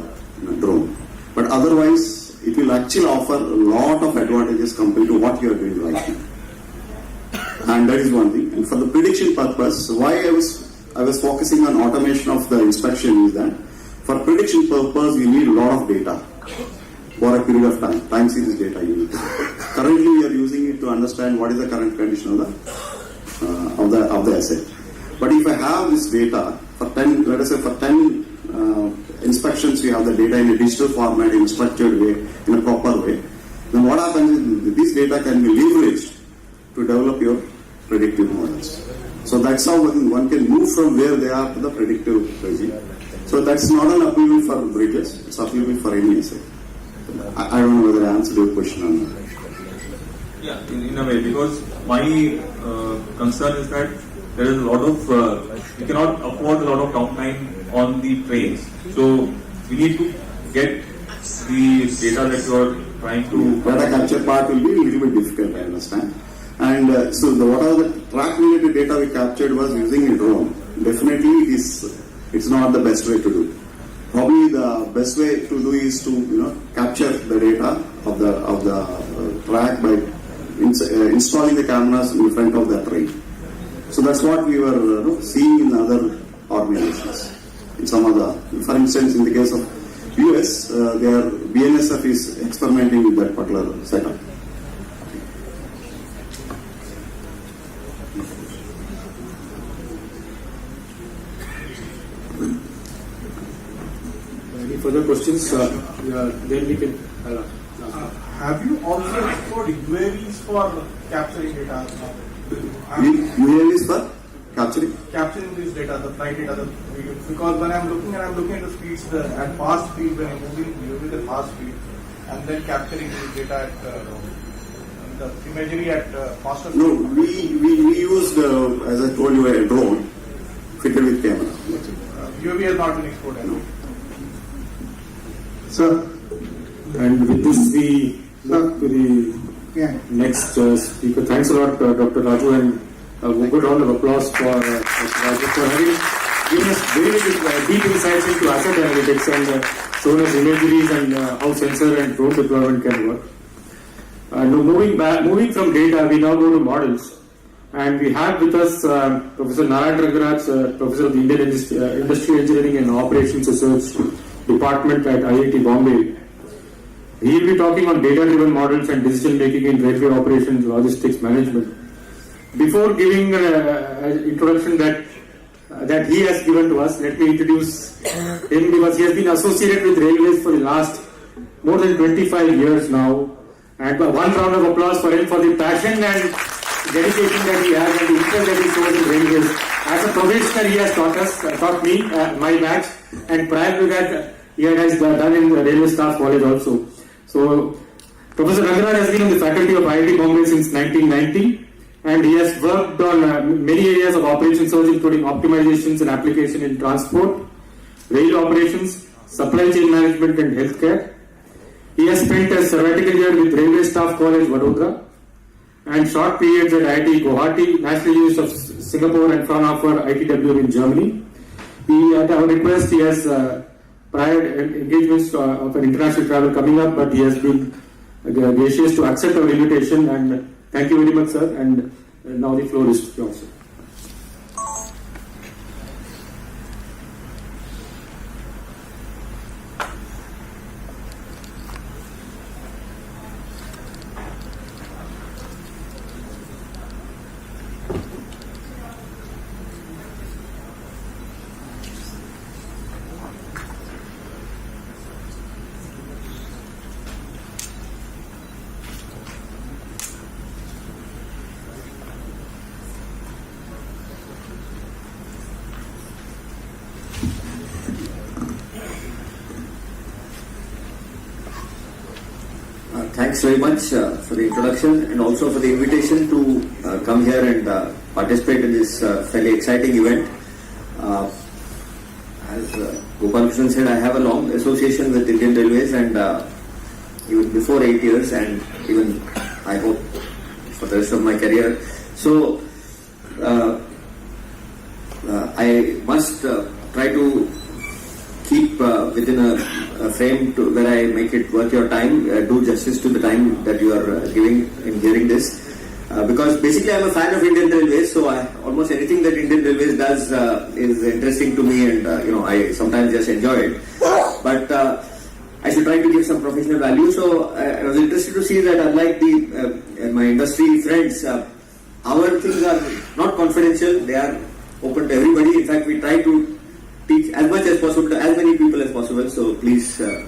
drone. But otherwise, it will actually offer a lot of advantages compared to what you are doing right now. And that is one thing. And for the prediction purpose, why I was focusing on automation of the inspection is that for prediction purpose, you need a lot of data for a period of time series data you need. Currently, we are using it to understand what is the current condition of the asset. But if I have this data for 10, let us say for 10 inspections, we have the data in a digital format, in a structured way, in a proper way. Then what happens is this data can be leveraged to develop your predictive models. So that's how one can move from where they are to the predictive regime. So that's not an appeal for bridges, it's appeal for any asset. I don't know whether I answered your question or not. Yeah, in a way, because my concern is that there is a lot of, we cannot afford a lot of downtime on the trains. So we need to get the data that you are trying to... Data capture part will be a little bit difficult, I understand. And whatever the track related data we captured was using a drone. Definitely it's not the best way to do. Probably the best way to do is to capture the data of the track by installing the cameras in front of the train. So that's what we were seeing in other organizations. In some other, for instance, in the case of US, their BNSF is experimenting with that particular setup. Any further questions? Then we can. Have you also explored UAVs for capturing data? UAVs for capturing this data, the flight data, the video. Because when I'm looking at the speeds at fast speed, when I'm moving UAV at fast speed, and then capturing this data at the imagery at faster speed. No, we used, as I told you, a drone fitted with camera. UAV has not been explored. No. Sir, and with this we look to the next speaker. Thanks a lot, Dr. Raju, and a good round of applause for Dr. Raju for having given us very deep insights into asset analytics and shown us imageries and how sensor and drone deployment can work. Moving from data, we now go to models. And we have with us Professor Narayan Rangaraj, Professor of the Indian Industrial Engineering and Operations Research Department at IIT Bombay. He will be talking on data-driven models and decision making in railway operations, logistics management. Before giving an introduction that he has given to us, let me introduce him because he has been associated with railways for the last more than 25 years now. And one round of applause for him for the passion and dedication that he has and the interest that he shows in railways. As a probationer, he has taught me my batch, and prior to that, he has done in the Railway Staff College also. So, Professor Rangaraj has been on the faculty of IIT Bombay since 1990, and he has worked on many areas of operation research, including optimizations and application in transport, rail operations, supply chain management, and healthcare. He has spent a sabbatical year with Railway Staff College, Vadodara, and short periods at IIT Guwahati, National University of Singapore, and Fraunhofer ITW in Germany. At our request, he has prior engagements of an international travel coming up, but he has been gracious to accept our invitation, and thank you very much, sir. And now the floor is yours. Thanks very much for the introduction and also for the invitation to come here and participate in this fairly exciting event. As Gopal Krishnan said, I have a long association with Indian Railways and even before 8 years and even I hope for the rest of my career. So I must try to keep within a frame where I make it worth your time, do justice to the time that you are giving in hearing this. Because basically I'm a fan of Indian Railways, so almost anything that Indian Railways does is interesting to me, and I sometimes just enjoy it. But I should try to give some professional value. So I was interested to see that unlike my industry friends, our things are not confidential, they are open to everybody. In fact, we try to teach as much as possible to as many people as possible. So please, anyway,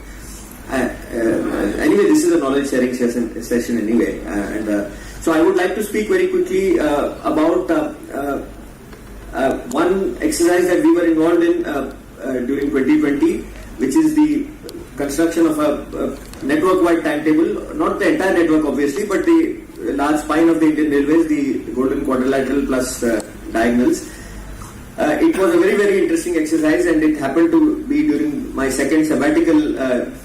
this is a knowledge sharing session anyway. So I would like to speak very quickly about one exercise that we were involved in during 2020, which is the construction of a network-wide timetable, not the entire network obviously, but the large spine of the Indian Railways, the Golden Quadrilateral plus diagonals. It was a very, very interesting exercise, and it happened to be during my second sabbatical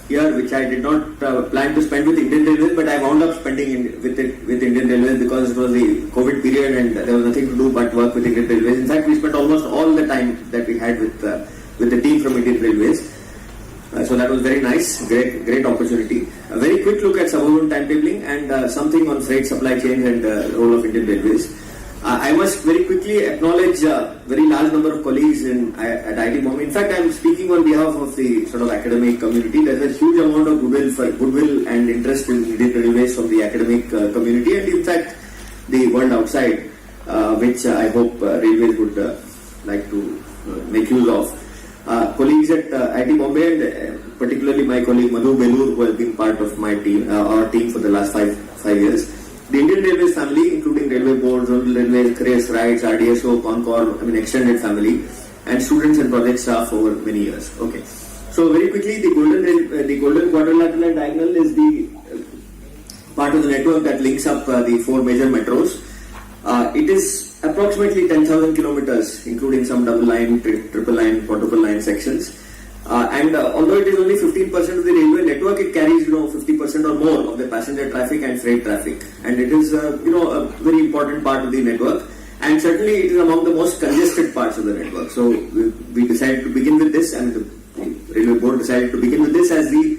year, which I did not plan to spend with Indian Railways, but I wound up spending with Indian Railways because it was the COVID period and there was nothing to do but work with Indian Railways. In fact, we spent almost all the time that we had with the team from Indian Railways. So that was very nice, great opportunity. A very quick look at suburban timetabling and something on freight supply chain and the role of Indian Railways. I must very quickly acknowledge a very large number of colleagues at IIT Bombay. In fact, I am speaking on behalf of the sort of academic community. There is a huge amount of goodwill and interest in Indian Railways from the academic community and in fact the world outside, which I hope Railways would like to make use of. Colleagues at IIT Bombay and particularly my colleague Madhu Belur, who has been part of my team, our team for the last five years. The Indian Railways family, including Railway Board, Zonal Railways, CRES, RIDES, RDSO, Concor, extended family, and students and project staff over many years. Okay. So very quickly, the Golden Quadrilateral and Diagonal is the part of the network that links up the four major metros. It is approximately 10,000 kilometers, including some double line, triple line, quadruple line sections. And although it is only 15% of the railway network, it carries 50% or more of the passenger traffic and freight traffic, and it is a very important part of the network, and certainly it is among the most congested parts of the network. So we decided to begin with this, and the Railway Board decided to begin with this as the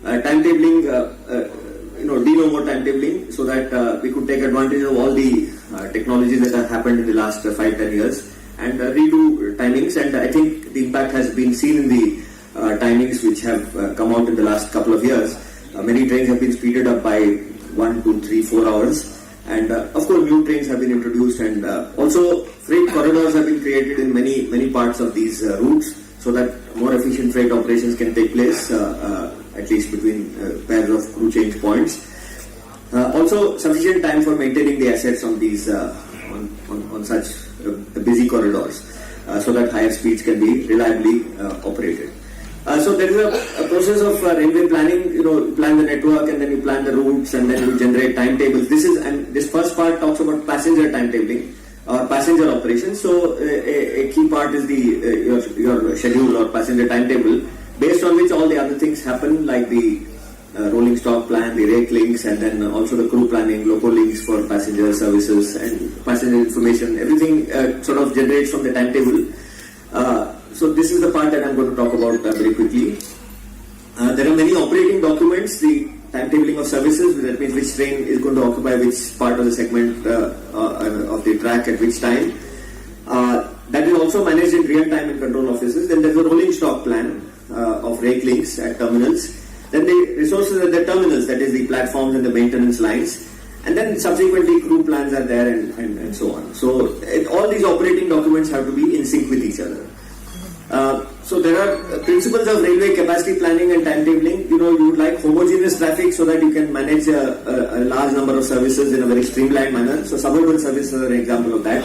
timetabling, de novo timetabling, so that we could take advantage of all the technologies that have happened in the last 5-10 years. And redo timings, and I think the impact has been seen in the timings which have come out in the last couple of years. Many trains have been speeded up by 1, 2, 3, 4 hours, and of course new trains have been introduced, and also freight corridors have been created in many parts of these routes, so that more efficient freight operations can take place, at least between pairs of crew change points. Also sufficient time for maintaining the assets on these on such busy corridors, so that higher speeds can be reliably operated. So there is a process of railway planning. You plan the network, and then you plan the routes, and then you generate timetables. This first part talks about passenger timetabling or passenger operations. So a key part is your schedule or passenger timetable, based on which all the other things happen, like the rolling stock plan, the rake links, and then also the crew planning, local links for passenger services and passenger information. Everything sort of generates from the timetable. So this is the part that I'm going to talk about very quickly. There are many operating documents, the timetabling of services, that means which train is going to occupy which part of the segment of the track at which time. That is also managed in real time in control offices. Then there's a rolling stock plan of rake links at terminals. Then the resources at the terminals, that is the platforms and the maintenance lines, and then subsequently crew plans are there and so on. So all these operating documents have to be in sync with each other. So there are principles of railway capacity planning and timetabling. You would like homogeneous traffic so that you can manage a large number of services in a very streamlined manner. So suburban services are an example of that,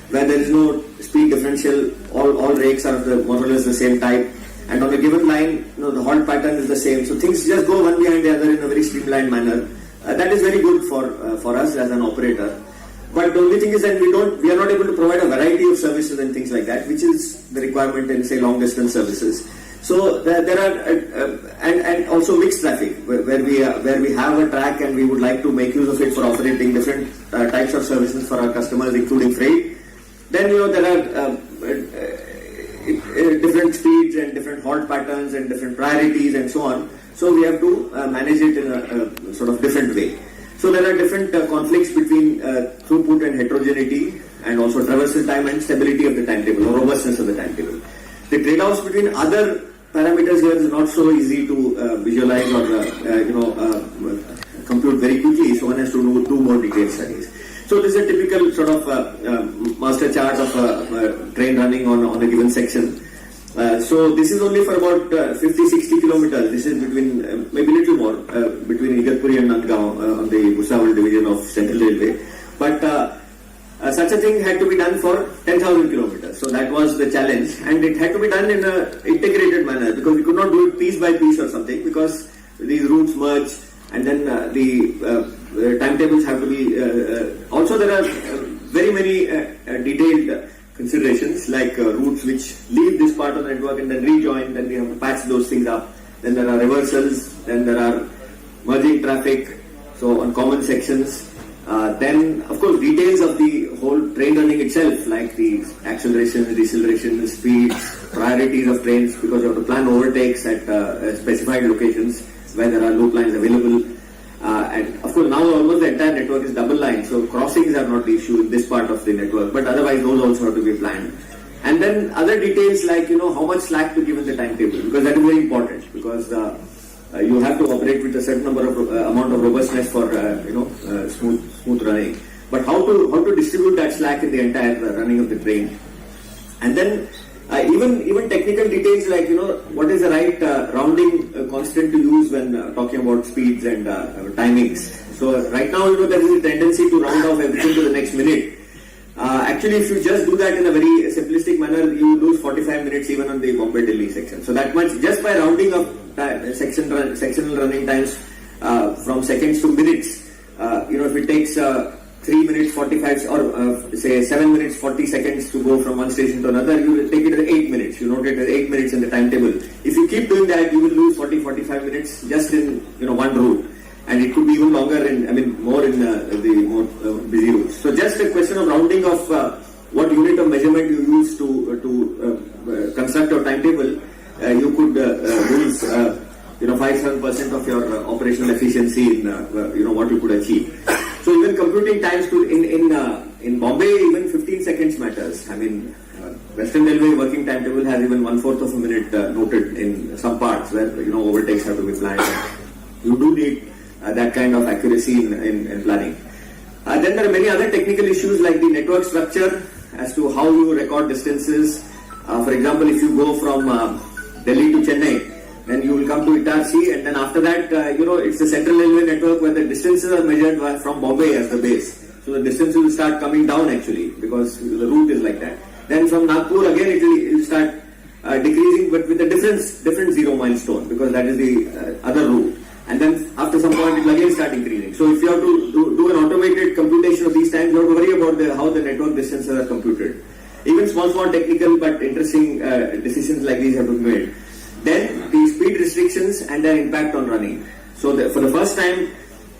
where there is no speed differential, all rakes are more or less the same type, and on a given line, the halt pattern is the same. So things just go one behind the other in a very streamlined manner. That is very good for us as an operator. But the only thing is that we are not able to provide a variety of services and things like that, which is the requirement in, say, long distance services. So there are and also mixed traffic where we have a track and we would like to make use of it for operating different types of services for our customers, including freight. Then there are different speeds and different halt patterns and different priorities and so on. So we have to manage it in a sort of different way. So there are different conflicts between throughput and heterogeneity, and also traversal time and stability of the timetable or robustness of the timetable. The trade-offs between other parameters here is not so easy to visualize or compute very quickly. So one has to do more detailed studies. So this is a typical sort of master chart of a train running on a given section. So this is only for about 50-60 kilometers. This is between, maybe a little more, between Igatpuri and Nandgaon on the Bhusawal division of Central Railway. But such a thing had to be done for 10,000 kilometers. So that was the challenge. And it had to be done in an integrated manner, because we could not do it piece by piece or something, because these routes merge, and then the timetables have to be... also there are very many detailed considerations, like routes which leave this part of the network and then rejoin, then we have to patch those things up. Then there are reversals, then there are merging traffic, so on common sections. Then, of course, details of the whole train running itself, like the acceleration, deceleration, speeds, priorities of trains, because you have to plan overtakes at specified locations where there are loop lines available. And of course, now almost the entire network is double line, so crossings are not the issue in this part of the network, but otherwise those also have to be planned. And then other details like, how much slack to give in the timetable, because that is very important, because you have to operate with a certain number of amount of robustness for smooth running. But how to distribute that slack in the entire running of the train. And then even technical details like what is the right rounding constant to use when talking about speeds and timings. So right now there is a tendency to round off everything to the next minute. Actually, if you just do that in a very simplistic manner, you lose 45 minutes even on the Bombay-Delhi section. So that much, just by rounding up sectional running times from seconds to minutes, if it takes 3 minutes 45 or say 7 minutes 40 seconds to go from one station to another, you will take it as 8 minutes. You note it as 8 minutes in the timetable. If you keep doing that, you will lose 40-45 minutes just in one route. And it could be even longer more in the more busy routes. So just a question of rounding of what unit of measurement you use to construct your timetable, you could lose 5-7% of your operational efficiency in what you could achieve. So even computing times in Bombay, even 15 seconds matters. Western Railway working timetable has even 1/4 of a minute noted in some parts where overtakes have to be planned. You do need that kind of accuracy in planning. Then there are many other technical issues like the network structure as to how you record distances. For example, if you go from Delhi to Chennai, then you will come to Itarsi, and then after that, it's the Central Railway network where the distances are measured from Bombay as the base. So the distance will start coming down actually, because the route is like that. Then from Nagpur again it will start decreasing, but with a different zero milestone, because that is the other route. And then after some point it will again start increasing. So if you have to do an automated computation of these times, you have to worry about how the network distances are computed. Even small technical but interesting decisions like these have to be made. Then the speed restrictions and their impact on running. So for the first time,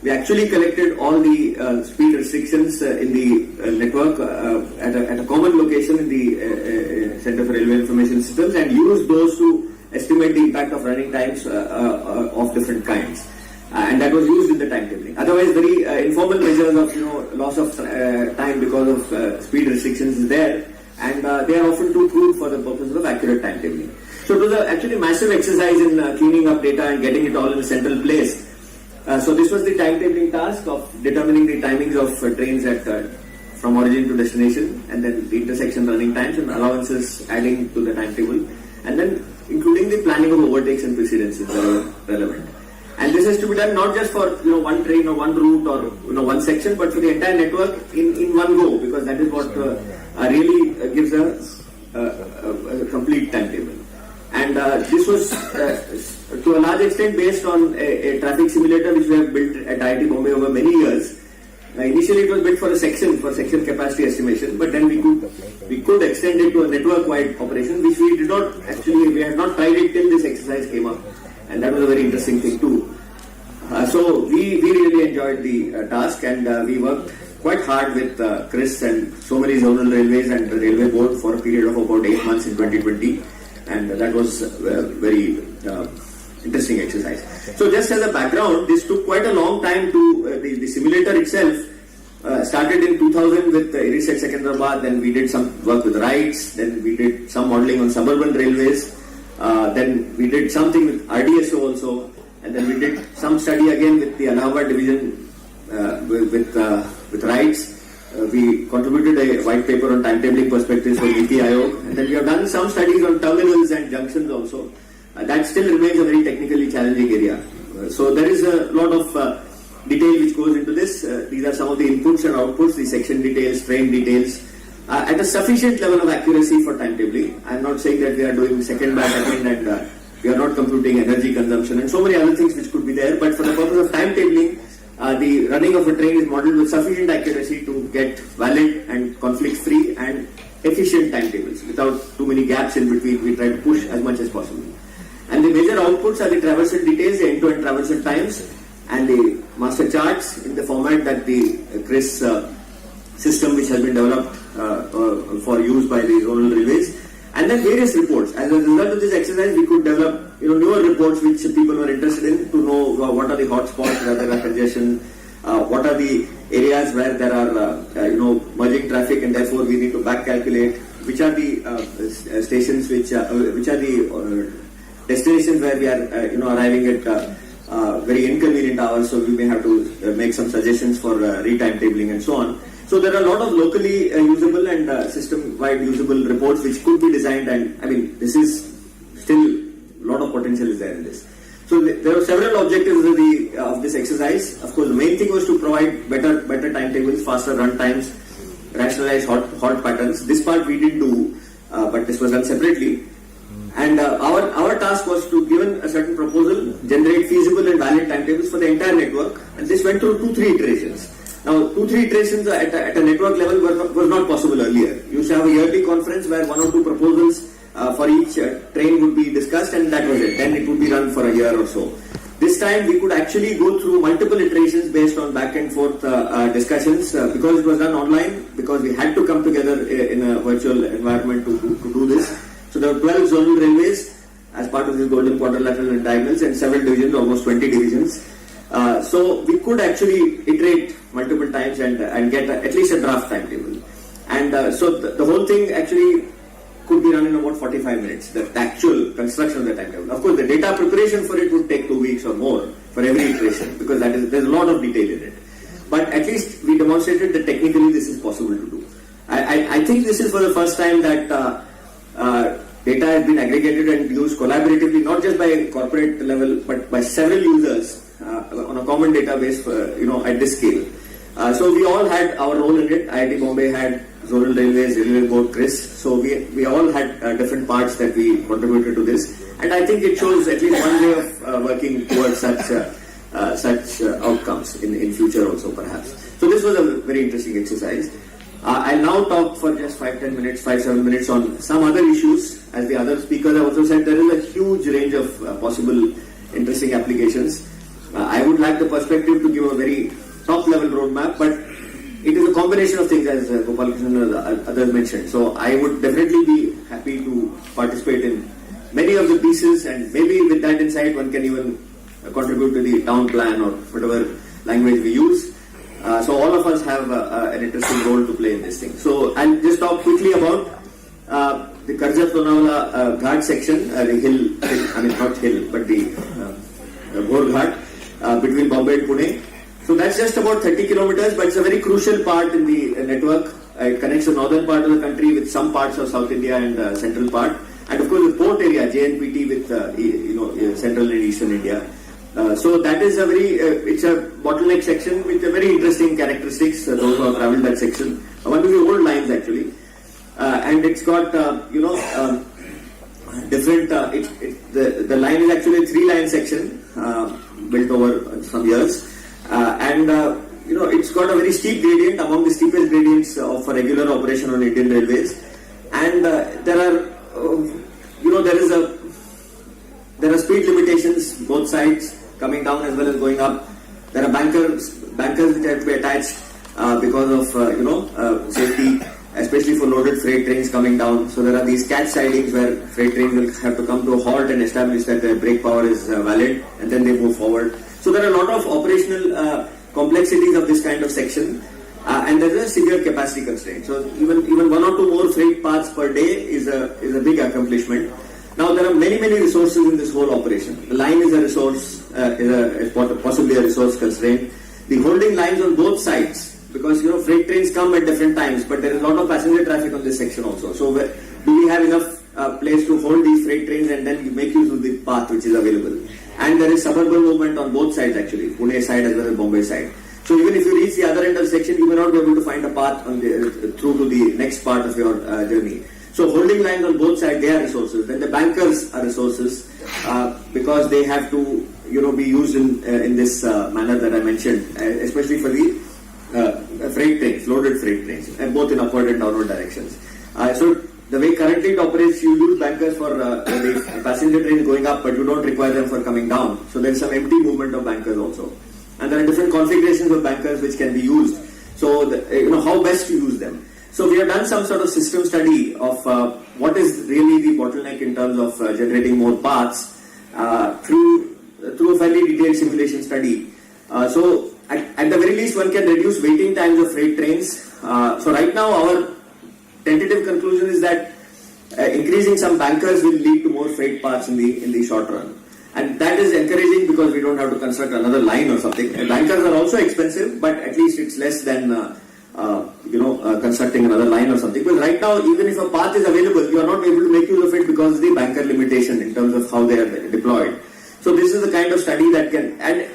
we actually collected all the speed restrictions in the network at a common location in the Center for Railway Information Systems, and used those to estimate the impact of running times of different kinds. And that was used in the timetabling. Otherwise, very informal measures of loss of time because of speed restrictions is there, and they are often too crude for the purposes of accurate timetabling. So it was actually a massive exercise in cleaning up data and getting it all in a central place. So this was the timetabling task of determining the timings of trains from origin to destination, and then the intersection running times and allowances adding to the timetable, and then including the planning of overtakes and precedences that are relevant. And this has to be done not just for one train or one route or one section, but for the entire network in one go, because that is what really gives a complete timetable. And this was to a large extent based on a traffic simulator which we have built at IIT Bombay over many years. Initially it was built for section capacity estimation, but then we could extend it to a network-wide operation, which we had not tried it till this exercise came up, and that was a very interesting thing too. So we really enjoyed the task, and we worked quite hard with Chris and so many zonal railways and the railway board for a period of about 8 months in 2020, and that was a very interesting exercise. So just as a background, this took quite a long time to, the simulator itself started in 2000 with Irisat Secunderabad, then we did some work with rides, then we did some modeling on suburban railways, then we did something with RDSO also, and then we did some study again with the Allahabad division with rides. We contributed a white paper on timetabling perspectives for Niti Aayog, and then we have done some studies on terminals and junctions also. That still remains a very technically challenging area. So there is a lot of detail which goes into this. These are some of the inputs and outputs, the section details, train details, at a sufficient level of accuracy for timetabling. I am not saying that we are doing second by second and we are not computing energy consumption and so many other things which could be there, but for the purpose of timetabling, the running of a train is modeled with sufficient accuracy to get valid and conflict-free and efficient timetables without too many gaps in between. We try to push as much as possible. And the major outputs are the traversal details, the end-to-end traversal times, and the master charts in the format that the CRIS system which has been developed for use by the zonal railways, and then various reports. As a result of this exercise, we could develop newer reports which people were interested in to know what are the hotspots where there are congestion, what are the areas where there are merging traffic, and therefore we need to back calculate which are the stations which are the destinations where we are arriving at very inconvenient hours, so we may have to make some suggestions for retimetabling and so on. So there are a lot of locally usable and system-wide usable reports which could be designed, and I mean this is still a lot of potential is there in this. So there are several objectives of this exercise. Of course, the main thing was to provide better timetables, faster run times, rationalize halt patterns. This part we didn't do, but this was done separately. And our task was to, given a certain proposal, generate feasible and valid timetables for the entire network, and this went through 2-3 iterations. Now, 2-3 iterations at a network level was not possible earlier. You used to have a yearly conference where 1 or 2 proposals for each train would be discussed, and that was it. Then it would be run for a year or so. This time we could actually go through multiple iterations based on back and forth discussions because it was done online, because we had to come together in a virtual environment to do this. So there were 12 zonal railways as part of this golden quadrilateral and diagonals, and several divisions, almost 20 divisions. So we could actually iterate multiple times and get at least a draft timetable. And so the whole thing actually could be run in about 45 minutes, the actual construction of the timetable. Of course, the data preparation for it would take 2 weeks or more for every iteration, because there's a lot of detail in it. But at least we demonstrated that technically this is possible to do. I think this is for the first time that data has been aggregated and used collaboratively, not just by a corporate level, but by several users on a common database, at this scale. So we all had our role in it. IIT Bombay had zonal railways, railway board, CRIS. So we all had different parts that we contributed to this, and I think it shows at least one way of working towards such outcomes in future also, perhaps. So this was a very interesting exercise. I'll now talk for just 5-7 minutes on some other issues. As the other speakers have also said, there is a huge range of possible interesting applications. I would like the perspective to give a very top-level roadmap, but it is a combination of things, as Gopal Krishnan and others mentioned. So I would definitely be happy to participate in many of the pieces, and maybe with that insight one can even contribute to the town plan or whatever language we use. So all of us have an interesting role to play in this thing. So I'll just talk quickly about the Karjat-Lonavala Ghat section, the hill, not hill, but the Ghor Ghat between Bombay and Pune. So that's just about 30 kilometers, but it's a very crucial part in the network. It connects the northern part of the country with some parts of South India and central part. And of course the port area, JNPT with central and eastern India. So that is a very, it's a bottleneck section with a very interesting characteristics, those who have traveled that section. One of the old lines actually. And it's got, different, the line is actually a 3-line section, built over some years. It's got a very steep gradient, among the steepest gradients of a regular operation on Indian Railways. And there are speed limitations both sides, coming down as well as going up. There are bankers which have to be attached because of safety, especially for loaded freight trains coming down. So there are these catch sidings where freight trains will have to come to a halt and establish that their brake power is valid, and then they move forward. So there are a lot of operational complexities of this kind of section, and there is a severe capacity constraint. So even 1 or 2 more freight paths per day is a big accomplishment. Now there are many resources in this whole operation. The line is a resource, possibly a resource constraint. The holding lines on both sides, because freight trains come at different times, but there is a lot of passenger traffic on this section also. So do we have enough place to hold these freight trains and then make use of the path which is available? And there is suburban movement on both sides actually, Pune side as well as Bombay side. So even if you reach the other end of the section, you may not be able to find a path through to the next part of your journey. So holding lines on both sides, they are resources. Then the bankers are resources because they have to be used in this manner that I mentioned, especially for the freight trains, loaded freight trains, both in upward and downward directions. So the way currently it operates, you use bankers for the passenger trains going up, but you don't require them for coming down. So there is some empty movement of bankers also. And there are different configurations of bankers which can be used. So how best to use them. So we have done some sort of system study of what is really the bottleneck in terms of generating more paths through a fairly detailed simulation study. So at the very least, one can reduce waiting times of freight trains. So right now, our tentative conclusion is that increasing some bankers will lead to more freight paths in the short run. And that is encouraging because we don't have to construct another line or something. Bankers are also expensive, but at least it's less than constructing another line or something. Because right now, even if a path is available, you are not able to make use of it because of the banker limitation in terms of how they are deployed. So this is the kind of study that can, and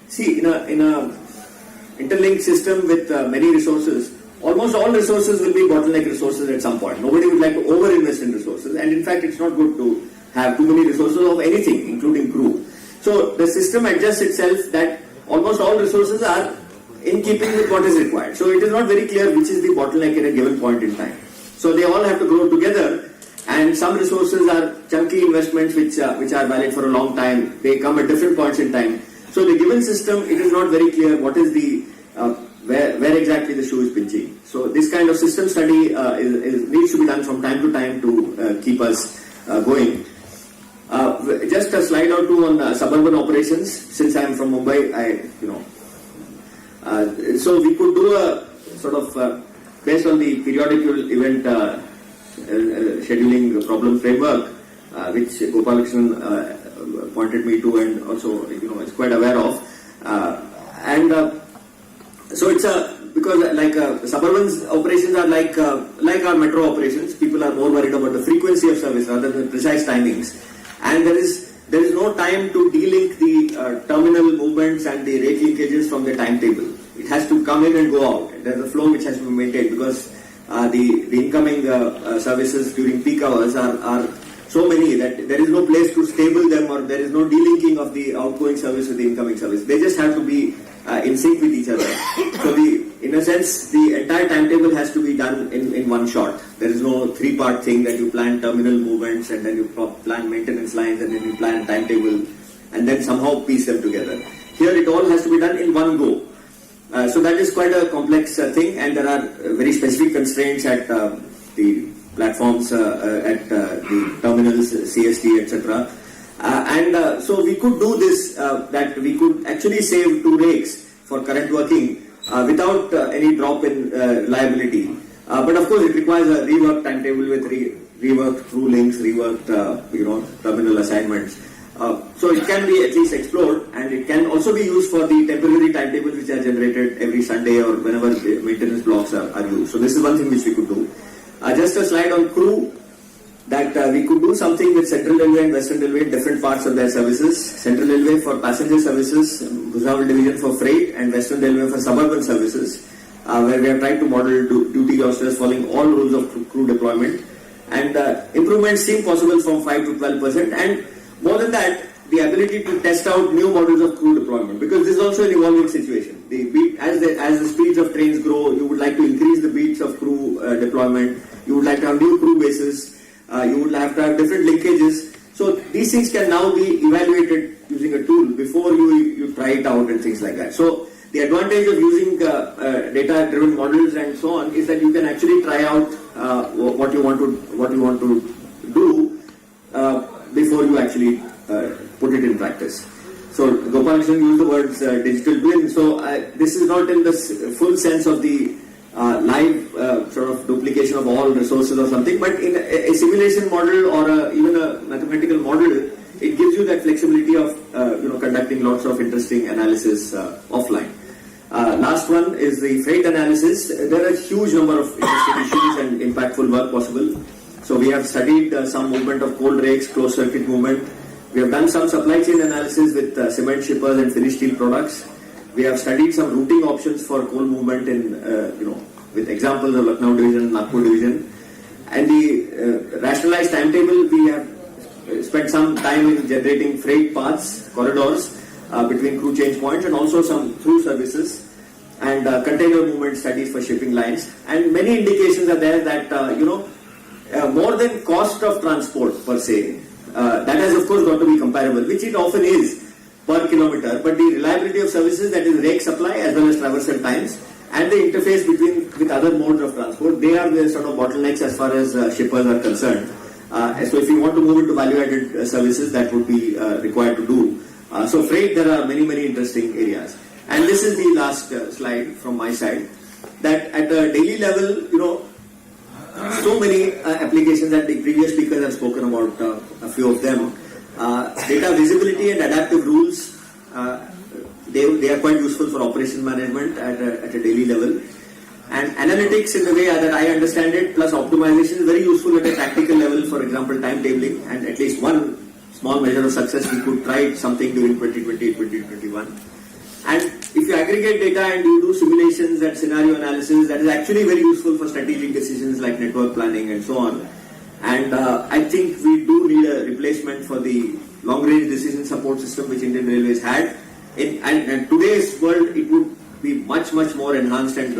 see, in a interlinked system with many resources, almost all resources will be bottleneck resources at some point. Nobody would like to over-invest in resources, and in fact, it's not good to have too many resources of anything, including crew. So the system adjusts itself that almost all resources are in keeping with what is required. So it is not very clear which is the bottleneck at a given point in time. So they all have to grow together, and some resources are chunky investments which are valid for a long time. They come at different points in time. So the given system, it is not very clear what is the where exactly the shoe is pinching. So this kind of system study needs to be done from time to time to keep us going. Just a slide or two on suburban operations. Since I am from Mumbai, so we could do a sort of based on the periodical event scheduling problem framework, which Gopalakrishnan pointed me to, and also is quite aware of. So it's because suburban operations are like our metro operations. People are more worried about the frequency of service rather than precise timings, and there is no time to delink the terminal movements and the rate linkages from the timetable. It has to come in and go out. There's a flow which has to be maintained because the incoming services during peak hours are so many that there is no place to stable them, or there is no delinking of the outgoing service with the incoming service. They just have to be in sync with each other. So in a sense, the entire timetable has to be done in one shot. There is no 3-part thing that you plan terminal movements and then you plan maintenance lines and then you plan timetable and then somehow piece them together. Here it all has to be done in one go. So that is quite a complex thing, and there are very specific constraints at the platforms, at the terminals, CST, etc. So we could do this, that we could actually save 2 rakes for current working without any drop in reliability. But of course it requires a reworked timetable with reworked through links, reworked terminal assignments. So it can be at least explored, and it can also be used for the temporary timetables which are generated every Sunday or whenever the maintenance blocks are used. So this is one thing which we could do. Just a slide on crew. that we could do something with Central Railway and Western Railway in different parts of their services. Central Railway for passenger services, Bhusawal division for freight, and Western Railway for suburban services, where we are trying to model duty rosters following all rules of crew deployment. And improvements seem possible from 5 to 12%, and more than that, the ability to test out new models of crew deployment, because this is also an evolving situation. As the speeds of trains grow, you would like to increase the beats of crew deployment, you would like to have new crew bases, you would have to have different linkages. So these things can now be evaluated using a tool before you try it out and things like that. So the advantage of using data-driven models and so on is that you can actually try out what you want to do before you actually put it in practice. So Gopalakrishnan used the words digital twin. So this is not in the full sense of the live sort of duplication of all resources or something, but in a simulation model or even a mathematical model, it gives you that flexibility of conducting lots of interesting analysis offline. Last one is the freight analysis. There are a huge number of interesting issues and impactful work possible. So we have studied some movement of cold rakes, closed circuit movement. We have done some supply chain analysis with cement shippers and finished steel products. We have studied some routing options for coal movement in, with examples of Lucknow division, Nagpur division. And the rationalized timetable, we have spent some time in generating freight paths, corridors between crew change points, and also some through services and container movement studies for shipping lines. And many indications are there that, more than cost of transport per se, that has of course got to be comparable, which it often is per kilometer, but the reliability of services, that is rake supply as well as traversal times, and the interface with other modes of transport, they are the sort of bottlenecks as far as shippers are concerned. So if you want to move into value-added services, that would be required to do. So freight, there are many, many interesting areas. And this is the last slide from my side, that at a daily level, so many applications that the previous speakers have spoken about, a few of them. Data visibility and adaptive rules, they are quite useful for operation management at a daily level. And analytics, in the way that I understand it, plus optimization is very useful at a tactical level, for example, timetabling, and at least one small measure of success, we could try something during 2020, 2021. And if you aggregate data and you do simulations and scenario analysis, that is actually very useful for strategic decisions like network planning and so on. And I think we do need a replacement for the long-range decision support system which Indian Railways had. And today's world, it would be much, much more enhanced and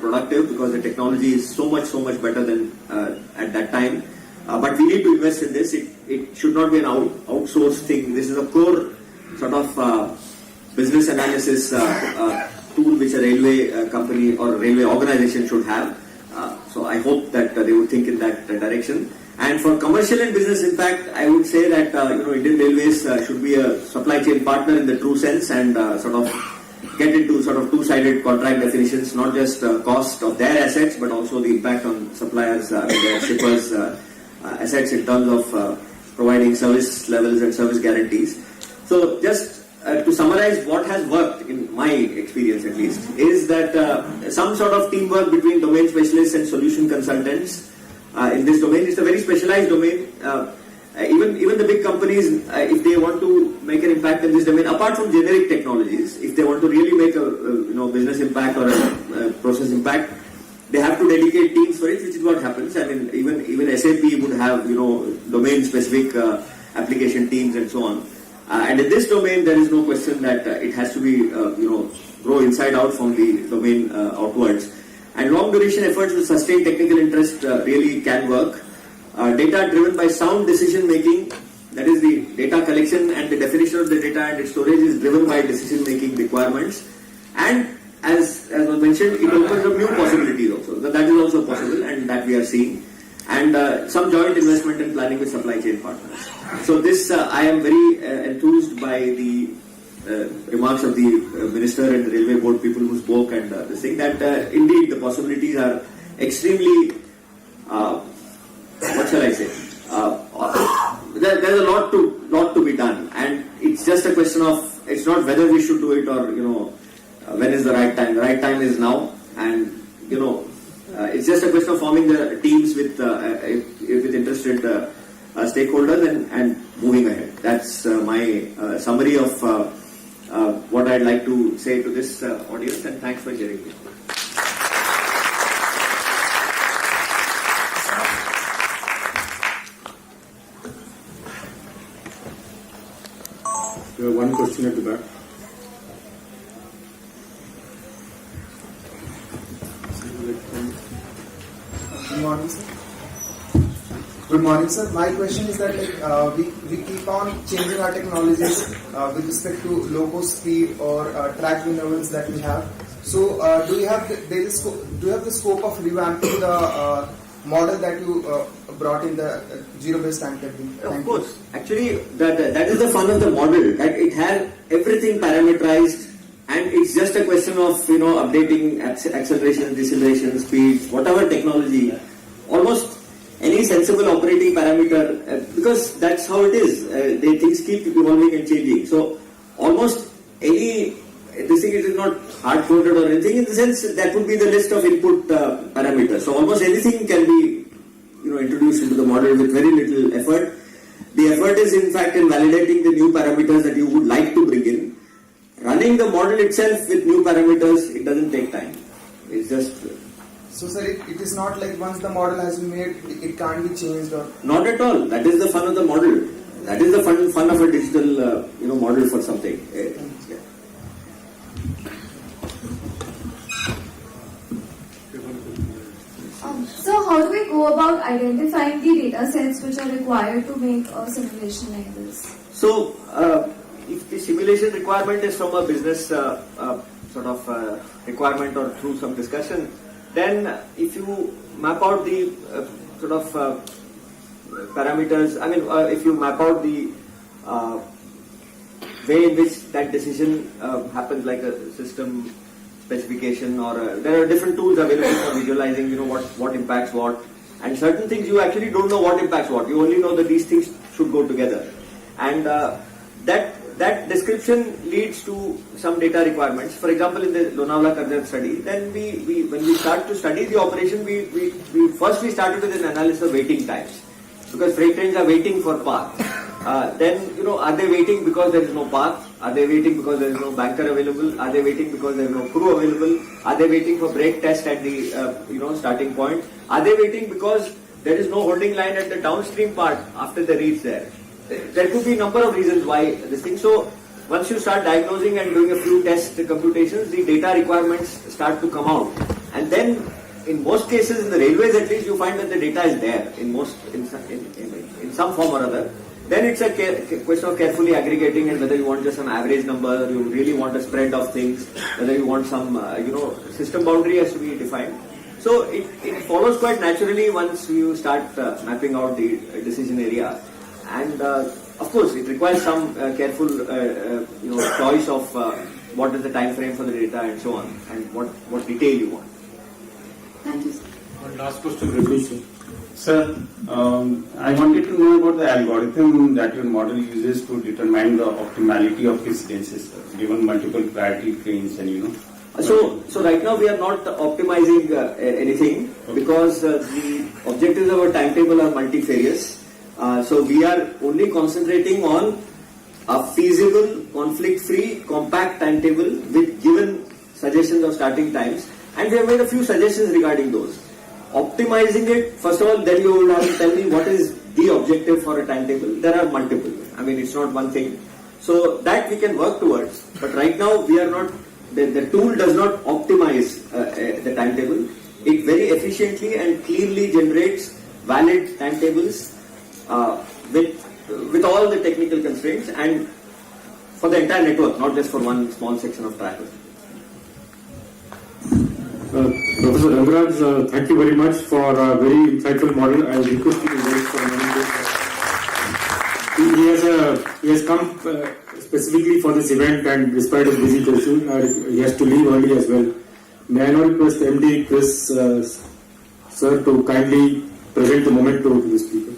productive, because the technology is so much better than at that time. But we need to invest in this. It should not be an outsourced thing. This is a core sort of business analysis tool which a railway company or railway organization should have. So I hope that they would think in that direction. And for commercial and business impact, I would say that Indian Railways should be a supply chain partner in the true sense, and sort of get into sort of two-sided contract definitions, not just cost of their assets, but also the impact on suppliers, their shippers' assets in terms of providing service levels and service guarantees. So just to summarize what has worked, in my experience at least, is that some sort of teamwork between domain specialists and solution consultants in this domain. It's a very specialized domain. Even the big companies, if they want to make an impact in this domain, apart from generic technologies, if they want to really make a business impact or a process impact, they have to dedicate teams for it, which is what happens. I mean, even SAP would have domain specific application teams and so on. And in this domain, there is no question that it has to be grow inside out from the domain outwards. And long duration efforts with sustained technical interest really can work. Data driven by sound decision making, that is the data collection and the definition of the data and its storage is driven by decision making requirements. And as was mentioned, it opens up new possibilities also. That is also possible, and that we are seeing. And some joint investment and planning with supply chain partners. So this, I am very enthused by the remarks of the minister and the railway board people who spoke, and this thing that indeed the possibilities are extremely, what shall I say? There's a lot to be done, and it's just a question of, it's not whether we should do it or when is the right time. The right time is now, and It's just a question of forming the teams with interested stakeholders and moving ahead. That's my summary of what I'd like to say to this audience, and thanks for hearing me. We have one question at the back. Good morning, sir. Good morning, sir. My question is that we keep on changing our technologies with respect to loco speed or track renewals that we have. So, do you have the scope of revamping the model that you brought in the zero-based timetabling? Of course. Actually, that is the fun of the model. That it has everything parameterized, and it's just a question of updating acceleration, deceleration, speeds, whatever technology. Almost any sensible operating parameter, because that's how it is. Things keep evolving and changing. So almost any, this thing is not hard-coded or anything, in the sense that would be the list of input parameters. So almost anything can be introduced into the model with very little effort. The effort is in fact in validating the new parameters that you would like to bring in. Running the model itself with new parameters, it doesn't take time. It's just... So, sir, it is not like once the model has been made, it can't be changed or... Not at all. That is the fun of the model. That is the fun of a digital model for something. So how do we go about identifying the data sets which are required to make a simulation like this? So, if the simulation requirement is from a business requirement or through some discussion, then if you map out the parameters, if you map out the way in which that decision happens, like a system specification, or there are different tools available for visualizing, what impacts what, and certain things you actually don't know what impacts what. You only know that these things should go together, and that description leads to some data requirements. For example, in the Lonavala-Karjat study, then when we start to study the operation, we started with an analysis of waiting times, because freight trains are waiting for path. Then are they waiting because there is no path? Are they waiting because there is no banker available? Are they waiting because there is no crew available? Are they waiting for brake test at the starting point? Are they waiting because there is no holding line at the downstream part after they reach there? There could be a number of reasons why this thing. So once you start diagnosing and doing a few test computations, the data requirements start to come out, and then in most cases, in the railways at least, you find that the data is there in some form or other. Then it's a question of carefully aggregating, and whether you want just some average number, you really want a spread of things, whether you want some system boundary has to be defined. So it follows quite naturally once you start mapping out the decision area. And of course, it requires some careful choice of what is the time frame for the data and so on, and what detail you want. Thank you, sir. One last question, Ramesh. Sir, I wanted to know about the algorithm that your model uses to determine the optimality of its denses, given multiple priority trains and So right now we are not optimizing anything, because the objectives of our timetable are multifarious. So we are only concentrating on a feasible, conflict-free, compact timetable with given suggestions of starting times, and we have made a few suggestions regarding those. Optimizing it, first of all, then you will have to tell me what is the objective for a timetable. There are multiple. It's not one thing. So that we can work towards, but right now we are not. The tool does not optimize the timetable. It very efficiently and cleanly generates valid timetables with all the technical constraints, and for the entire network, not just for one small section of track. Professor Rangaraj, thank you very much for a very insightful model. I will request you to wait for a moment. He has come specifically for this event, and despite his busy schedule, he has to leave early as well. May I now request MD Chris sir to kindly present the memento to the speaker.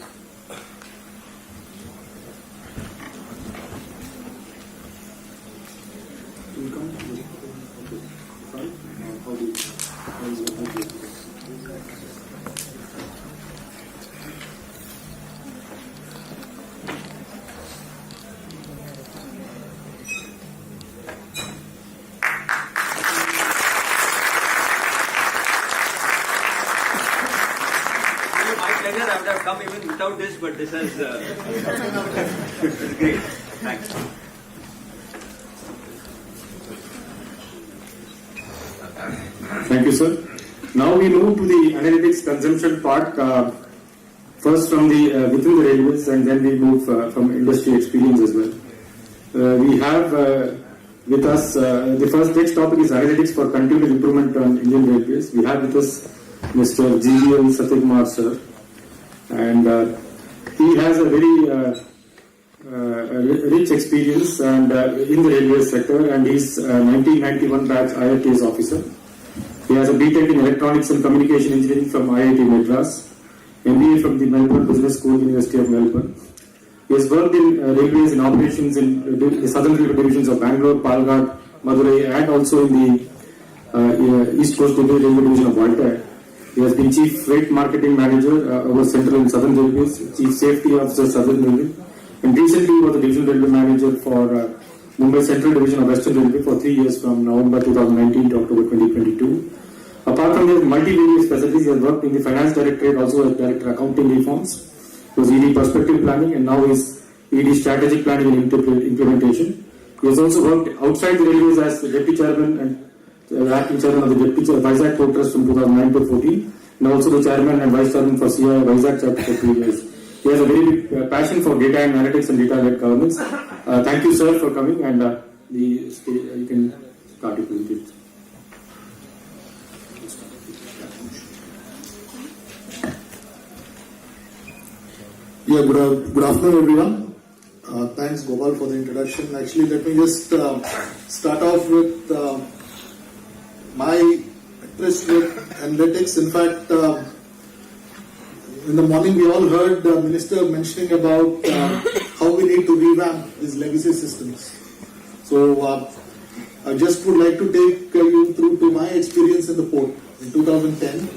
on even without this, but this has it's great. Thanks. Thank you, sir. Now we move to the analytics consumption part. First from the within the railways, and then we move from industry experience as well. We have with us the first next topic is analytics for continuous improvement on Indian Railways. We have with us Mr. GVL Satyakumar sir, and he has a very rich experience and in the railway sector, and he's 1991 batch IITS officer. He has a BTech in Electronics and Communication Engineering from IIT Madras, MBA from the Melbourne Business School, University of Melbourne. He has worked in railways in operations in the southern railway divisions of Bangalore, Palghat, Madurai, and also in the East Coast Railway Division of Volta. He has been Chief Freight Marketing Manager over Central and Southern Railways, Chief Safety Officer, Southern Railway, and recently was the Divisional Railway Manager for Mumbai Central Division of Western Railway for 3 years from November 2019 to October 2022. Apart from his multi-various specialties, he has worked in the Finance Directorate, also as Director Accounting Reforms. He was ED Perspective Planning, and now is ED Strategic Planning and Implementation. He has also worked outside the railways as the Deputy Chairman and Acting Chairman of the Deputy Vizag Port Trust from 2009 to 14, and also the Chairman and Vice Chairman for CI Vizag Chapter for 2 years. He has a very big passion for data analytics and data-led governance. Thank you, sir, for coming, and you can start your presentation. Yeah, good afternoon, everyone. Thanks, Gopal, for the introduction. Actually, let me just start off with my interest with analytics. In fact, in the morning we all heard the minister mentioning about how we need to revamp these legacy systems. So I just would like to take you through to my experience in the port in 2010.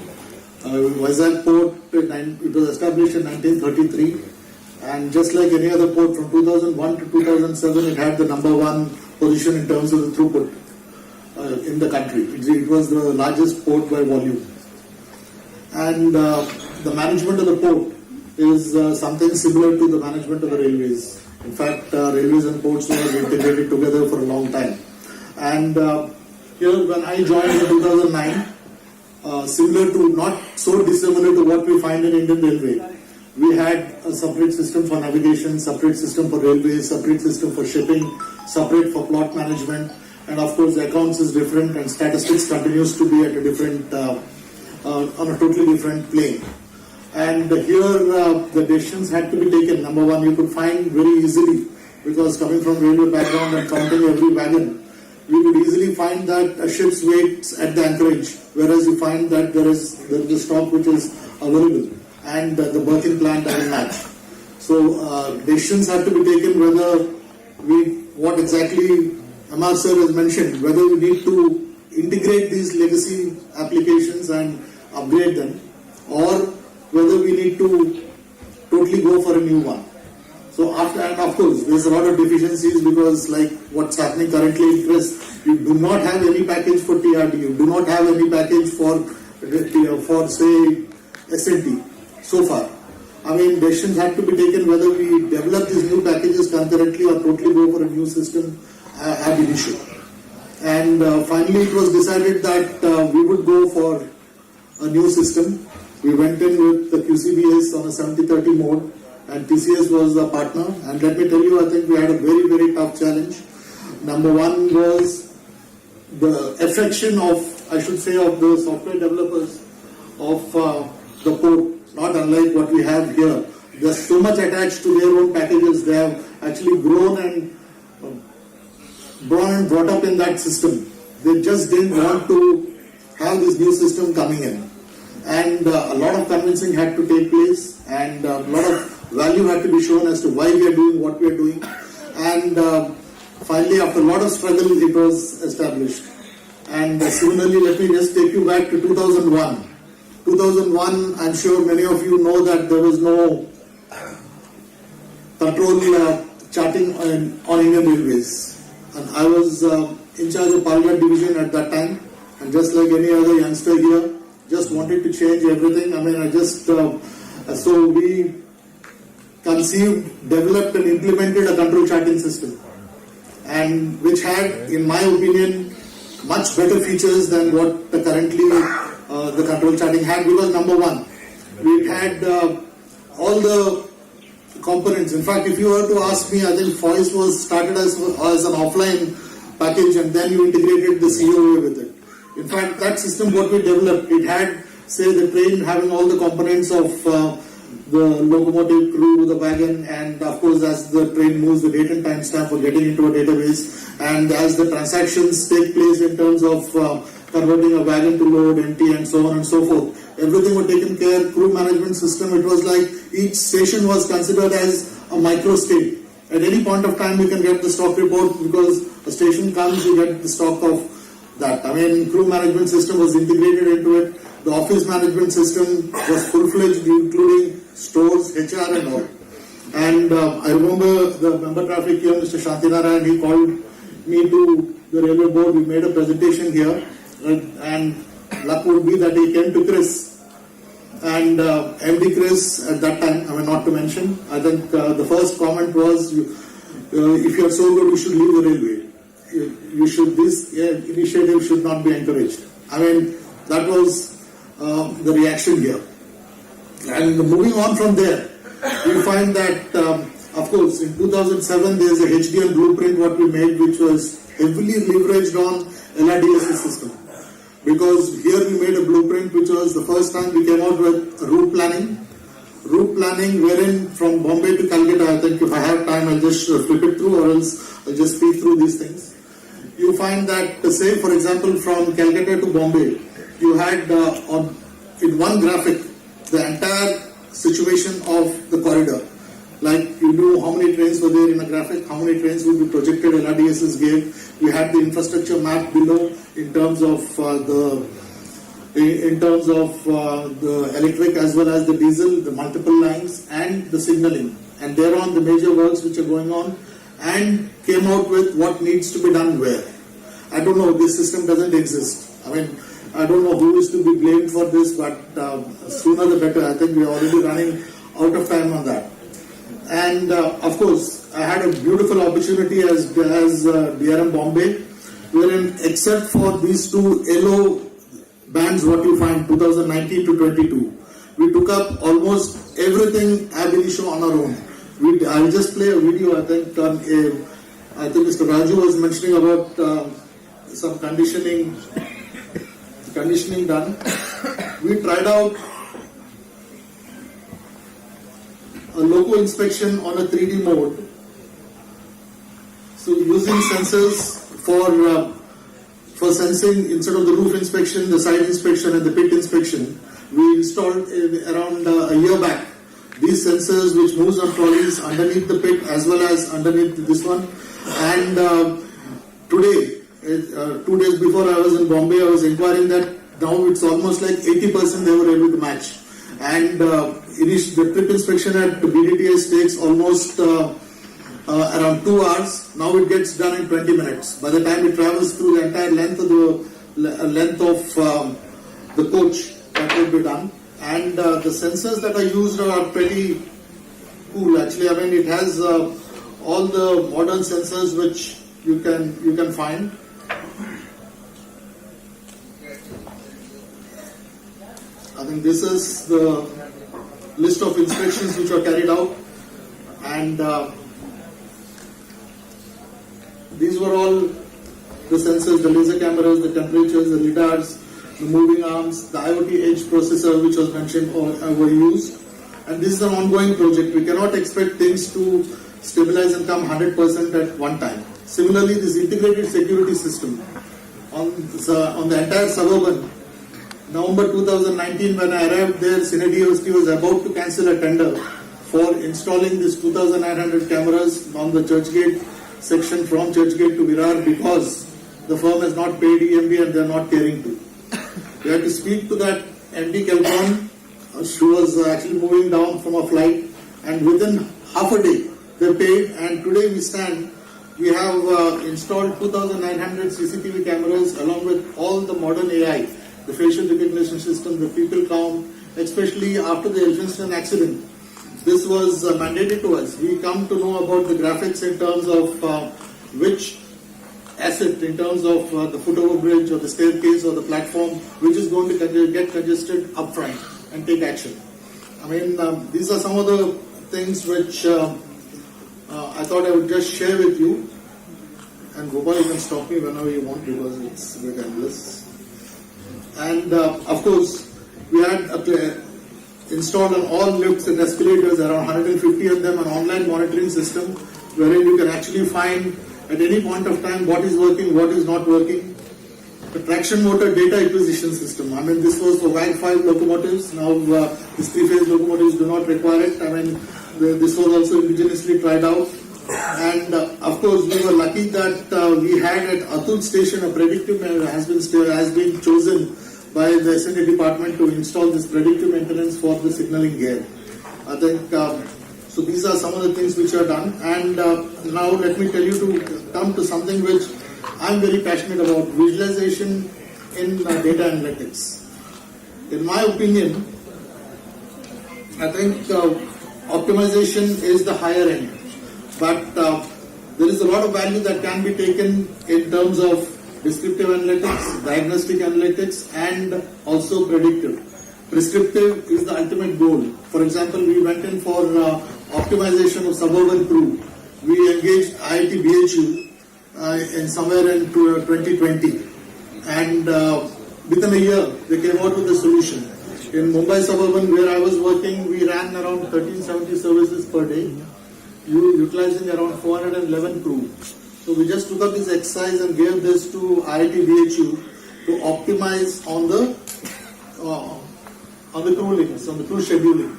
Vizag Port, it was established in 1933, and just like any other port from 2001 to 2007, it had the #1 position in terms of the throughput in the country. It was the largest port by volume. And the management of the port is something similar to the management of the railways. In fact, railways and ports were integrated together for a long time. And here, when I joined in 2009, similar to, not so dissimilar to what we find in Indian Railway, we had a separate system for navigation, separate system for railways, separate system for shipping, separate for plot management, and of course the accounts is different, and statistics continues to be at a different, on a totally different plane. And here the decisions had to be taken. #1, you could find very easily, because coming from railway background and counting every wagon, we would easily find that a ship's waits at the anchorage, whereas you find that there is a stock which is available, and the berthing plan doesn't match. So decisions had to be taken whether what exactly Amar sir has mentioned, whether we need to integrate these legacy applications and upgrade them, or whether we need to totally go for a new one. So after, and of course, there's a lot of deficiencies, because like what's happening currently in press, you do not have any package for TRD, you do not have any package for say SNT so far. I mean, decisions had to be taken whether we develop these new packages concurrently or totally go for a new system ab initio. And finally, it was decided that we would go for a new system. We went in with the QCBS on a 70-30 mode, and TCS was the partner. And let me tell you, I think we had a very, very tough challenge. #1 was the affection of, I should say, of the software developers of the port, not unlike what we have here. They're so much attached to their own packages. They have actually grown and brought up in that system. They just didn't want to have this new system coming in. And a lot of convincing had to take place, and a lot of value had to be shown as to why we are doing what we are doing. And finally, after a lot of struggle, it was established. And similarly, let me just take you back to 2001. 2001, I'm sure many of you know that there was no control charting on Indian Railways. And I was in charge of Palghat division at that time. And just like any other youngster here, just wanted to change everything. I mean, I just So we conceived, developed and implemented a control charting system, and which had, in my opinion, much better features than what currently the control charting had, because number one, we had all the components. In fact, if you were to ask me, I think FOIS was started as an offline package, and then you integrated the COA with it. In fact, that system what we developed, it had, say, the train having all the components of the locomotive, crew, the wagon, and of course as the train moves, the date and time stamp for getting into a database, and as the transactions take place in terms of converting a wagon to load, empty, and so on and so forth. Everything was taken care. Crew management system, it was like each station was considered as a micro state. At any point of time you can get the stock report, because a station comes, you get the stock of that. I mean, crew management system was integrated into it. The office management system was full-fledged, including stores, HR and all. And I remember the member traffic here, Mr. Shantinarayan, he called me to the railway board. We made a presentation here, and luck would be that he came to Chris. And MD Chris at that time, I mean, not to mention, I think the first comment was, if you are so good, you should leave the railway. You should, this initiative should not be encouraged. I mean, that was the reaction here. And moving on from there, we find that, of course, in 2007, there's a HDM blueprint what we made, which was heavily leveraged on LRDS system. Because here we made a blueprint which was the first time we came out with route planning. Route planning wherein from Bombay to Calcutta, I think if I have time I'll just flip it through, or else I'll just speak through these things. You find that, say for example, from Calcutta to Bombay, you had in one graphic the entire situation of the corridor. Like you knew how many trains were there in a graphic, how many trains would be projected, LRDSs gave. We had the infrastructure map below in terms of the electric as well as the diesel, the multiple lines and the signaling. And thereon the major works which are going on, and came out with what needs to be done where. I don't know, this system doesn't exist. I mean, I don't know who is to be blamed for this, but sooner the better. I think we are already running out of time on that. And of course, I had a beautiful opportunity as DRM Bombay, wherein except for these two yellow bands, what you find 2019 to 22, we took up almost everything ab initio on our own. I'll just play a video. I think Mr. Raju was mentioning about some conditioning done. We tried out a loco inspection on a 3D mode. So using sensors for sensing, instead of the roof inspection, the side inspection and the pit inspection, we installed around a year back these sensors which moves on trolleys underneath the pit as well as underneath this one. And today, 2 days before I was in Bombay, I was inquiring that now it's almost like 80% they were able to match. And the trip inspection at the BDTS takes almost around 2 hours. Now it gets done in 20 minutes. By the time it travels through the entire length of the coach, that will be done. And the sensors that are used are pretty cool. Actually, I mean, it has all the modern sensors which you can find. I think this is the list of inspections which are carried out, and these were all the sensors, the laser cameras, the temperatures, the lidars, the moving arms, the IoT edge processor which was mentioned or were used. And this is an ongoing project. We cannot expect things to stabilize and come 100% at one time. Similarly, this integrated security system on the entire suburban, November 2019, when I arrived there, Synergy was about to cancel a tender for installing this 2,900 cameras on the Churchgate section from Churchgate to Virar, because the firm has not paid EMB and they are not caring to. We had to speak to that MD Kelcon. She was actually moving down from a flight, and within half a day they paid, and today we have installed 2,900 CCTV cameras along with all the modern AI, the facial recognition system, the people count, especially after the Elphinstone accident. This was mandated to us. We come to know about the graphics in terms of which asset, in terms of the footover bridge or the staircase or the platform, which is going to get congested upfront and take action. I mean, these are some of the things which I thought I would just share with you. And Gopal, you can stop me whenever you want because it's a bit endless. And of course, we had installed on all lifts and escalators, around 150 of them, an online monitoring system wherein you can actually find at any point of time what is working, what is not working. The traction motor data acquisition system. I mean, this was for WAG-5 locomotives. Now, these three-phase locomotives do not require it. I mean, this was also indigenously tried out. And of course, we were lucky that we had at Atul station a predictive has been chosen by the SNA department to install this predictive maintenance for the signaling gear. I think so. These are some of the things which are done. And now let me tell you to come to something which I'm very passionate about: visualization in data analytics. In my opinion, I think optimization is the higher end. But there is a lot of value that can be taken in terms of descriptive analytics, diagnostic analytics, and also predictive. Prescriptive is the ultimate goal. For example, we went in for optimization of suburban crew. We engaged IIT BHU in somewhere in 2020, and within a year they came out with a solution. In Mumbai suburban, where I was working, we ran around 1370 services per day, utilizing around 411 crew. So we just took up this exercise and gave this to IIT BHU to optimize on the crew limits, on the crew scheduling.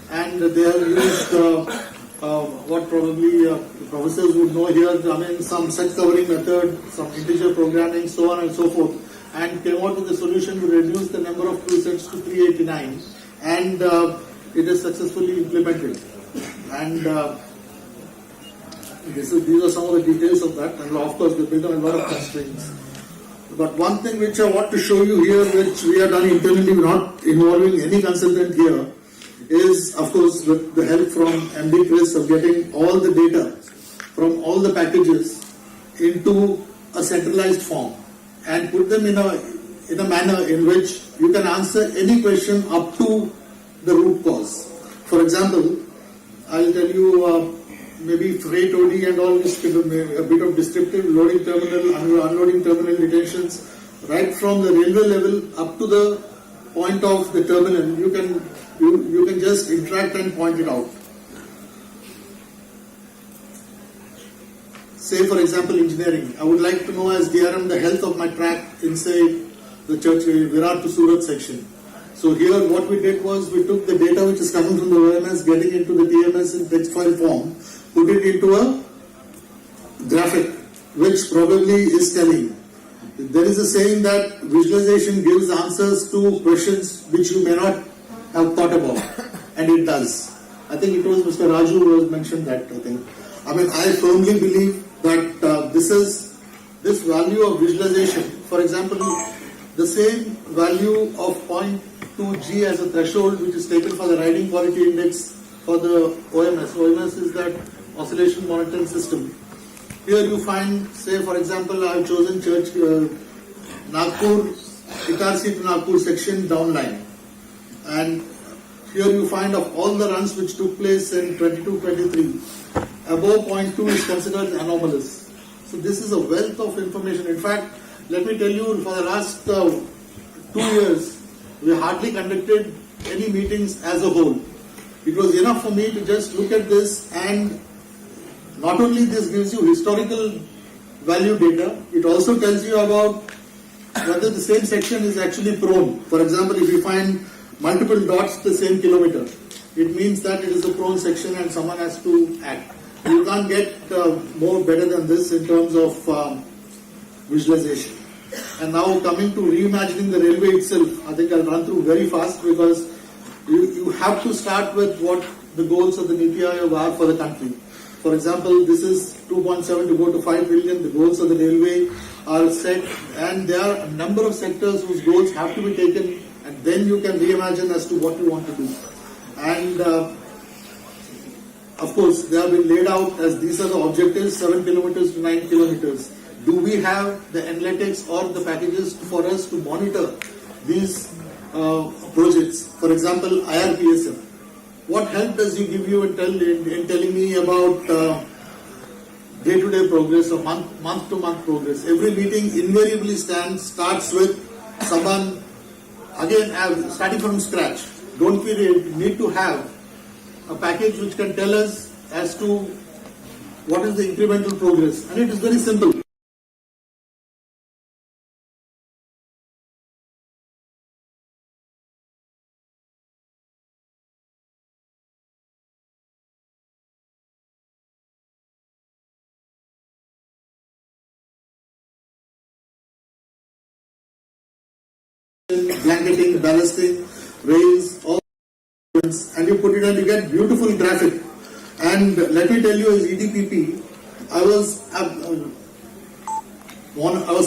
And they have used what probably the professors would know here, I mean, some set covering method, some integer programming, so on and so forth, and came out with a solution to reduce the number of crew sets to 389, and it is successfully implemented. And these are some of the details of that, and of course there have been a lot of constraints. But one thing which I want to show you here, which we have done internally, not involving any consultant here, is of course with the help from MD Chris of getting all the data from all the packages into a centralized form and put them in a manner in which you can answer any question up to the root cause. For example, I'll tell you maybe freight OD and all this, a bit of descriptive loading terminal, unloading terminal detentions, right from the railway level up to the point of the terminal. You can just interact and point it out. Say for example engineering. I would like to know as DRM the health of my track in say the church Virat to Surat section. So here what we did was we took the data which is coming from the OMS, getting into the TMS in text file form, put it into a graphic which probably is telling. There is a saying that visualization gives answers to questions which you may not have thought about, and it does. I think it was Mr. Raju who has mentioned that, I think. I mean, I firmly believe that this value of visualization, for example, the same value of 0.2G as a threshold which is taken for the riding quality index for the OMS. OMS is that oscillation monitoring system. Here you find, say for example, I have chosen church Nagpur, Itarsi to Nagpur section downline. And here you find of all the runs which took place in 22-23, above 0.2 is considered anomalous. So this is a wealth of information. In fact, let me tell you, for the last 2 years, we hardly conducted any meetings as a whole. It was enough for me to just look at this, and not only this gives you historical value data, it also tells you about whether the same section is actually prone. For example, if you find multiple dots the same kilometer, it means that it is a prone section and someone has to act. You can't get more better than this in terms of visualization. And now coming to reimagining the railway itself, I think I'll run through very fast because you have to start with what the goals of the Niti Aayog are for the country. For example, this is 2.7 to go to 5 billion. The goals of the railway are set, and there are a number of sectors whose goals have to be taken and then you can reimagine as to what you want to do. And of course, they have been laid out as these are the objectives, 7 kilometers to 9 kilometers. Do we have the analytics or the packages for us to monitor these projects? For example, IRPSF. What help does it give you in telling me about day-to-day progress or month-to-month progress? Every meeting invariably starts with someone, again, starting from scratch. Don't we need to have a package which can tell us as to what is the incremental progress? And it is very simple. Blanketing, ballasting, rails, all, and you put it and you get beautiful graphic. And let me tell you, as EDPP, I was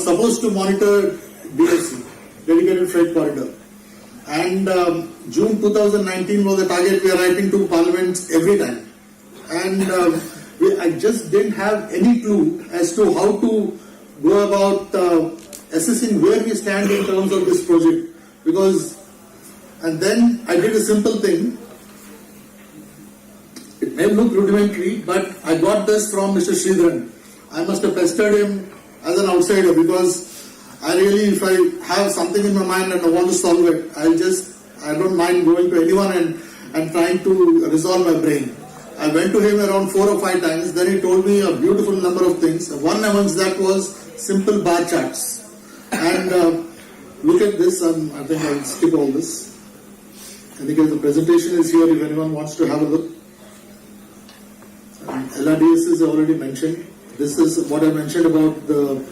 supposed to monitor DFC, Dedicated Freight Corridor. And June 2019 was the target we are writing to Parliament every time. And I just didn't have any clue as to how to go about assessing where we stand in terms of this project. And then I did a simple thing. It may look rudimentary, but I got this from Mr. Sridharan. I must have pestered him as an outsider because I really, if I have something in my mind and I want to solve it, I don't mind going to anyone and trying to resolve my brain. I went to him around 4 or 5 times, then he told me a beautiful number of things. One amongst that was simple bar charts. And look at this, I think I'll skip all this. I think the presentation is here if anyone wants to have a look. LRDS is already mentioned. This is what I mentioned about the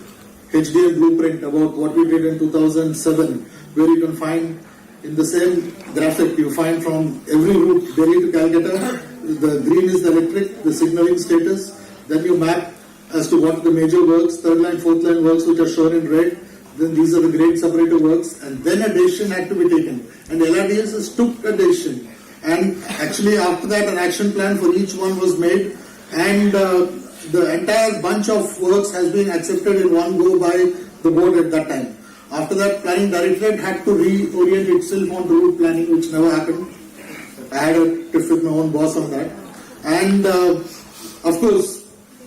HDL blueprint, about what we did in 2007, where you can find in the same graphic, you find from every route, Delhi to Calcutta, the green is the electric, the signaling status, then you map as to what the major works, third line, fourth line works which are shown in red, then these are the grade separator works, and then a decision had to be taken. And LRDS took a decision. And actually after that an action plan for each one was made, and the entire bunch of works has been accepted in one go by the board at that time. After that, planning directorate had to reorient itself on route planning, which never happened. I had a tiff with my own boss on that. And of course,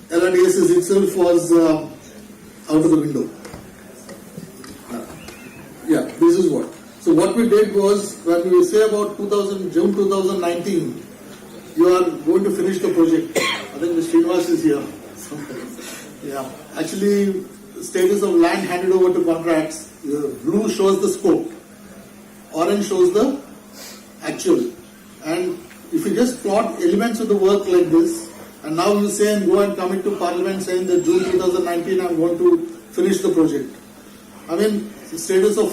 LRDS itself was out of the window. Yeah, this is what. So what we did was, when we say about June 2019, you are going to finish the project. I think Mr. Srinivas is here. Yeah, actually, status of land handed over to contracts. Blue shows the scope, orange shows the actual. And if you just plot elements of the work like this, and now you say and go and commit to Parliament saying that June 2019 I'm going to finish the project. I mean, status of,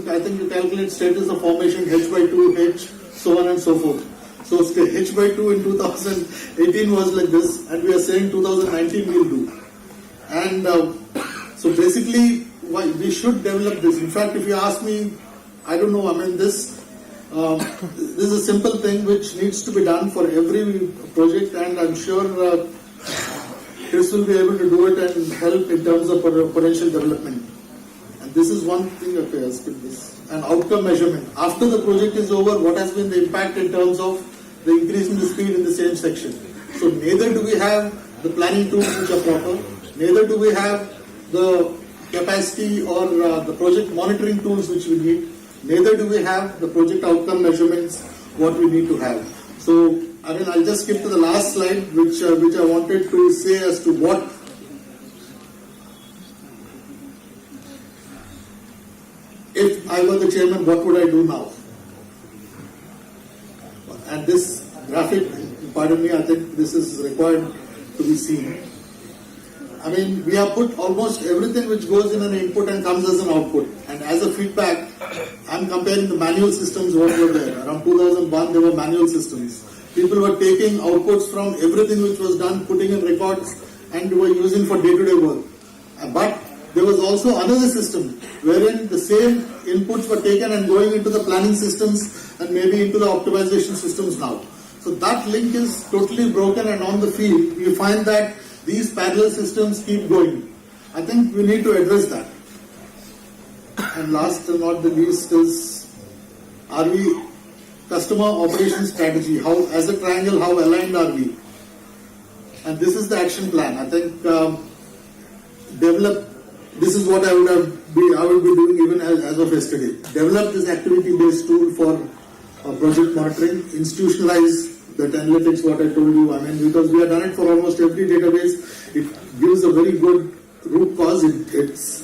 I think you calculate status of formation H by 2, H, so on and so forth. So H by 2 in 2018 was like this, and we are saying 2019 we'll do. And so basically, we should develop this. In fact, if you ask me, I don't know, I mean this is a simple thing which needs to be done for every project, and I'm sure Chris will be able to do it and help in terms of potential development. And this is one thing, okay, I'll skip this. And outcome measurement. After the project is over, what has been the impact in terms of the increase in the speed in the same section? So neither do we have the planning tools which are proper, neither do we have the capacity or the project monitoring tools which we need, neither do we have the project outcome measurements what we need to have. So, I mean, I'll just skip to the last slide which I wanted to say as to what if I were the chairman, what would I do now? And this graphic, pardon me, I think this is required to be seen. I mean, we have put almost everything which goes in an input and comes as an output. And as a feedback, I'm comparing the manual systems what were there. Around 2001, there were manual systems. People were taking outputs from everything which was done, putting in records, and were using for day-to-day work. But there was also another system wherein the same inputs were taken and going into the planning systems and maybe into the optimization systems now. So that link is totally broken, and on the field you find that these parallel systems keep going. I think we need to address that. And last but not the least is RV customer operation strategy. How, as a triangle, how aligned are we? And this is the action plan. I think this is what I would be doing even as of yesterday. Develop this activity-based tool for project monitoring. Institutionalize that analytics, what I told you. I mean, because we have done it for almost every database. It gives a very good root cause. It's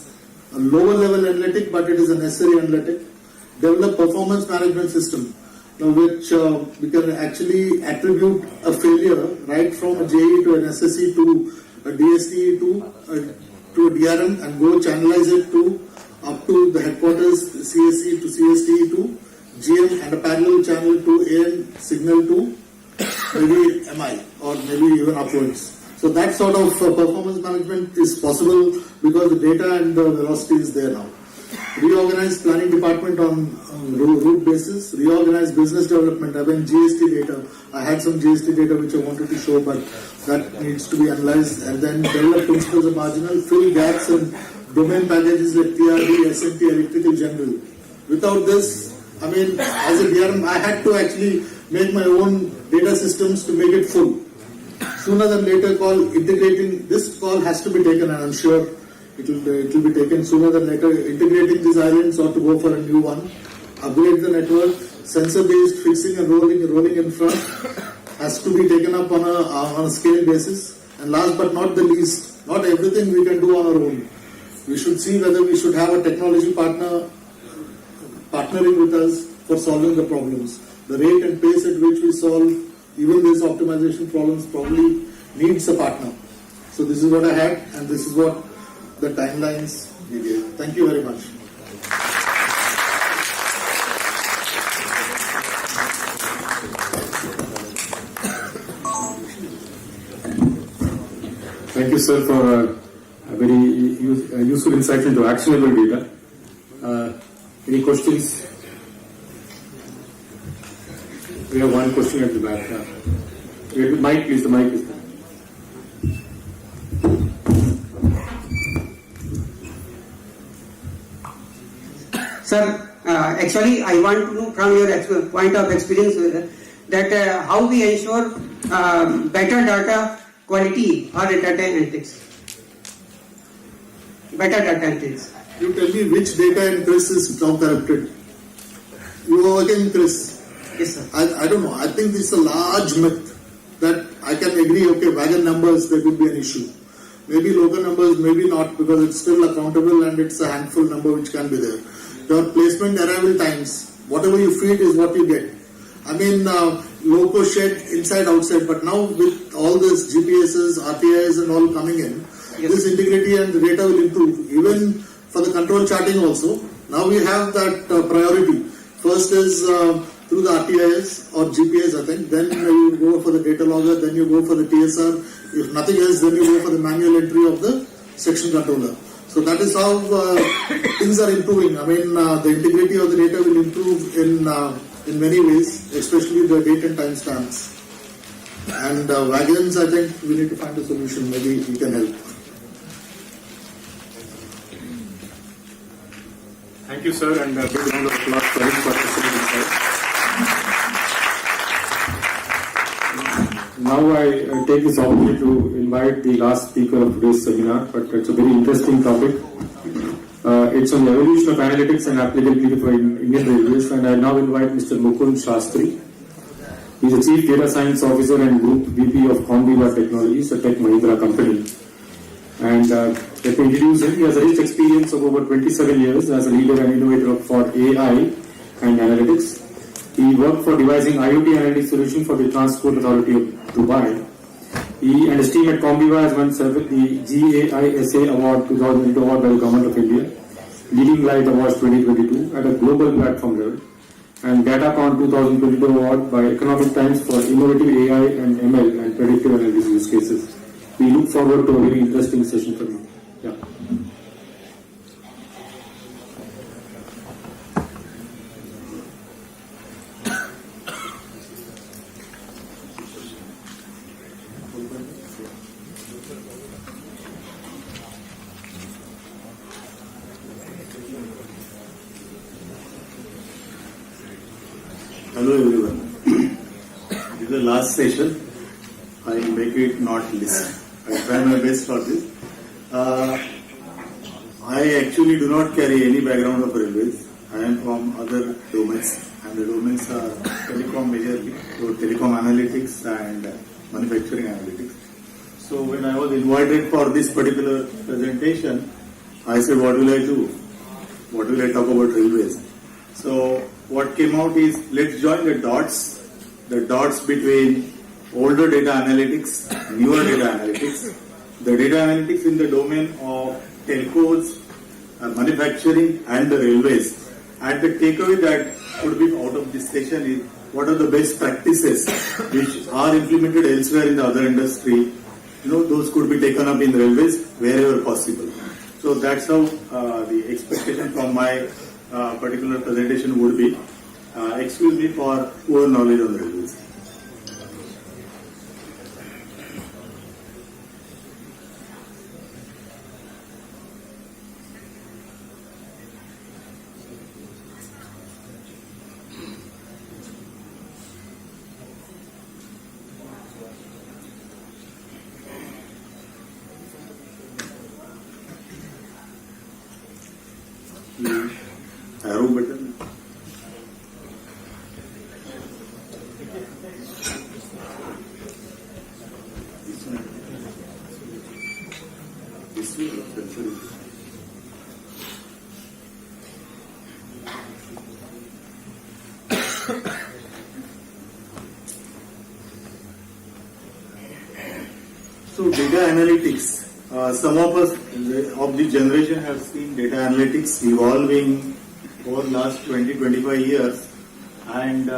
a lower level analytic, but it is a necessary analytic. Develop performance management system, which we can actually attribute a failure right from a JE to an SSE to a DST to a DRM and go channelize it to up to the headquarters, CSE to CST to GM, and a parallel channel to AN signal to maybe MI or maybe even upwards. So that sort of performance management is possible because the data and the velocity is there now. Reorganize planning department on route basis. Reorganize business development. I mean GST data. I had some GST data which I wanted to show, but that needs to be analyzed. And then develop principles of marginal, fill gaps and domain packages like TRD, SMT, electrical general. Without this, I mean, as a DRM, I had to actually make my own data systems to make it full. Sooner than later, integrating this call has to be taken, and I'm sure it will be taken sooner than later. Integrating these islands or to go for a new one. Upgrade the network. Sensor-based fixing and rolling in front has to be taken up on a scale basis. And last but not the least, not everything we can do on our own. We should see whether we should have a technology partner partnering with us for solving the problems. The rate and pace at which we solve even these optimization problems probably needs a partner. So this is what I had, and this is what the timelines we gave. Thank you very much. Thank you, sir, for a very useful insight into actionable data. Any questions? We have one question at the back. The mic, please. The mic is there. Sir, actually, I want to know from your point of experience that how we ensure better data quality or data analytics. Better data analytics. You tell me which data in Chris is now corrupted. You are working in Chris. Yes, sir. I don't know. I think this is a large myth that I can agree, okay, wagon numbers, there could be an issue. Maybe local numbers, maybe not, because it's still accountable and it's a handful number which can be there. Your placement arrival times, whatever you feed is what you get. I mean, loco shed inside, outside, but now with all this GPSs, RTIs and all coming in, yes, this integrity and the data will improve. Even for the control charting also, now we have that priority. First is through the RTIs or GPS, I think, then you go for the data logger, then you go for the TSR. If nothing else, then you go for the manual entry of the section controller. So that is how things are improving. I mean, the integrity of the data will improve in many ways, especially the date and time stamps. And wagons, I think we need to find a solution. Maybe we can help. Thank you, sir, and a big round of applause for him for participating. Now I take this opportunity to invite the last speaker of today's seminar, but it's a very interesting topic. It's on the evolution of analytics and applicability for Indian Railways, and I now invite Mr. Mukund Shastri. He's the Chief Data Science Officer and Group VP of Combiva Technologies, a Tech Mahindra company. And let me introduce him. He has a rich experience of over 27 years as a leader and innovator for AI and analytics. He worked for devising IoT analytics solution for the Transport Authority of Dubai. He and his team at Combiva has won the GAISA Award 2022 award by the Government of India, Leading Light Awards 2022 at a global platform level, and Datacon 2022 award by Economic Times for innovative AI and ML and predictive analytics use cases. We look forward to a very interesting session from you. Yeah. Hello everyone. This is the last session. I will make it not list. I try my best for this. I actually do not carry any background of railways. I am from other domains, and the domains are telecom majorly, so telecom analytics and manufacturing analytics. So when I was invited for this particular presentation, I said, what will I do? What will I talk about railways? So what came out is, let's join the dots between older data analytics, newer data analytics, the data analytics in the domain of telcos, manufacturing and the railways. And the takeaway that could be out of this session is, what are the best practices which are implemented elsewhere in the other industry? Those could be taken up in railways wherever possible. So that's how the expectation from my particular presentation would be. Excuse me for poor knowledge on railways. Arrow button. This one. So data analytics. Some of us of the generation have seen data analytics evolving over the last 20-25 years, and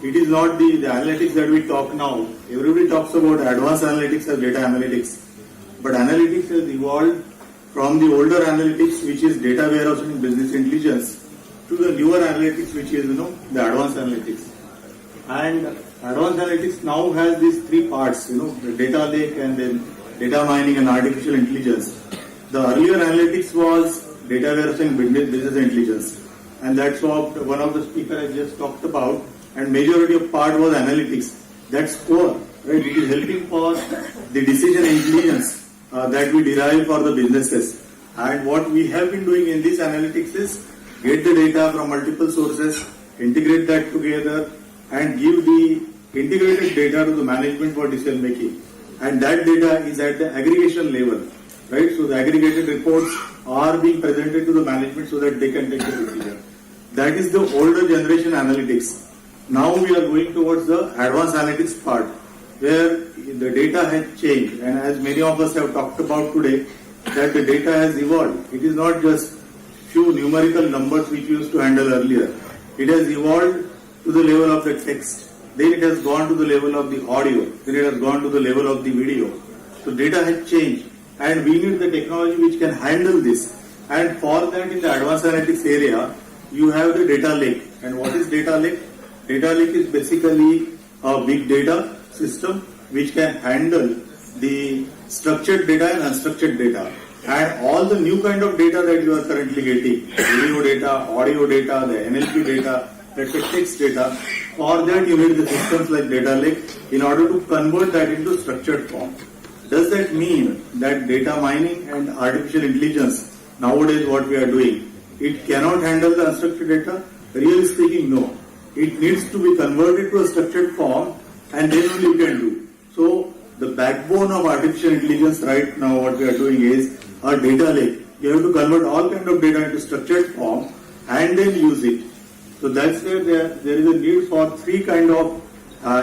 it is not the analytics that we talk now. Everybody talks about advanced analytics as data analytics, but analytics has evolved from the older analytics, which is data warehousing and business intelligence, to the newer analytics, which is the advanced analytics. And advanced analytics now has these three parts, the data lake and then data mining and artificial intelligence. The earlier analytics was data warehousing and business intelligence, and that's what one of the speakers has just talked about. And majority of part was analytics. That's core, right? It is helping for the decision intelligence that we derive for the businesses. And what we have been doing in this analytics is get the data from multiple sources, integrate that together, and give the integrated data to the management for decision making. And that data is at the aggregation level, right? So the aggregated reports are being presented to the management so that they can take the decision. That is the older generation analytics. Now we are going towards the advanced analytics part, where the data has changed, and as many of us have talked about today, that the data has evolved. It is not just few numerical numbers which we used to handle earlier. It has evolved to the level of the text. Then it has gone to the level of the audio. Then it has gone to the level of the video. So data has changed, and we need the technology which can handle this. And for that, in the advanced analytics area, you have the data lake. And what is data lake? Data lake is basically a big data system which can handle the structured data and unstructured data. And all the new kind of data that you are currently getting, video data, audio data, the NLP data, the text data, for that you need the systems like data lake in order to convert that into structured form. Does that mean that data mining and artificial intelligence, nowadays what we are doing, it cannot handle the unstructured data? Really speaking, no. It needs to be converted to a structured form, and then only you can do. So the backbone of artificial intelligence right now, what we are doing is a data lake. You have to convert all kind of data into structured form and then use it. So that's where there is a need for three kind of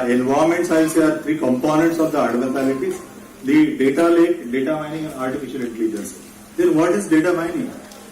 environments, I'll say, are three components of the advanced analytics: the data lake, data mining, and artificial intelligence. Then what is data mining?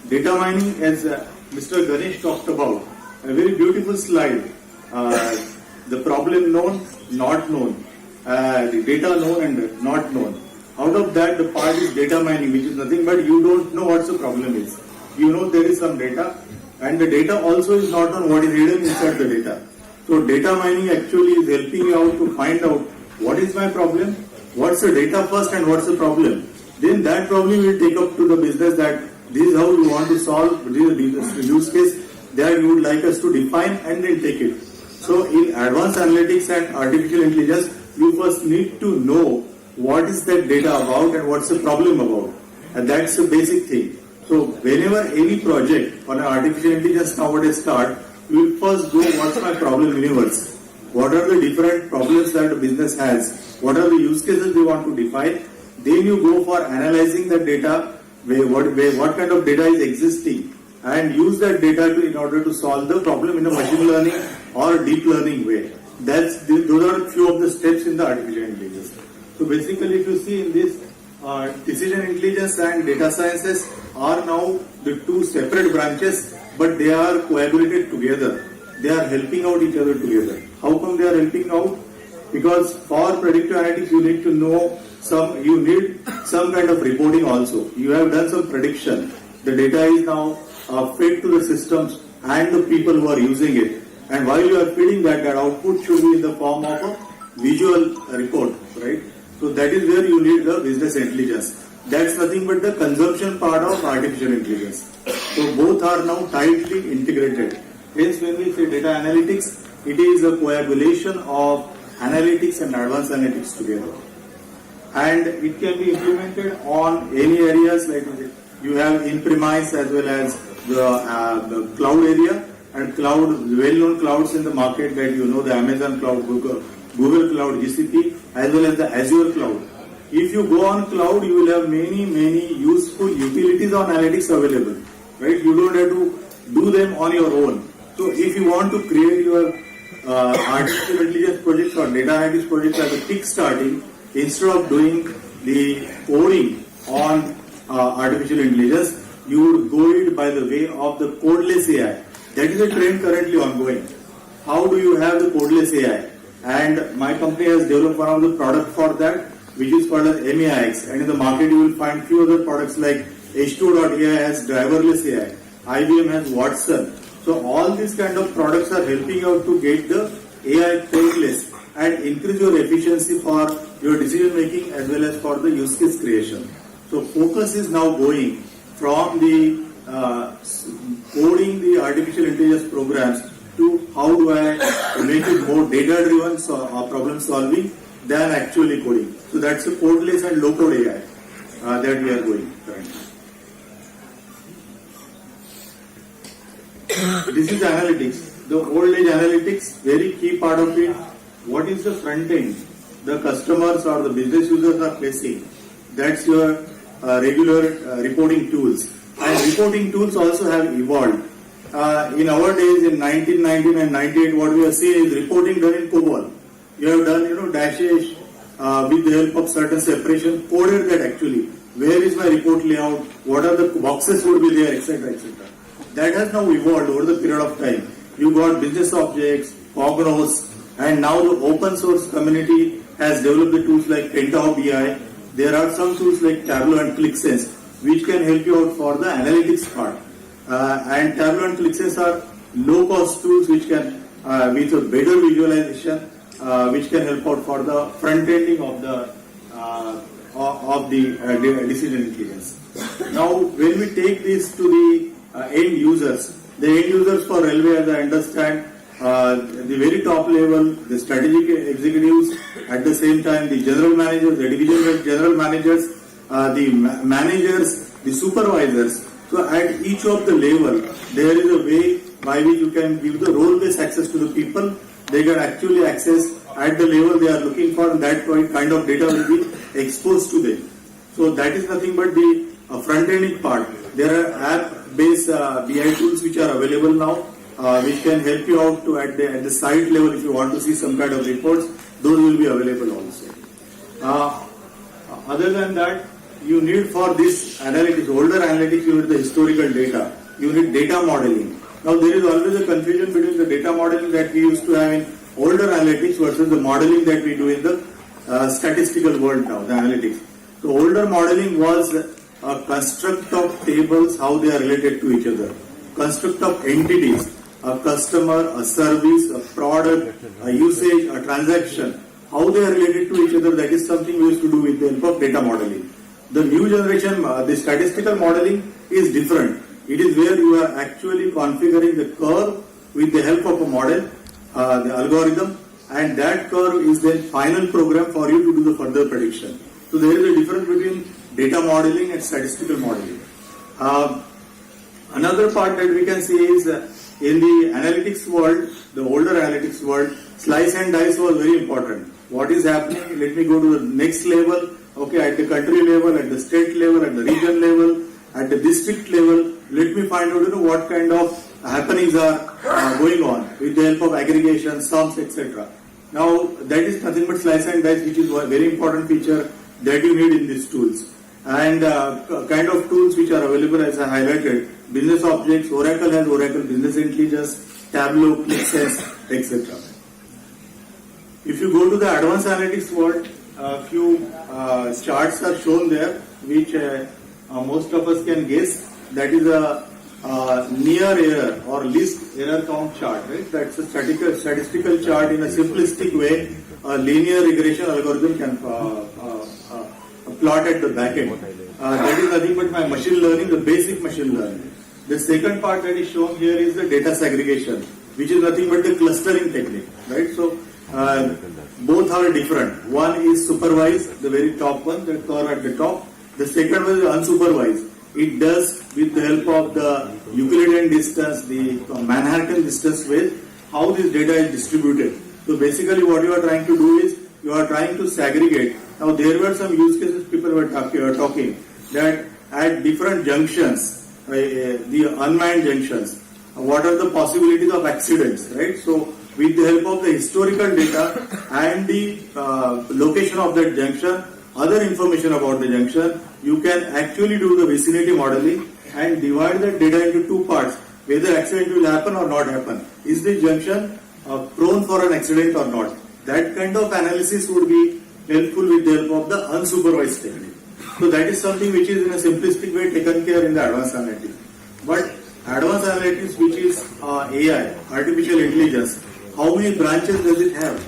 Data mining, as Mr. Ganesh talked about, a very beautiful slide. The problem known, not known. The data known and not known. Out of that, the part is data mining, which is nothing but you don't know what the problem is. You know there is some data, and the data also is not known what is hidden inside the data. So data mining actually is helping you out to find out what is my problem, what's the data first, and what's the problem. Then that problem will take up to the business that this is how you want to solve, this is the use case that you would like us to define, and then take it. So in advanced analytics and artificial intelligence, you first need to know what is that data about and what's the problem about. And that's the basic thing. So whenever any project on an artificial intelligence nowadays start, you will first go, what's my problem universe? What are the different problems that the business has? What are the use cases they want to define? Then you go for analyzing the data, what kind of data is existing, and use that data in order to solve the problem in a machine learning or deep learning way. Those are a few of the steps in the artificial intelligence. So basically, if you see in this, decision intelligence and data sciences are now the two separate branches, but they are collaborated together. They are helping out each other together. How come they are helping out? Because for predictive analytics, you need to know you need some kind of reporting also. You have done some prediction. The data is now fed to the systems and the people who are using it. And while you are feeding that output should be in the form of a visual report, right? So that is where you need the business intelligence. That's nothing but the consumption part of artificial intelligence. So both are now tightly integrated. Hence, when we say data analytics, it is a coagulation of analytics and advanced analytics together. And it can be implemented on any areas, like you have in-premise as well as the cloud area, and cloud, well-known clouds in the market that you know, the Amazon cloud, Google Cloud, GCP, as well as the Azure cloud. If you go on cloud, you will have many useful utilities on analytics available, right? You don't have to do them on your own. So if you want to create your artificial intelligence projects or data analytics projects as a kick-starting, instead of doing the coding on artificial intelligence, you would go it by the way of the codeless AI. That is a trend currently ongoing. How do you have the codeless AI? And my company has developed one of the products for that, which is called as MEIX. And in the market, you will find few other products like H2.ai has driverless AI. IBM has Watson. So all these kind of products are helping out to get the AI codeless and increase your efficiency for your decision making as well as for the use case creation. So focus is now going from the coding the artificial intelligence programs to how do I make it more data driven problem solving than actually coding. So that's the codeless and low code AI that we are going currently. This is analytics. The old age analytics, very key part of it. What is the front end the customers or the business users are facing? That's your regular reporting tools. And reporting tools also have evolved. In our days, in 1999 and 98, what we are seeing is reporting done in COBOL. You have done, dashes with the help of certain separation, coded that actually. Where is my report layout? What are the boxes would be there, etc., etc. That has now evolved over the period of time. You got business objects, Cognos, and now the open source community has developed the tools like Pentaho BI. There are some tools like Tableau and ClickSense, which can help you out for the analytics part. And Tableau and ClickSense are low-cost tools which can, with a better visualization, which can help out for the front-ending of the decision intelligence. Now, when we take this to the end users for railway, as I understand, the very top level, the strategic executives, at the same time the general managers, the division general managers, the managers, the supervisors. So at each of the level, there is a way by which you can give the role-based access to the people. They can actually access at the level they are looking for, and that kind of data will be exposed to them. So that is nothing but the front-ending part. There are app-based BI tools which are available now, which can help you out to at the site level if you want to see some kind of reports. Those will be available also. Other than that, you need for this analytics, older analytics, you need the historical data. You need data modeling. Now there is always a confusion between the data modeling that we used to have in older analytics versus the modeling that we do in the statistical world now, the analytics. So older modeling was a construct of tables, how they are related to each other. Construct of entities, a customer, a service, a product, a usage, a transaction. How they are related to each other, that is something we used to do with the help of data modeling. The new generation, the statistical modeling is different. It is where you are actually configuring the curve with the help of a model, the algorithm, and that curve is the final program for you to do the further prediction. So there is a difference between data modeling and statistical modeling. Another part that we can see is in the analytics world, the older analytics world, slice and dice was very important. What is happening? Let me go to the next level. Okay, at the country level, at the state level, at the region level, at the district level, let me find out what kind of happenings are going on with the help of aggregation, sums, etc. Now that is nothing but slice and dice, which is a very important feature that you need in these tools. And kind of tools which are available, as I highlighted, business objects, Oracle has Oracle Business Intelligence, Tableau, ClickSense, etc. If you go to the advanced analytics world, a few charts are shown there, which most of us can guess. That is a near error or least error count chart, right? That's a statistical chart in a simplistic way. A linear regression algorithm can plot at the back end. That is nothing but my machine learning, the basic machine learning. The second part that is shown here is the data segregation, which is nothing but the clustering technique, right? So both are different. One is supervised, the very top one, the curve at the top. The second one is unsupervised. It does with the help of the Euclidean distance, the Manhattan distance with how this data is distributed. So basically what you are trying to do is you are trying to segregate. Now there were some use cases people were talking that at different junctions, the unmanned junctions, what are the possibilities of accidents, right? So with the help of the historical data and the location of that junction, other information about the junction, you can actually do the vicinity modeling and divide that data into two parts, whether accident will happen or not happen. Is the junction prone for an accident or not? That kind of analysis would be helpful with the help of the unsupervised technique. So that is something which is in a simplistic way taken care in the advanced analytics. But advanced analytics, which is AI, artificial intelligence, how many branches does it have?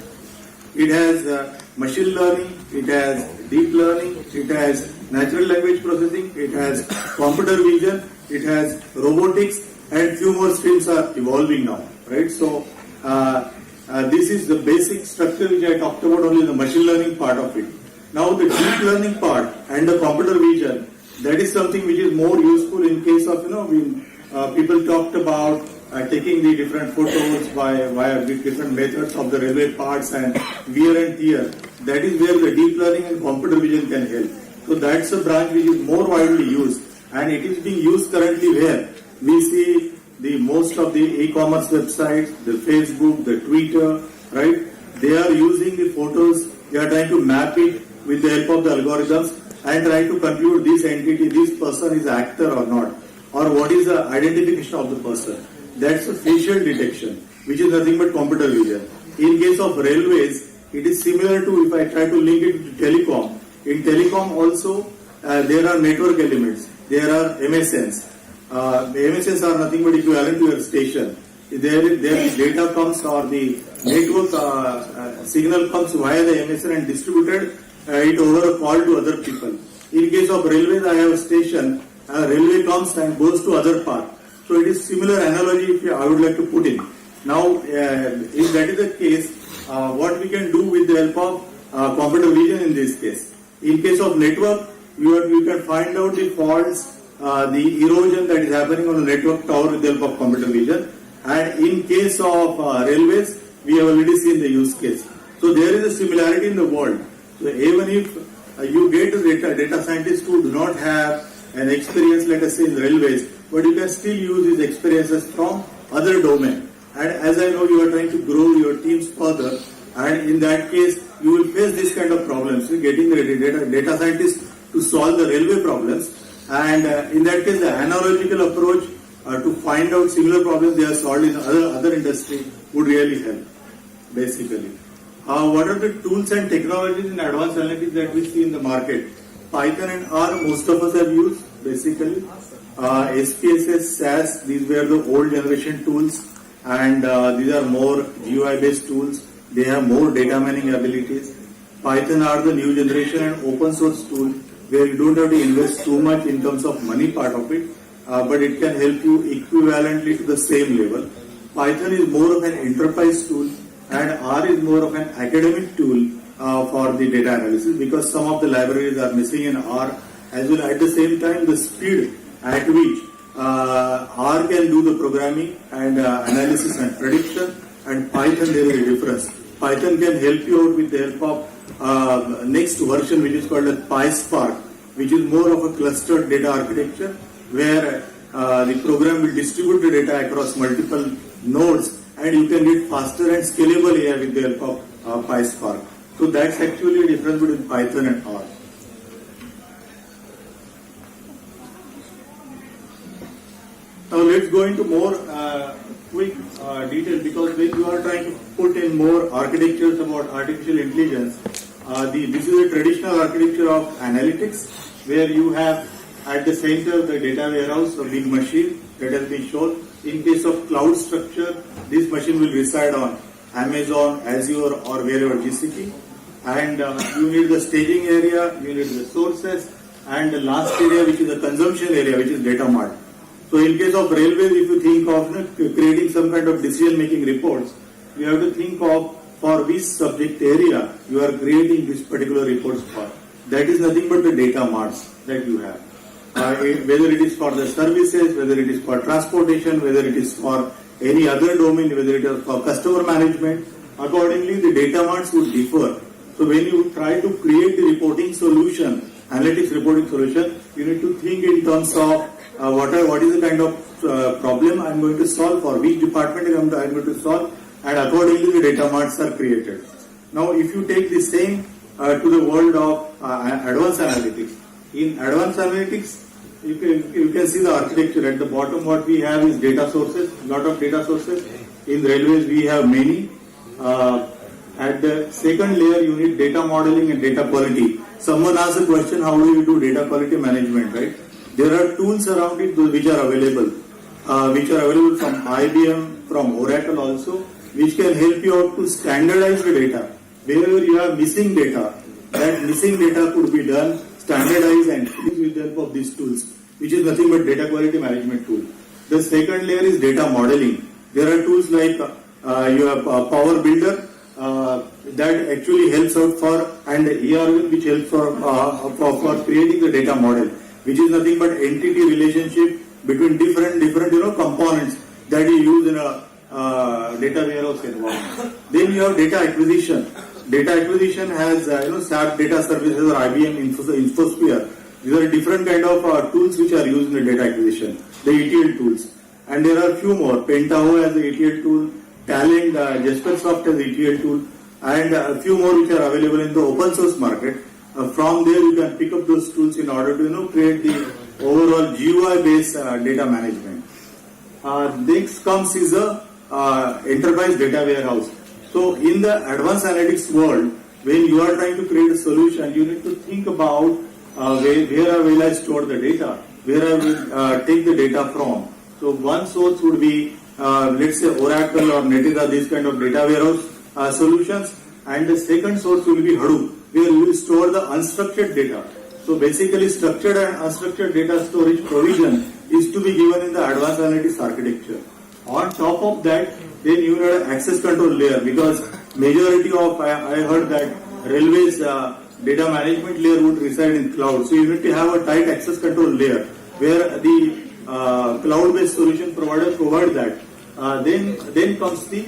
It has machine learning, it has deep learning, it has natural language processing, it has computer vision, it has robotics, and few more streams are evolving now, right? So this is the basic structure which I talked about only the machine learning part of it. Now the deep learning part and the computer vision, that is something which is more useful in case of, when people talked about taking the different photos via different methods of the railway parts and wear and tear. That is where the deep learning and computer vision can help. So that's a branch which is more widely used, and it is being used currently where we see the most of the e-commerce websites, the Facebook, the Twitter, right? They are using the photos, they are trying to map it with the help of the algorithms and try to conclude this entity, this person is actor or not, or what is the identification of the person. That's a facial detection, which is nothing but computer vision. In case of railways, it is similar to, if I try to link it to telecom. In telecom also, there are network elements, there are MSNs. The MSNs are nothing but equivalent to your station. Their data comes or the network signal comes via the MSN and distributed it over a call to other people. In case of railways, I have a station, railway comes and goes to other part. So it is similar analogy I would like to put in. Now, if that is the case, what we can do with the help of computer vision in this case. In case of network, you can find out the faults, the erosion that is happening on the network tower with the help of computer vision. And in case of railways, we have already seen the use case. So there is a similarity in the world. So even if you get a data scientist who do not have an experience, let us say in railways, but you can still use these experiences from other domain. And as I know, you are trying to grow your teams further, and in that case, you will face this kind of problems, getting the data scientists to solve the railway problems. And in that case, the analogical approach to find out similar problems they are solved in other industry would really help, basically. What are the tools and technologies in advanced analytics that we see in the market? Python and R, most of us have used, basically. SPSS, SAS, these were the old generation tools, and these are more GUI-based tools. They have more data mining abilities. Python are the new generation and open source tool where you don't have to invest too much in terms of money part of it, but it can help you equivalently to the same level. Python is more of an enterprise tool and R is more of an academic tool for the data analysis, because some of the libraries are missing in R, as well at the same time the speed at which R can do the programming and analysis and prediction, and Python there is a difference. Python can help you out with the help of next version, which is called a PySpark, which is more of a clustered data architecture, where the program will distribute the data across multiple nodes, and you can get faster and scalable AI with the help of PySpark. So that's actually a difference between Python and R. Now let's go into more quick detail, because when you are trying to put in more architectures about artificial intelligence, this is a traditional architecture of analytics, where you have at the center the data warehouse, a big machine that has been shown. In case of cloud structure, this machine will reside on Amazon, Azure, or wherever GCP. And you need the staging area, you need the sources, and the last area, which is the consumption area, which is data mart. So in case of railways, if you think of creating some kind of decision-making reports, you have to think of for which subject area you are creating this particular reports for. That is nothing but the data marts that you have. Whether it is for the services, whether it is for transportation, whether it is for any other domain, whether it is for customer management, accordingly the data marts would differ. So when you try to create the reporting solution, analytics reporting solution, you need to think in terms of what is the kind of problem I am going to solve, for which department I am going to solve, and accordingly the data marts are created. Now if you take the same to the world of advanced analytics, in advanced analytics you can see the architecture. At the bottom what we have is data sources, lot of data sources. In railways we have many. At the second layer you need data modeling and data quality. Someone asked a question, how do you do data quality management, right? There are tools around it which are available from IBM, from Oracle also, which can help you out to standardize the data. Wherever you have missing data, that missing data could be done, standardized and with the help of these tools, which is nothing but data quality management tool. The second layer is data modeling. There are tools like you have Power Builder that actually helps out for, and ERWin, which helps for creating the data model, which is nothing but entity relationship between different components that you use in a data warehouse environment. Then you have data acquisition. Data acquisition has SAP Data Services or IBM InfoSphere. These are different kind of tools which are used in the data acquisition, the ETL tools. And there are a few more. Pentaho has the ETL tool, Talent, Jaspersoft has the ETL tool, and a few more which are available in the open source market. From there you can pick up those tools in order to create the overall GUI based data management. Next comes is a enterprise data warehouse. So in the advanced analytics world, when you are trying to create a solution, you need to think about where will I store the data, where I will take the data from. So one source would be let's say Oracle or Netezza, these kind of data warehouse solutions, and the second source will be Hadoop, where you will store the unstructured data. So basically structured and unstructured data storage provision is to be given in the advanced analytics architecture. On top of that, then you need an access control layer, because majority of, I heard that railways data management layer would reside in cloud. So you need to have a tight access control layer where the cloud-based solution provider provides that. Then comes the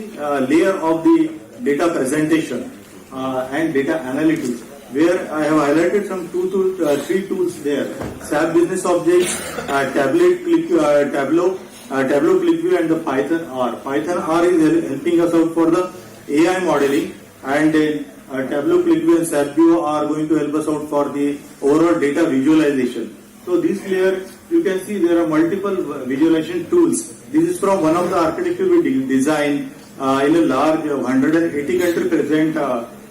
layer of the data presentation and data analytics, where I have highlighted some 3 tools there: SAP Business Objects, Tableau ClickView, and the Python R. Python R is helping us out for the AI modeling, and then Tableau ClickView and SAP Bio are going to help us out for the overall data visualization. So this layer, you can see there are multiple visualization tools. This is from one of the architecture we designed in a large 180 country present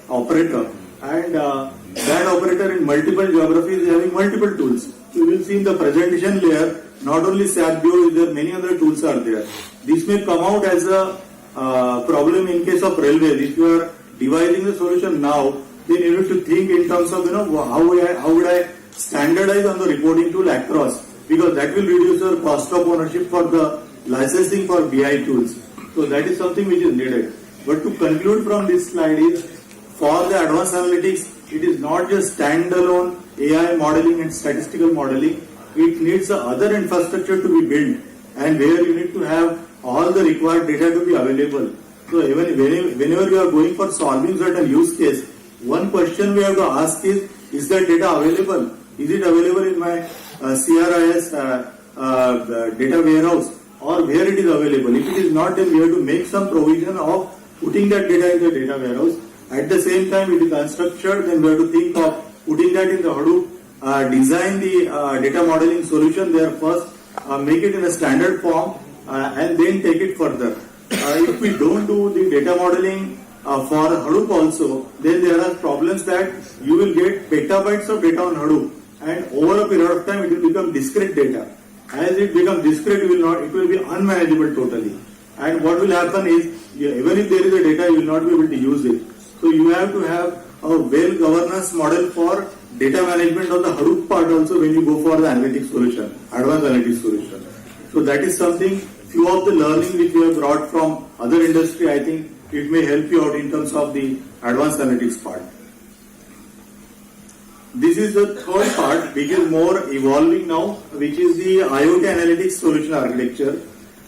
operator, and that operator in multiple geographies is having multiple tools. So you will see in the presentation layer, not only SAP Bio, there many other tools are there. This may come out as a problem in case of railways. If you are devising the solution now, then you need to think in terms of how would I standardize on the reporting tool across, because that will reduce your cost of ownership for the licensing for BI tools. So that is something which is needed. But to conclude from this slide is, for the advanced analytics, it is not just standalone AI modeling and statistical modeling. It needs other infrastructure to be built, and where you need to have all the required data to be available. So even whenever you are going for solving certain use case, one question we have to ask is that data available? Is it available in my CRIS data warehouse, or where it is available? If it is not, then we have to make some provision of putting that data in the data warehouse. At the same time, it is unstructured, then we have to think of putting that in the Hadoop, design the data modeling solution there first, make it in a standard form, and then take it further. If we don't do the data modeling for Hadoop also, then there are problems that you will get petabytes of data on Hadoop, and over a period of time it will become discrete data. As it becomes discrete, it will be unmanageable totally. And what will happen is, even if there is a data, you will not be able to use it. So you have to have a well governance model for data management of the Hadoop part also when you go for the analytics solution, advanced analytics solution. So that is something, few of the learning which we have brought from other industry, I think it may help you out in terms of the advanced analytics part. This is the third part, which is more evolving now, which is the IoT analytics solution architecture.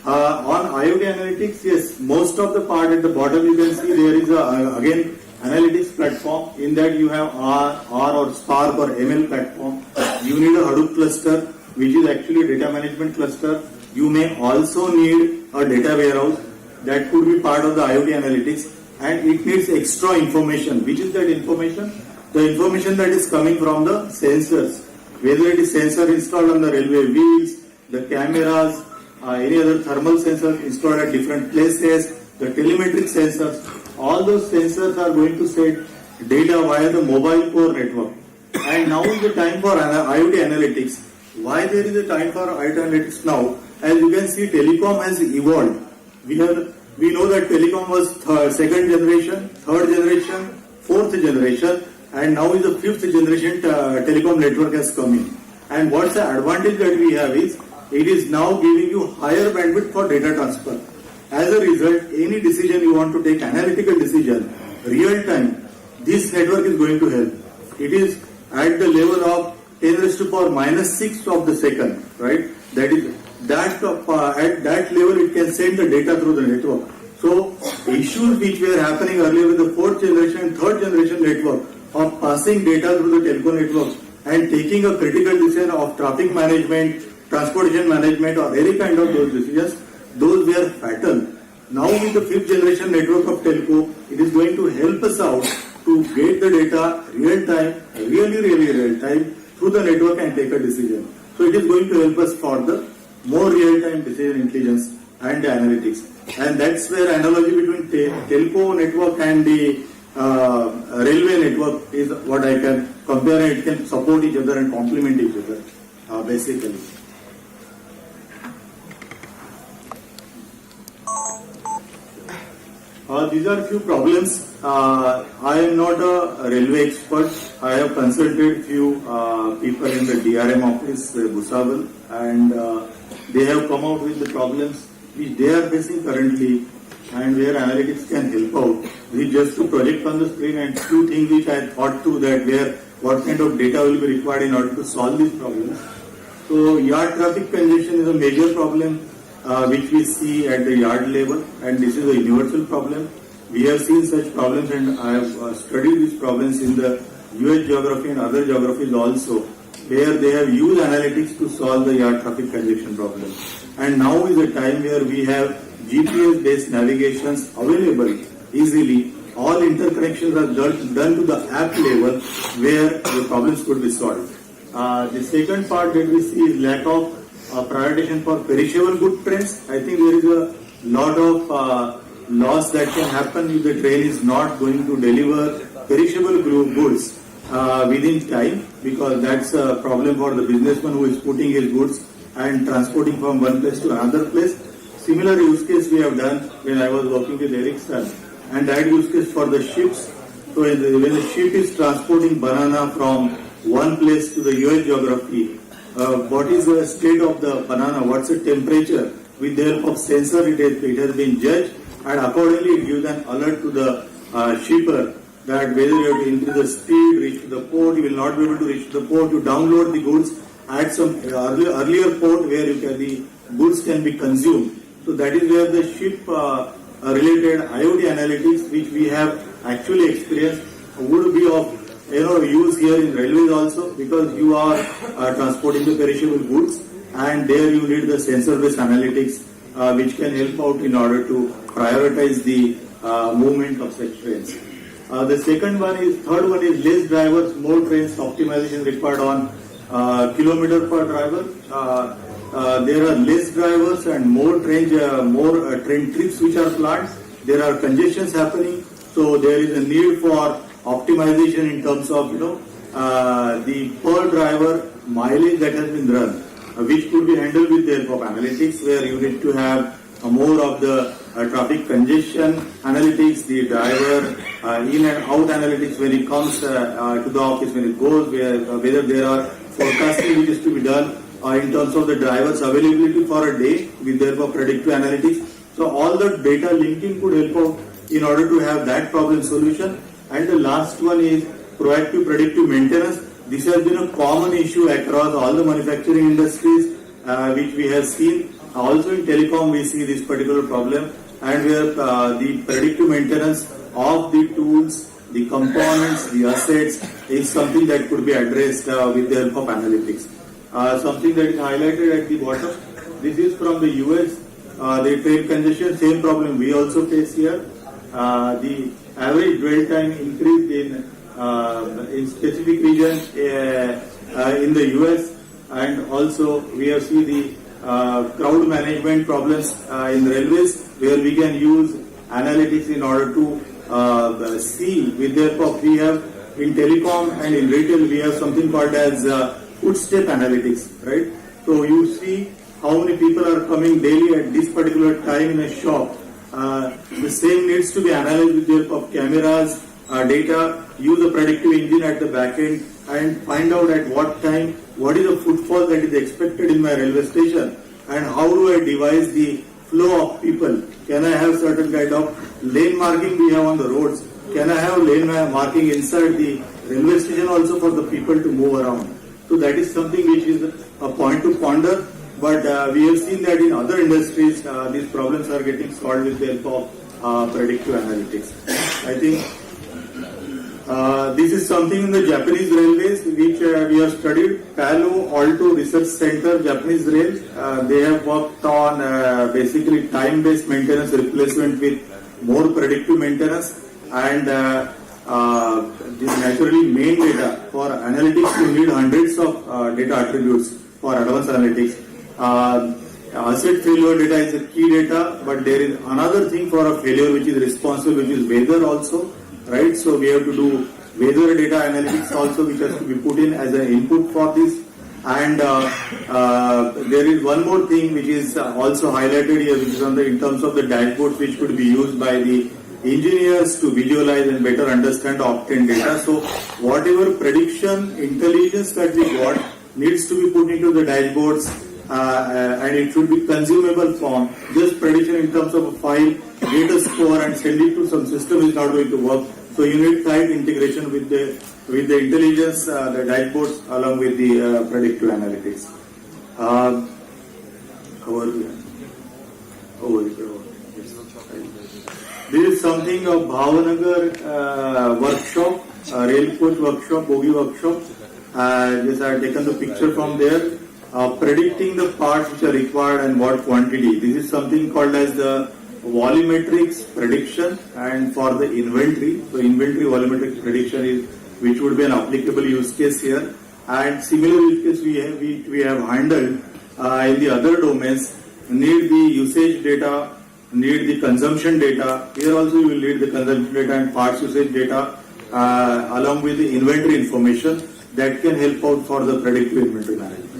On IoT analytics, yes, most of the part at the bottom you can see there is again analytics platform. In that you have R or Spark or ML platform. You need a Hadoop cluster, which is actually a data management cluster. You may also need a data warehouse that could be part of the IoT analytics, and it needs extra information. Which is that information? The information that is coming from the sensors, whether it is sensor installed on the railway wheels, the cameras, any other thermal sensors installed at different places, the telemetric sensors, all those sensors are going to send data via the mobile core network. And now is the time for IoT analytics. Why there is a time for IoT analytics now? As you can see, telecom has evolved. We know that telecom was second generation, third generation, fourth generation, and now is the fifth generation telecom network has come in. And what's the advantage that we have is, it is now giving you higher bandwidth for data transfer. As a result, any decision you want to take, analytical decision, real time, this network is going to help. It is at the level of 10⁻⁻⁶ of the second, right? That is at that level it can send the data through the network. So issues which were happening earlier with the fourth generation, third generation network of passing data through the telco network and taking a critical decision of traffic management, transportation management, or any kind of those decisions, those were fatal. Now with the fifth generation network of telco, it is going to help us out to get the data real time, really real time through the network and take a decision. So it is going to help us for the more real time decision intelligence and the analytics. And that's where analogy between telco network and the railway network is what I can compare, and it can support each other and complement each other basically. These are few problems. I am not a railway expert. I have consulted few people in the DRM office, Bhusawal, and they have come out with the problems which they are facing currently, and where analytics can help out. We just to project on the screen and few things which I thought to that what kind of data will be required in order to solve these problems. So yard traffic congestion is a major problem which we see at the yard level, and this is a universal problem. We have seen such problems, and I have studied these problems in the US geography and other geographies also, where they have used analytics to solve the yard traffic congestion problem. And now is a time where we have GPS-based navigations available easily. All interconnections are done to the app level where the problems could be solved. The second part that we see is lack of prioritization for perishable good trains. I think there is a lot of loss that can happen if the train is not going to deliver perishable goods within time, because that's a problem for the businessman who is putting his goods and transporting from one place to another place. Similar use case we have done when I was working with Ericsson, and that use case for the ships. So when the ship is transporting banana from one place to the US geography, what is the state of the banana, what's the temperature, with the help of sensor, it has been judged, and accordingly it gives an alert to the shipper that whether you have to increase the speed, reach to the port, you will not be able to reach to the port, you download the goods at some earlier port where the goods can be consumed. So that is where the ship related IoT analytics, which we have actually experienced, would be of use here in railways also, because you are transporting the perishable goods, and there you need the sensor based analytics which can help out in order to prioritize the movement of such trains. The third one is less drivers, more trains, optimization required on kilometer per driver. There are less drivers and more train trips which are planned. There are congestions happening, so there is a need for optimization in terms of the per driver mileage that has been run, which could be handled with the help of analytics, where you need to have more of the traffic congestion analytics, the driver in and out analytics when it comes to the office, when it goes, whether there are forecasting which is to be done in terms of the driver's availability for a day with the help of predictive analytics. So all the data linking could help out in order to have that problem solution. And the last one is proactive predictive maintenance. This has been a common issue across all the manufacturing industries which we have seen. Also in telecom we see this particular problem, and where the predictive maintenance of the tools, the components, the assets is something that could be addressed with the help of analytics. Something that is highlighted at the bottom, this is from the US, the train congestion, same problem we also face here. The average dwell time increased in specific regions in the US, and also we have seen the crowd management problems in railways, where we can use analytics in order to see with the help of, we have in telecom and in retail we have something called as footstep analytics, right? So you see how many people are coming daily at this particular time in a shop. The same needs to be analyzed with the help of cameras, data, use a predictive engine at the back end, and find out at what time, what is the footfall that is expected in my railway station, and how do I devise the flow of people. Can I have certain kind of lane marking we have on the roads? Can I have lane marking inside the railway station also for the people to move around? So that is something which is a point to ponder, but we have seen that in other industries these problems are getting solved with the help of predictive analytics. I think this is something in the Japanese railways which we have studied. Palo Alto Research Center, Japanese Rail, they have worked on basically time-based maintenance replacement with more predictive maintenance, and naturally main data for analytics you need hundreds of data attributes for advanced analytics. Asset failure data is a key data, but there is another thing for a failure which is responsible, which is weather also, right? So we have to do weather data analytics also, which has to be put in as an input for this. And there is one more thing which is also highlighted here, which is in terms of the dashboards which could be used by the engineers to visualize and better understand obtained data. So whatever prediction intelligence that we got needs to be put into the dashboards, and it should be consumable form. Just prediction in terms of a file, get a score and send it to some system is not going to work. So you need tight integration with the intelligence, the dashboards along with the predictive analytics. This is something of Bhavanagar workshop, rail coach workshop, bogie workshop. Just I have taken the picture from there. Predicting the parts which are required and what quantity. This is something called as the volumetrics prediction, and for the inventory. So inventory volumetric prediction is which would be an applicable use case here. And similar use case we have handled in the other domains. Need the usage data, need the consumption data. Here also you will need the consumption data and parts usage data along with the inventory information that can help out for the predictive inventory management.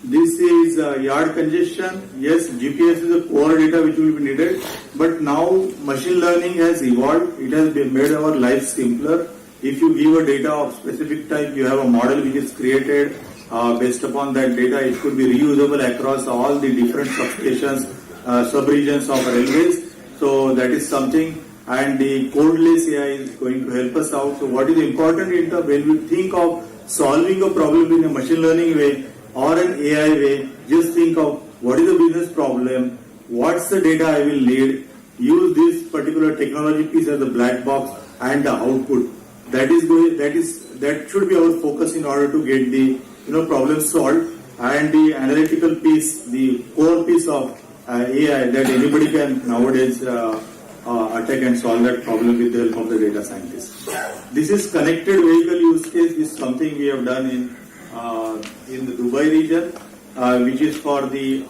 This is yard congestion. Yes, GPS is a core data which will be needed, but now machine learning has evolved. It has made our life simpler. If you give a data of specific type, you have a model which is created based upon that data, it could be reusable across all the different substations, sub-regions of railways. So that is something, and the codeless AI is going to help us out. So what is important when we think of solving a problem in a machine learning way or an AI way, just think of what is the business problem, what's the data I will need, use this particular technology piece as a black box and the output. That should be our focus in order to get the problem solved, and the analytical piece, the core piece of AI that anybody can nowadays attack and solve that problem with the help of the data scientists. This is connected vehicle use case is something we have done in the Dubai region, which is for the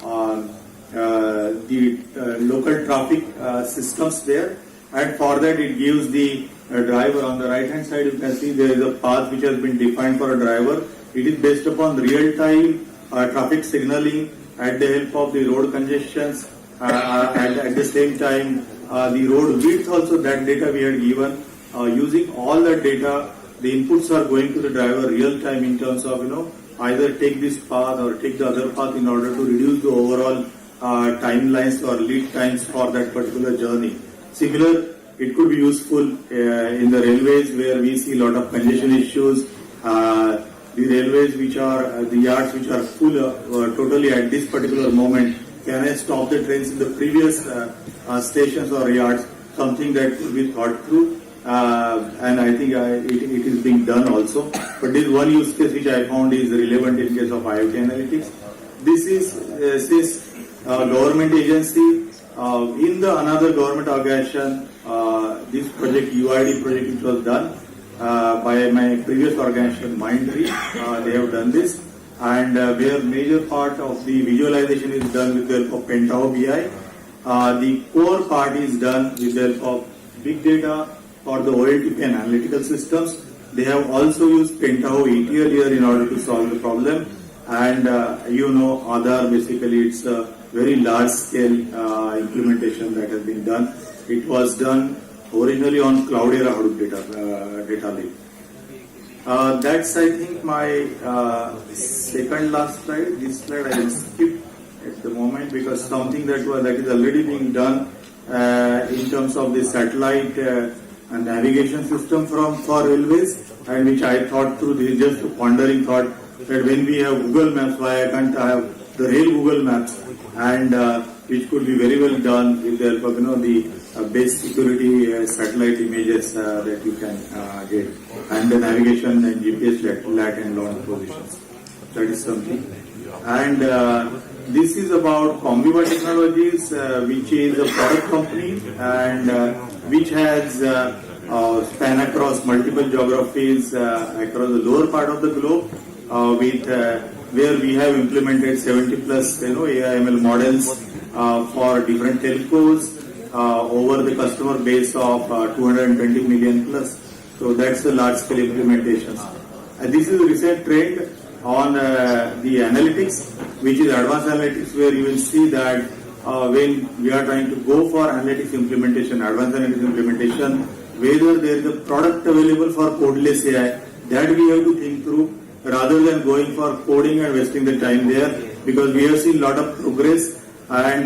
local traffic systems there, and for that it gives the driver on the right hand side. You can see there is a path which has been defined for a driver. It is based upon real time traffic signaling at the help of the road congestions, and at the same time the road width also. That data we had given. Using all that data, the inputs are going to the driver real time in terms of either take this path or take the other path in order to reduce the overall timelines or lead times for that particular journey. Similar, it could be useful in the railways where we see a lot of congestion issues. The railways which are, the yards which are full totally at this particular moment, can I stop the trains in the previous stations or yards? Something that could be thought through, and I think it is being done also. But this one use case which I found is relevant in case of IoT analytics. This is government agency in the another government organization. This project, UID project, which was done by my previous organization, Mindtree, they have done this, and where major part of the visualization is done with the help of Pentaho BI. The core part is done with the help of big data for the OLTP and analytical systems. They have also used Pentaho ETL here in order to solve the problem, and Aadhaar, basically it's a very large scale implementation that has been done. It was done originally on Cloudera Hadoop data lake. That's, I think, my second last slide. This slide I will skip at the moment because something that is already being done in terms of the satellite navigation system for railways, and which I thought through. This is just a pondering thought that when we have Google Maps, why I can't have the rail Google Maps, and which could be very well done with the help of the base security satellite images that you can get, and the navigation and GPS lat and long positions. That is something. And this is about Comviva Technologies, which is a product company and which has span across multiple geographies across the lower part of the globe, with where we have implemented 70 plus AI/ML models for different telcos over the customer base of 220 million plus. So that's the large scale implementations. And this is a recent trend on the analytics, which is advanced analytics, where you will see that when we are trying to go for analytics implementation, advanced analytics implementation, whether there is a product available for codeless AI, that we have to think through rather than going for coding and wasting the time there, because we have seen a lot of progress and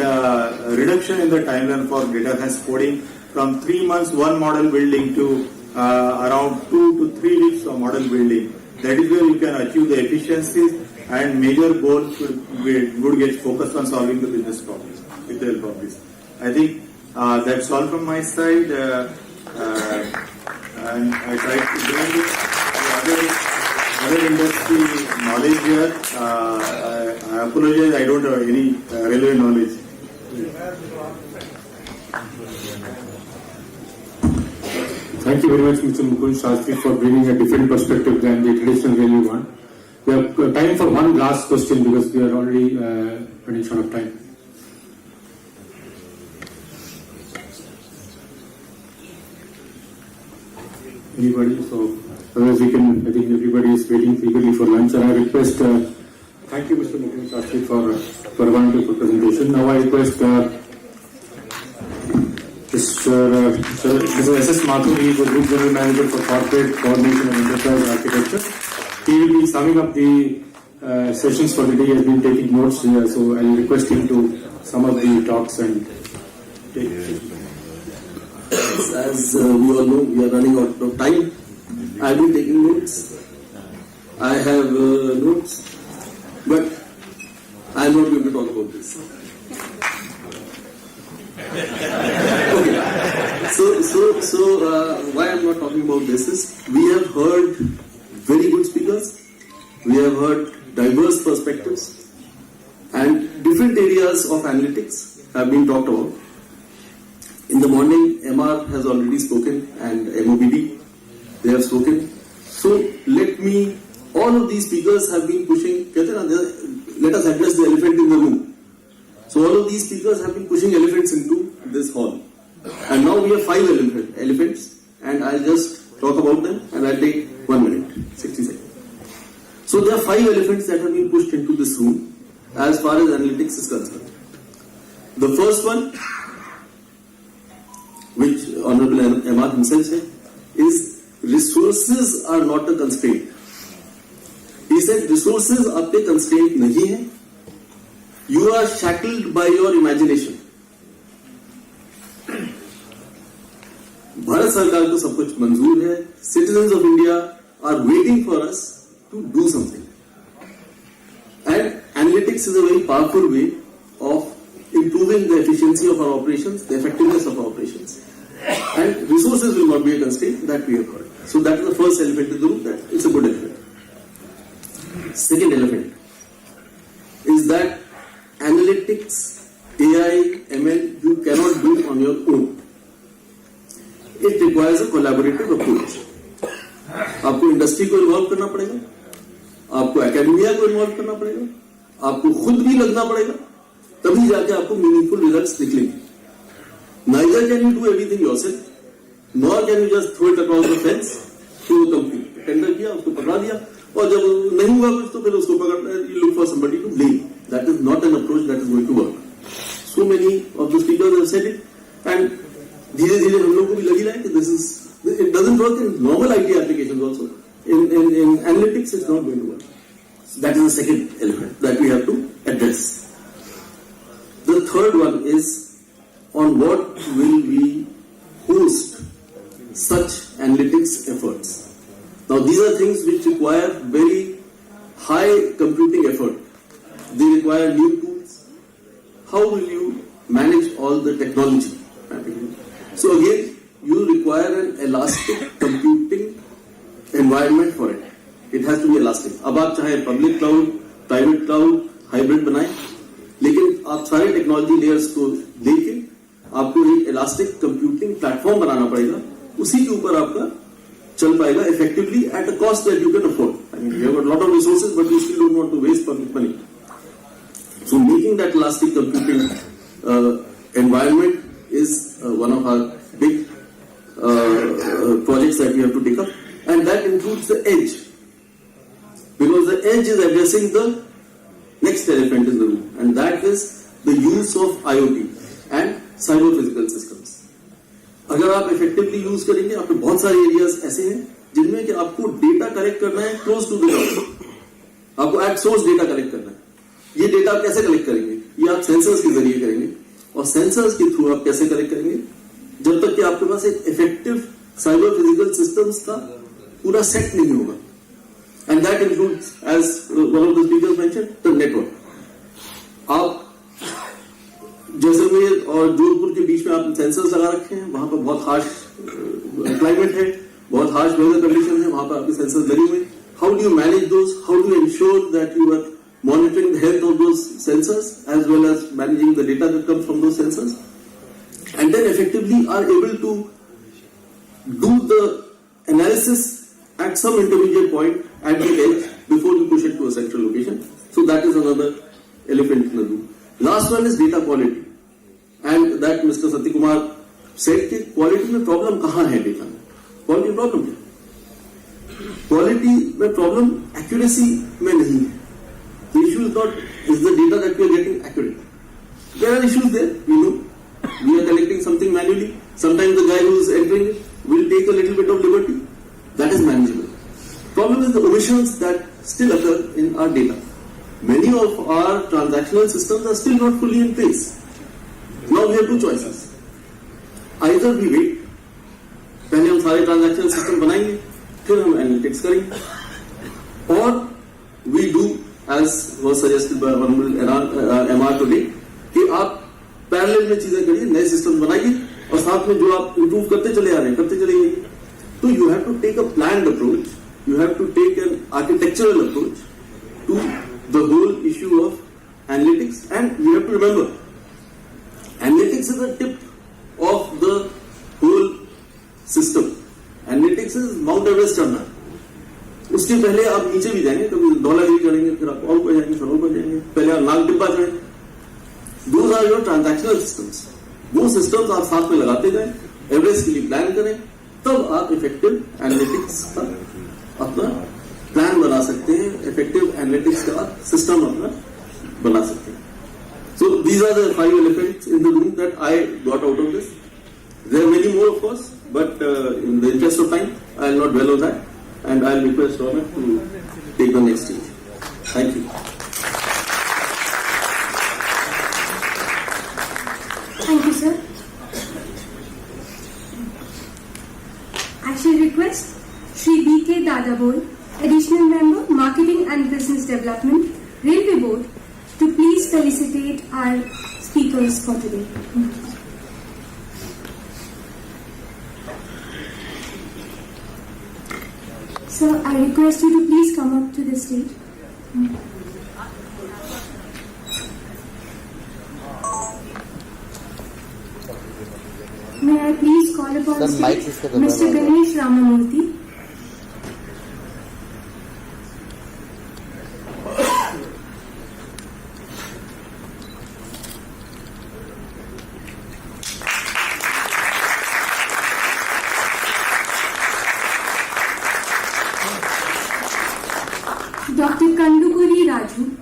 reduction in the timeline for data science coding from 3 months one model building to around 2 to 3 weeks of model building. That is where you can achieve the efficiencies, and major goal would get focused on solving the business problems with the help of this. I think that's all from my side, and I tried to bring the other industry knowledge here. I apologize, I don't have any railway knowledge. Thank you very much, Mr. Mukund Shastri, for bringing a different perspective than the traditional railway one. We have time for one last question because we are already running short of time. Anybody? So otherwise we can, I think everybody is waiting eagerly for lunch, and I request, thank you Mr. Mukund Shastri for a wonderful presentation. Now I request Mr. S.S. Mathur, he is the Group General Manager for Corporate Coordination and Enterprise Architecture. He will be summing up the sessions for the day. He has been taking notes, so I'll request him to sum up the talks and take. As we all know, we are running out of time. I have been taking notes. I have notes, but I am not going to talk about this. Okay. So why I am not talking about this is we have heard very good speakers. We have heard diverse perspectives, and different areas of analytics have been talked about. In the morning, MR has already spoken, and MOBD, they have spoken. So let me, all of these speakers have been pushing, let us address the elephant in the room. So all of these speakers have been pushing elephants into this hall. And now we have 5 elephants, and I'll just talk about them, and I'll take 1 minute, 60 seconds. So there are 5 elephants that have been pushed into this room as far as analytics is concerned. The first one, which Honorable Ahmad himself said, is resources are not a constraint. He said resources आपके constraint नहीं है. You are shackled by your imagination. Bharat सरकार को सब कुछ मंजूर है. Citizens of India are waiting for us to do something. And analytics is a very powerful way of improving the efficiency of our operations, the effectiveness of our operations. And resources will not be a constraint, that we have heard. So that is the first elephant in the room, that it's a good elephant. Second elephant is that analytics, AI, ML, you cannot do on your own. It requires a collaborative approach. आपको industry को involve करना पड़ेगा, आपको academia को involve करना पड़ेगा, आपको खुद भी लगना पड़ेगा, तभी जाके आपको मीनिंगफुल रिजल्ट्स निकलेंगे. Neither can you do everything yourself, nor can you just throw it across the fence to a company. Tender किया, उसको पकड़ा दिया, और जब नहीं हुआ कुछ तो फिर उसको पकड़ना, you look for somebody to blame. That is not an approach that is going to work. So many of the speakers have said it, and धीरे-धीरे हम लोग को भी लगी रहा है कि this is, it doesn't work in normal IT applications also. In analytics, it's not going to work. So that is the second element that we have to address. The third one is on what will we host such analytics efforts. Now these are things which require very high computing effort. They require new tools. How will you manage all the technology? So again, you require an elastic computing environment for it. It has to be elastic. अब आप चाहे public cloud, private cloud, hybrid बनाएं, लेकिन आप सारे technology layers को लेके आपको एक इलास्टिक कंप्यूटिंग प्लेटफॉर्म बनाना पड़ेगा. उसी के ऊपर आपका चल पाएगा effectively at a cost that you can afford. I mean, we have got a lot of resources, but we still don't want to waste public money. So making that elastic computing environment is one of our big projects that we have to take up, and that includes the edge, because the edge is addressing the next elephant in the room, and that is the use of IoT and cyber physical systems. अगर आप effectively use करेंगे, आपके बहुत सारे areas ऐसे हैं जिनमें कि आपको data collect करना है close to the ground, आपको at source data collect करना है. ये data आप कैसे collect करेंगे? ये आप sensors के जरिए करेंगे, और sensors के through आप कैसे collect करेंगे? जब तक कि आपके पास एक effective cyber physical systems का पूरा set नहीं होगा. And that includes, as one of the speakers mentioned, the network. आप जैसलमेर और जोधपुर के बीच में आप सेंसर्स लगा रखे हैं, वहां पर बहुत हार्श क्लाइमेट है, बहुत हार्श वेदर कंडीशन है, वहां पर आपके सेंसर्स लगे हुए. How do you manage those? How do you ensure that you are monitoring the health of those sensors as well as managing the data that comes from those sensors, and then effectively are able to do the analysis at some intermediate point at the edge before you push it to a central location. So that is another elephant in the room. Last one is data quality, and that Mr. Satyakumar said कि quality में problem कहाँ है data में? Quality problem क्या? Quality में problem accuracy में नहीं है. The issue is not, is the data that we are getting accurate? There are issues there, we know. We are collecting something manually. Sometimes the guy who is entering it will take a little bit of liberty. That is manageable. Problem is the omissions that still occur in our data. many of our transactional systems are still not fully in place. Now we have two choices. Either we wait, पहले हम सारे transactional system बनाएंगे, फिर हम analytics करेंगे, or we do as was suggested by MR today कि आप parallel में चीजें करिए, नए सिस्टम बनाइए और साथ में जो आप इंप्रूव करते चले आ रहे हैं करते चले जाइए. तो you have to take a planned approach, you have to take an architectural approach to the whole issue of analytics, and you have to remember analytics is the tip of the whole system. Analytics is Mount Everest चढ़ना. उसके पहले आप नीचे भी जाएंगे, कभी $1 चढ़ेंगे, फिर आप और ऊपर जाएंगे, फिर और ऊपर जाएंगे, पहले आप Nag Tibba चढ़ेंगे. Those are your transactional systems. वो systems आप साथ में लगाते जाएं, एवरेज के लिए प्लान करें, तब आप इफेक्टिव एनालिटिक्स का अपना प्लान बना सकते हैं, इफेक्टिव एनालिटिक्स का सिस्टम अपना बना सकते हैं. So these are the 5 elephants in the room that I got out of this. There are many more, of course, but in the interest of time, I will not dwell on that, and I will request Robert to take the next stage. Thank you. Thank you, sir. I shall request Shri B.K. Dadaboi, Additional Member, Marketing and Business Development, Railway Board, to please felicitate our speakers for today. Sir, I request you to please come up to the stage. May I please call upon stage Mr. Ganesh Ramamurthy. Dr. Kanduguri Raju.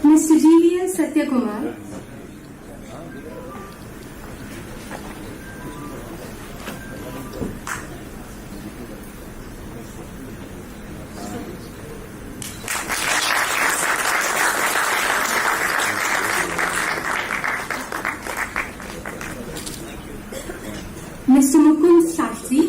Mr. G.V.S. Satyakumar. Mr. Mukund Shastri.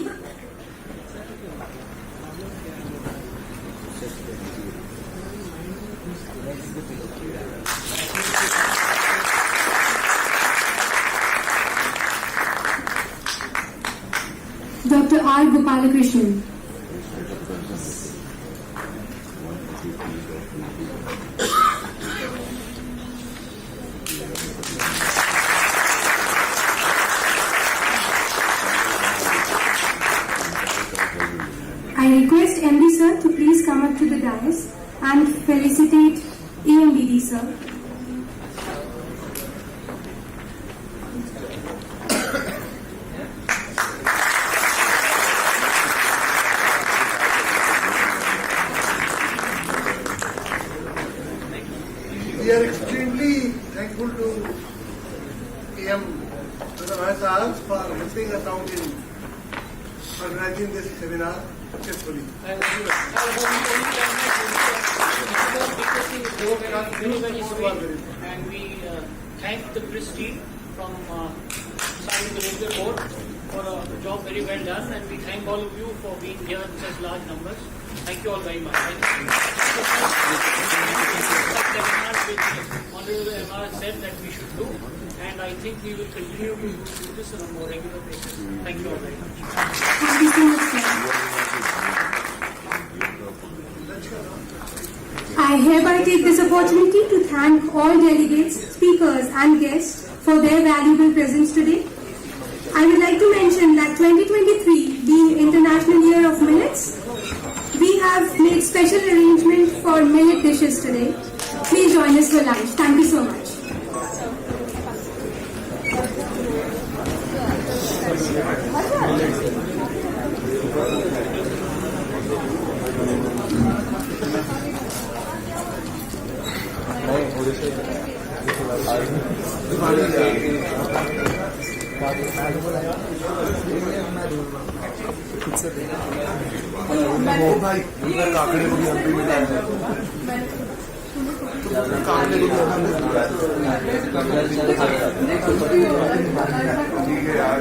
Dr. R. Gopalakrishnan. I request MD sir to please come up to the dais and felicitate EMBD sir. We are extremely thankful to PM Sahab for helping us out in organizing this seminar successfully. Very sweet, and we thank the press team from side of the Railway Board for a job very well done, and we thank all of you for being here in such large numbers. Thank you all very much. Thank you. Honorable MR said that we should do, and I think we will continue to do this on a more regular basis. Thank you all very much. Thank you so much, sir. I hereby take this opportunity to thank all delegates, speakers and guests for their valuable presence today. I would like to mention that 2023 being International Year of Millets, we have made made special arrangement for millet dishes today. Please join us for lunch. Thank you so much. ठीक है यार